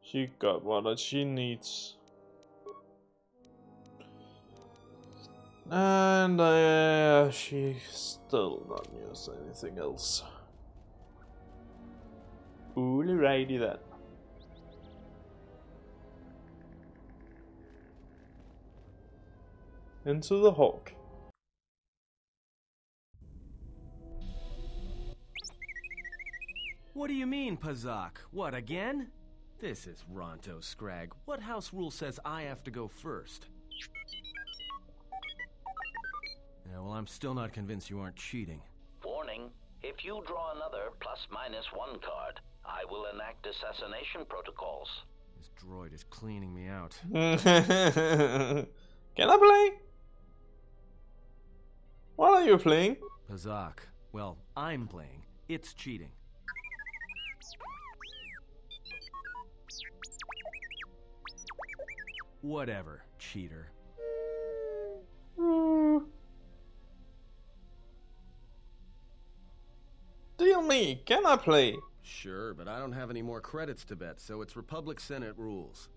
Speaker 1: She got what she needs. And she still not use anything else. Alrighty then. Into the Hawk.
Speaker 3: What do you mean, Pazak? What, again? This is Ronto Scrag. What house rule says I have to go first? Yeah, well, I'm still not convinced you aren't cheating.
Speaker 2: Warning, if you draw another ±1 card, I will enact assassination protocols.
Speaker 3: This droid is cleaning me out.
Speaker 1: Can I play? What are you playing?
Speaker 3: Pazak. Well, I'm playing. It's cheating. Whatever, cheater.
Speaker 1: Deal me, can I play?
Speaker 3: Sure, but I don't have any more credits to bet, so it's Republic Senate rules.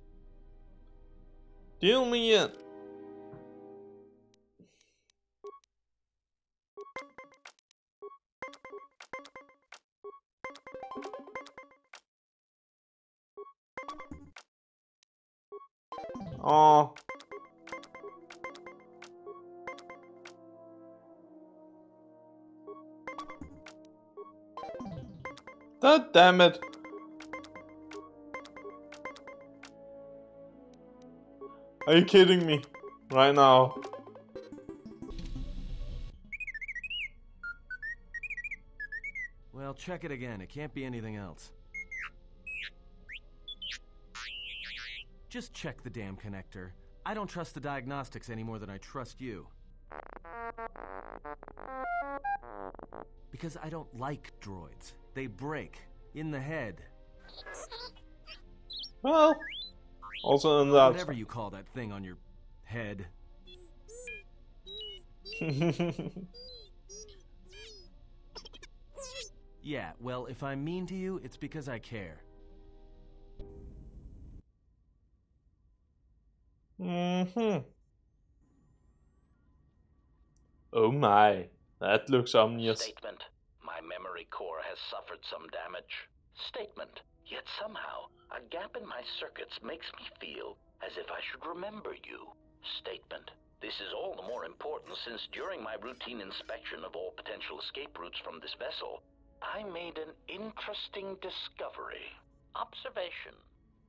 Speaker 1: Deal me in. Oh. God damn it. Are you kidding me? Right now.
Speaker 3: Well, check it again. It can't be anything else. Just check the damn connector. I don't trust the diagnostics any more than I trust you. Because I don't like droids. They break. In the head.
Speaker 1: Well, also in that.
Speaker 3: Whatever you call that thing on your head. Yeah, well, if I'm mean to you, it's because I care.
Speaker 1: Oh my, that looks ominous.
Speaker 2: Statement. My memory core has suffered some damage. Statement. Yet somehow, a gap in my circuits makes me feel as if I should remember you. Statement. This is all the more important since during my routine inspection of all potential escape routes from this vessel, I made an interesting discovery. Observation.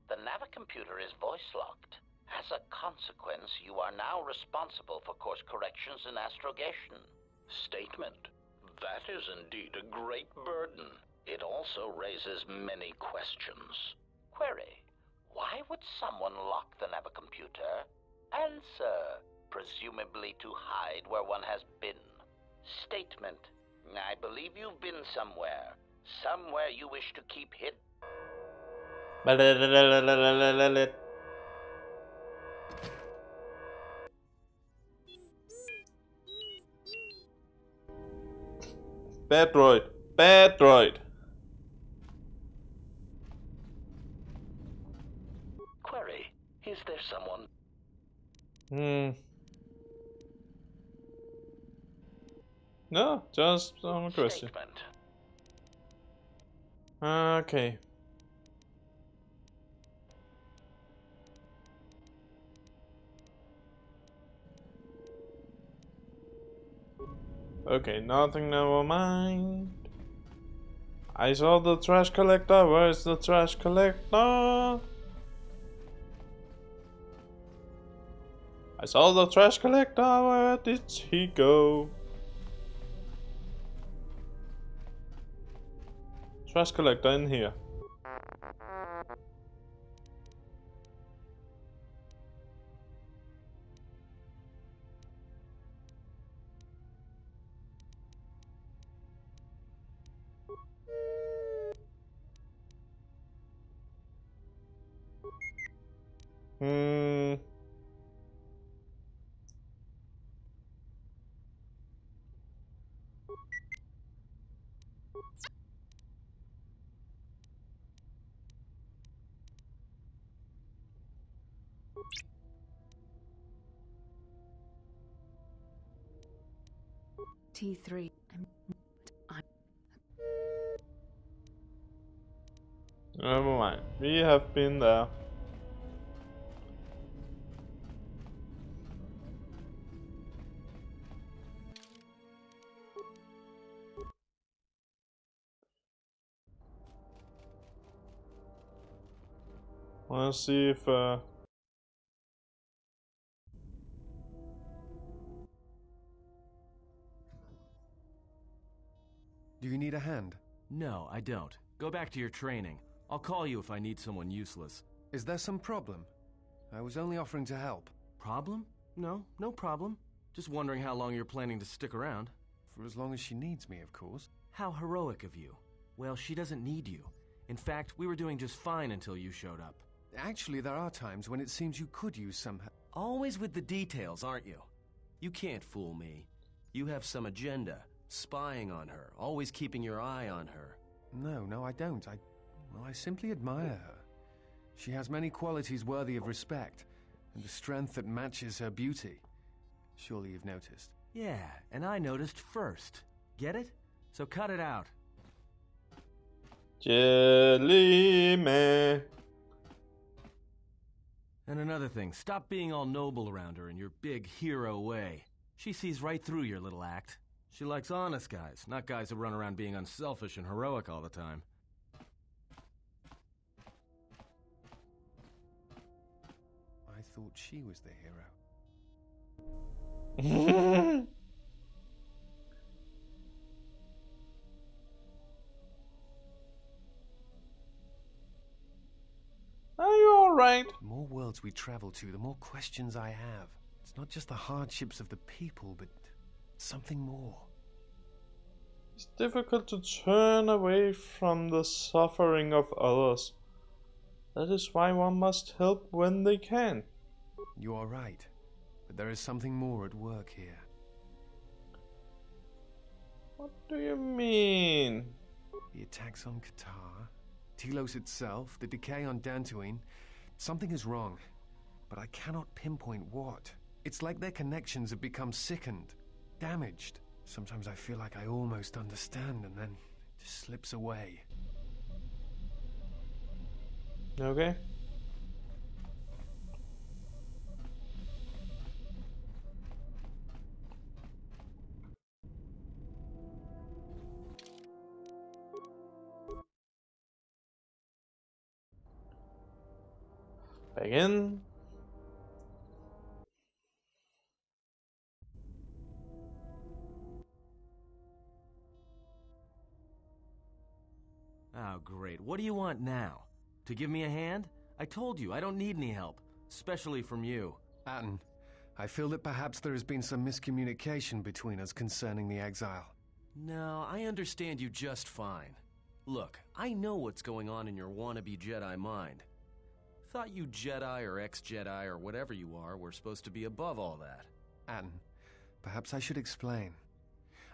Speaker 2: The navicomputer is voice-locked. As a consequence, you are now responsible for course corrections and astrogation. Statement. That is indeed a great burden. It also raises many questions. Query. Why would someone lock the navicomputer? Answer. Presumably to hide where one has been. Statement. I believe you've been somewhere. Somewhere you wish to keep hidden.
Speaker 1: Bad droid. Bad droid.
Speaker 2: Query. Is there someone?
Speaker 1: No, just a question.
Speaker 2: Statement.
Speaker 1: Okay. Okay, nothing, never mind. I saw the trash collector. Where's the trash collector? I saw the trash collector. Where did he go? Trash collector in here.
Speaker 5: T3.
Speaker 1: Never mind. We have been there. Wanna see if
Speaker 8: Do you need a hand?
Speaker 3: No, I don't. Go back to your training. I'll call you if I need someone useless.
Speaker 8: Is there some problem? I was only offering to help.
Speaker 3: Problem? No, no problem. Just wondering how long you're planning to stick around.
Speaker 8: For as long as she needs me, of course.
Speaker 3: How heroic of you. Well, she doesn't need you. In fact, we were doing just fine until you showed up.
Speaker 8: Actually, there are times when it seems you could use some help.
Speaker 3: Always with the details, aren't you? You can't fool me. You have some agenda. Spying on her, always keeping your eye on her.
Speaker 8: No, I don't. I simply admire her. She has many qualities worthy of respect, and a strength that matches her beauty. Surely you've noticed.
Speaker 3: Yeah, and I noticed first. Get it? So cut it out.
Speaker 1: Jelly man.
Speaker 3: And another thing, stop being all noble around her in your big hero way. She sees right through your little act. She likes honest guys, not guys who run around being unselfish and heroic all the time.
Speaker 8: I thought she was the hero.
Speaker 1: Are you alright?
Speaker 8: The more worlds we travel to, the more questions I have. It's not just the hardships of the people, but something more.
Speaker 1: It's difficult to turn away from the suffering of others. That is why one must help when they can.
Speaker 8: You are right, but there is something more at work here.
Speaker 1: What do you mean?
Speaker 8: The attacks on Qatar, Telos itself, the decay on Dantooine. Something is wrong, but I cannot pinpoint what. It's like their connections have become sickened, damaged. Sometimes I feel like I almost understand, and then it just slips away.
Speaker 1: Okay. Back in.
Speaker 3: Oh, great. What do you want now? To give me a hand? I told you, I don't need any help. Especially from you.
Speaker 8: Atten, I feel that perhaps there has been some miscommunication between us concerning the exile.
Speaker 3: No, I understand you just fine. Look, I know what's going on in your wannabe Jedi mind. Thought you Jedi or ex-Jedi or whatever you are were supposed to be above all that.
Speaker 8: Atten, perhaps I should explain.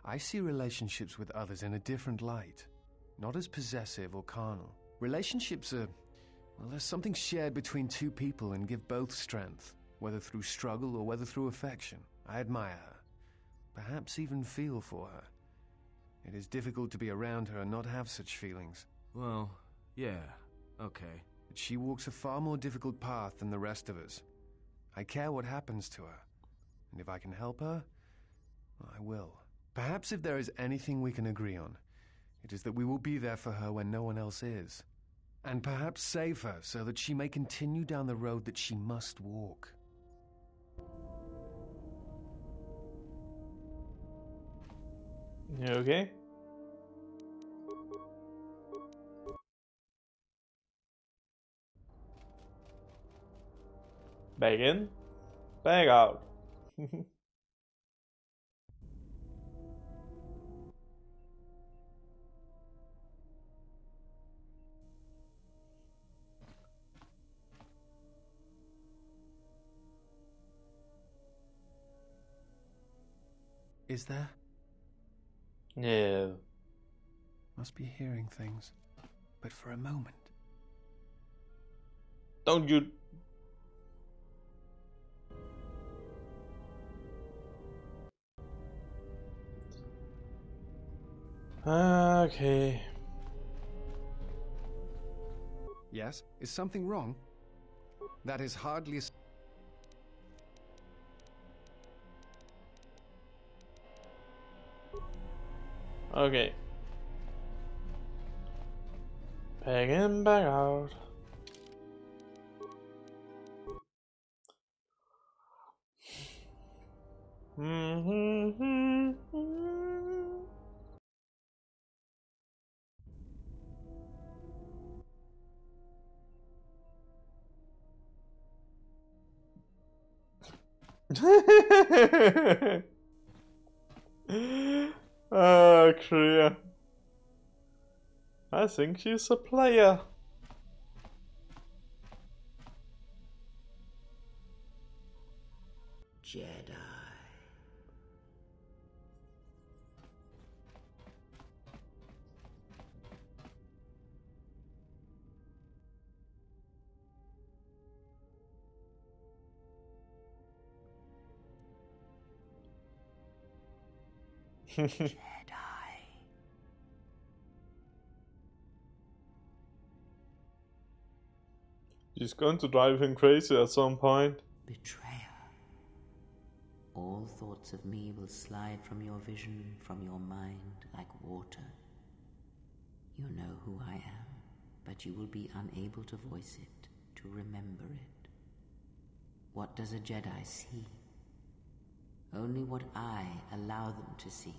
Speaker 8: I see relationships with others in a different light. Not as possessive or carnal. Relationships are, well, there's something shared between two people and give both strength, whether through struggle or whether through affection. I admire her. Perhaps even feel for her. It is difficult to be around her and not have such feelings.
Speaker 3: Well, yeah, okay.
Speaker 8: But she walks a far more difficult path than the rest of us. I care what happens to her. And if I can help her, I will. Perhaps if there is anything we can agree on, it is that we will be there for her when no one else is. And perhaps save her so that she may continue down the road that she must walk.
Speaker 1: You okay? Back in, back out.
Speaker 8: Is there?
Speaker 1: Yeah.
Speaker 8: Must be hearing things. But for a moment.
Speaker 1: Don't you... Okay.
Speaker 8: Yes? Is something wrong? That is hardly a...
Speaker 1: Okay. Back in, back out. Oh, Kriya. I think she's a player.
Speaker 6: Jedi. Jedi.
Speaker 1: She's going to drive him crazy at some point.
Speaker 6: Betrayer. All thoughts of me will slide from your vision, from your mind, like water. You know who I am, but you will be unable to voice it, to remember it. What does a Jedi see? Only what I allow them to see.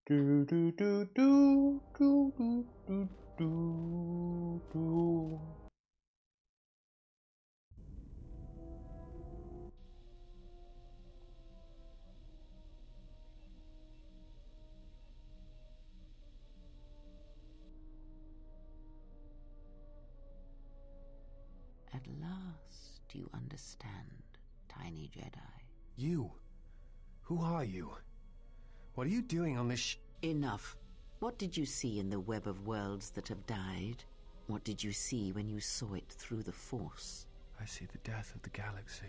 Speaker 1: Do do do do do do do do do.
Speaker 6: At last you understand, tiny Jedi.
Speaker 8: You? Who are you? What are you doing on this
Speaker 6: Enough. What did you see in the web of worlds that have died? What did you see when you saw it through the Force?
Speaker 8: I see the death of the galaxy.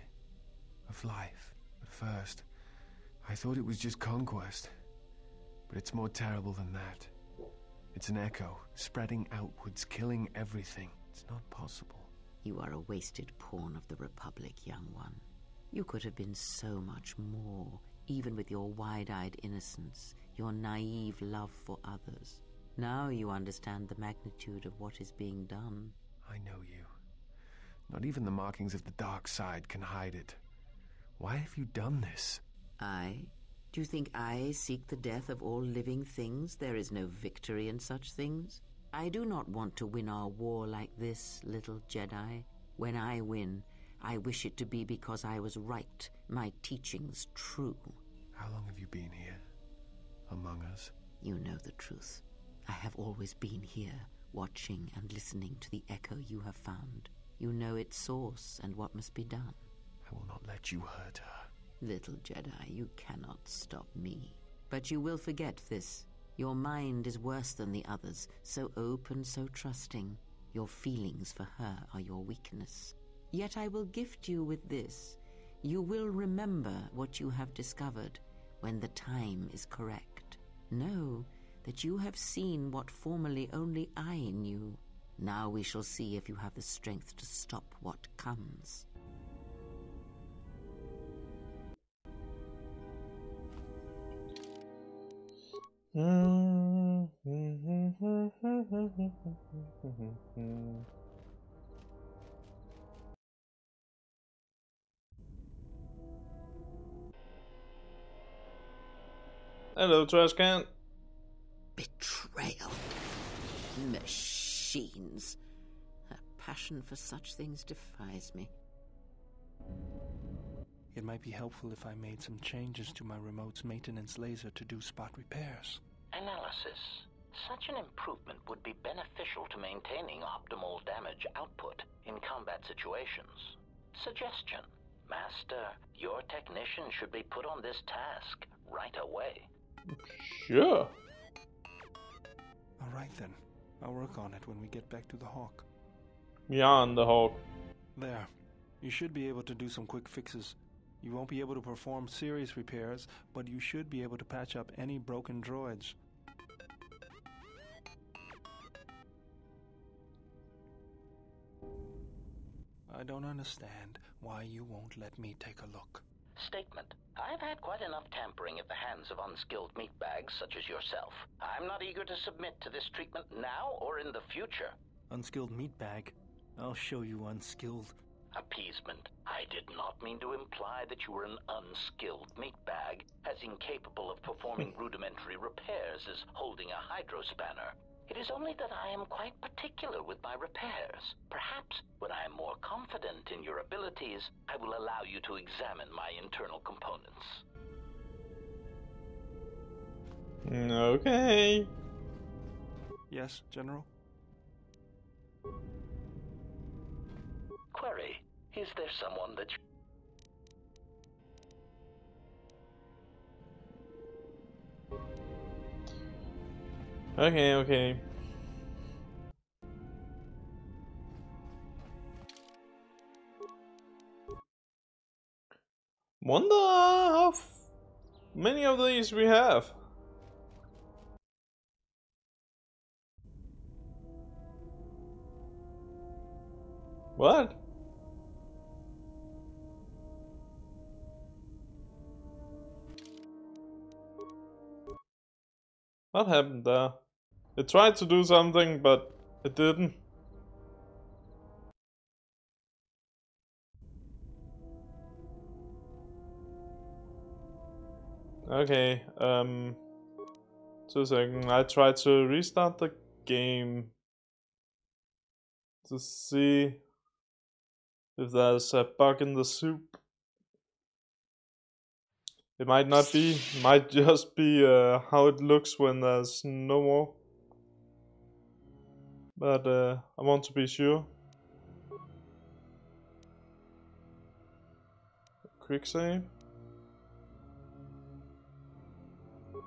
Speaker 8: Of life. At first, I thought it was just conquest. But it's more terrible than that. It's an echo, spreading outwards, killing everything. It's not possible.
Speaker 6: You are a wasted pawn of the Republic, young one. You could have been so much more, even with your wide-eyed innocence, your naive love for others. Now you understand the magnitude of what is being done.
Speaker 8: I know you. Not even the markings of the dark side can hide it. Why have you done this?
Speaker 6: I? Do you think I seek the death of all living things? There is no victory in such things. I do not want to win our war like this, little Jedi. When I win, I wish it to be because I was right, my teachings true.
Speaker 8: How long have you been here? Among us?
Speaker 6: You know the truth. I have always been here, watching and listening to the echo you have found. You know its source and what must be done.
Speaker 8: I will not let you hurt her.
Speaker 6: Little Jedi, you cannot stop me. But you will forget this. Your mind is worse than the others, so open, so trusting. Your feelings for her are your weakness. Yet I will gift you with this. You will remember what you have discovered when the time is correct. Know that you have seen what formerly only I knew. Now we shall see if you have the strength to stop what comes.
Speaker 1: Hello, trash can.
Speaker 6: Betrayal. Machines. Her passion for such things defies me.
Speaker 9: It might be helpful if I made some changes to my remote's maintenance laser to do spot repairs.
Speaker 2: Analysis. Such an improvement would be beneficial to maintaining optimal damage output in combat situations. Suggestion. Master, your technician should be put on this task right away.
Speaker 1: Sure.
Speaker 9: All right then. I'll work on it when we get back to the Hawk.
Speaker 1: Beyond the Hawk.
Speaker 9: There. You should be able to do some quick fixes. You won't be able to perform serious repairs, but you should be able to patch up any broken droids. I don't understand why you won't let me take a look.
Speaker 2: Statement. I've had quite enough tampering at the hands of unskilled meatbags such as yourself. I'm not eager to submit to this treatment now or in the future.
Speaker 9: Unskilled meatbag? I'll show you unskilled.
Speaker 2: Appeasement. I did not mean to imply that you were an unskilled meatbag, as incapable of performing rudimentary repairs as holding a hydrospanner. It is only that I am quite particular with my repairs. Perhaps when I am more confident in your abilities, I will allow you to examine my internal components.
Speaker 1: Okay.
Speaker 9: Yes, General?
Speaker 2: Query. Is there someone that you...
Speaker 1: Okay. Wonder how many of these we have. What? What happened there? It tried to do something, but it didn't. Okay, 2 seconds. I tried to restart the game to see if there's a bug in the soup. It might not be, it might just be how it looks when there's no more. But I want to be sure. Quick save.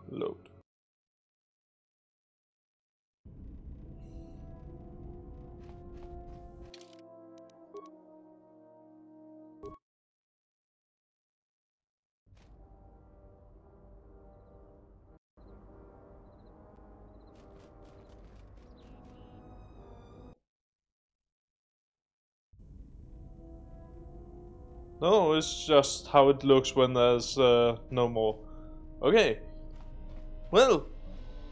Speaker 1: Load. No, it's just how it looks when there's no more. Okay. Well,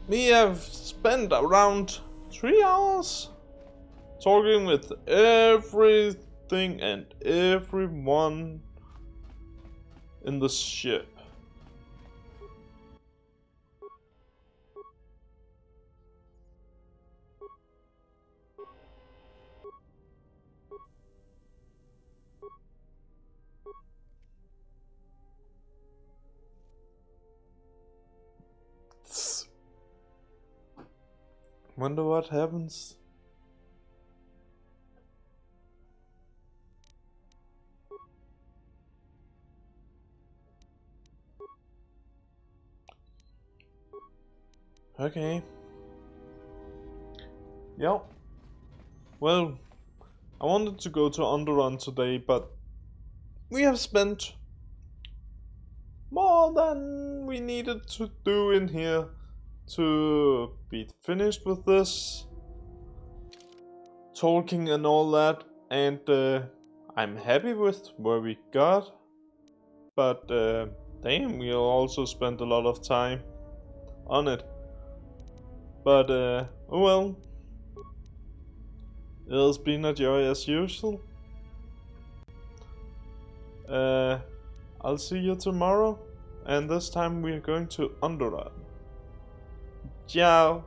Speaker 1: we have spent around 3 hours talking with everything and everyone in the ship. Wonder what happens. Okay. Yeah. Well, I wanted to go to Underrun today, but we have spent more than we needed to do in here to be finished with this talking and all that, and I'm happy with where we got, but damn, we also spent a lot of time on it. But oh well, it has been a joy as usual. I'll see you tomorrow, and this time we're going to Underrun. Ciao!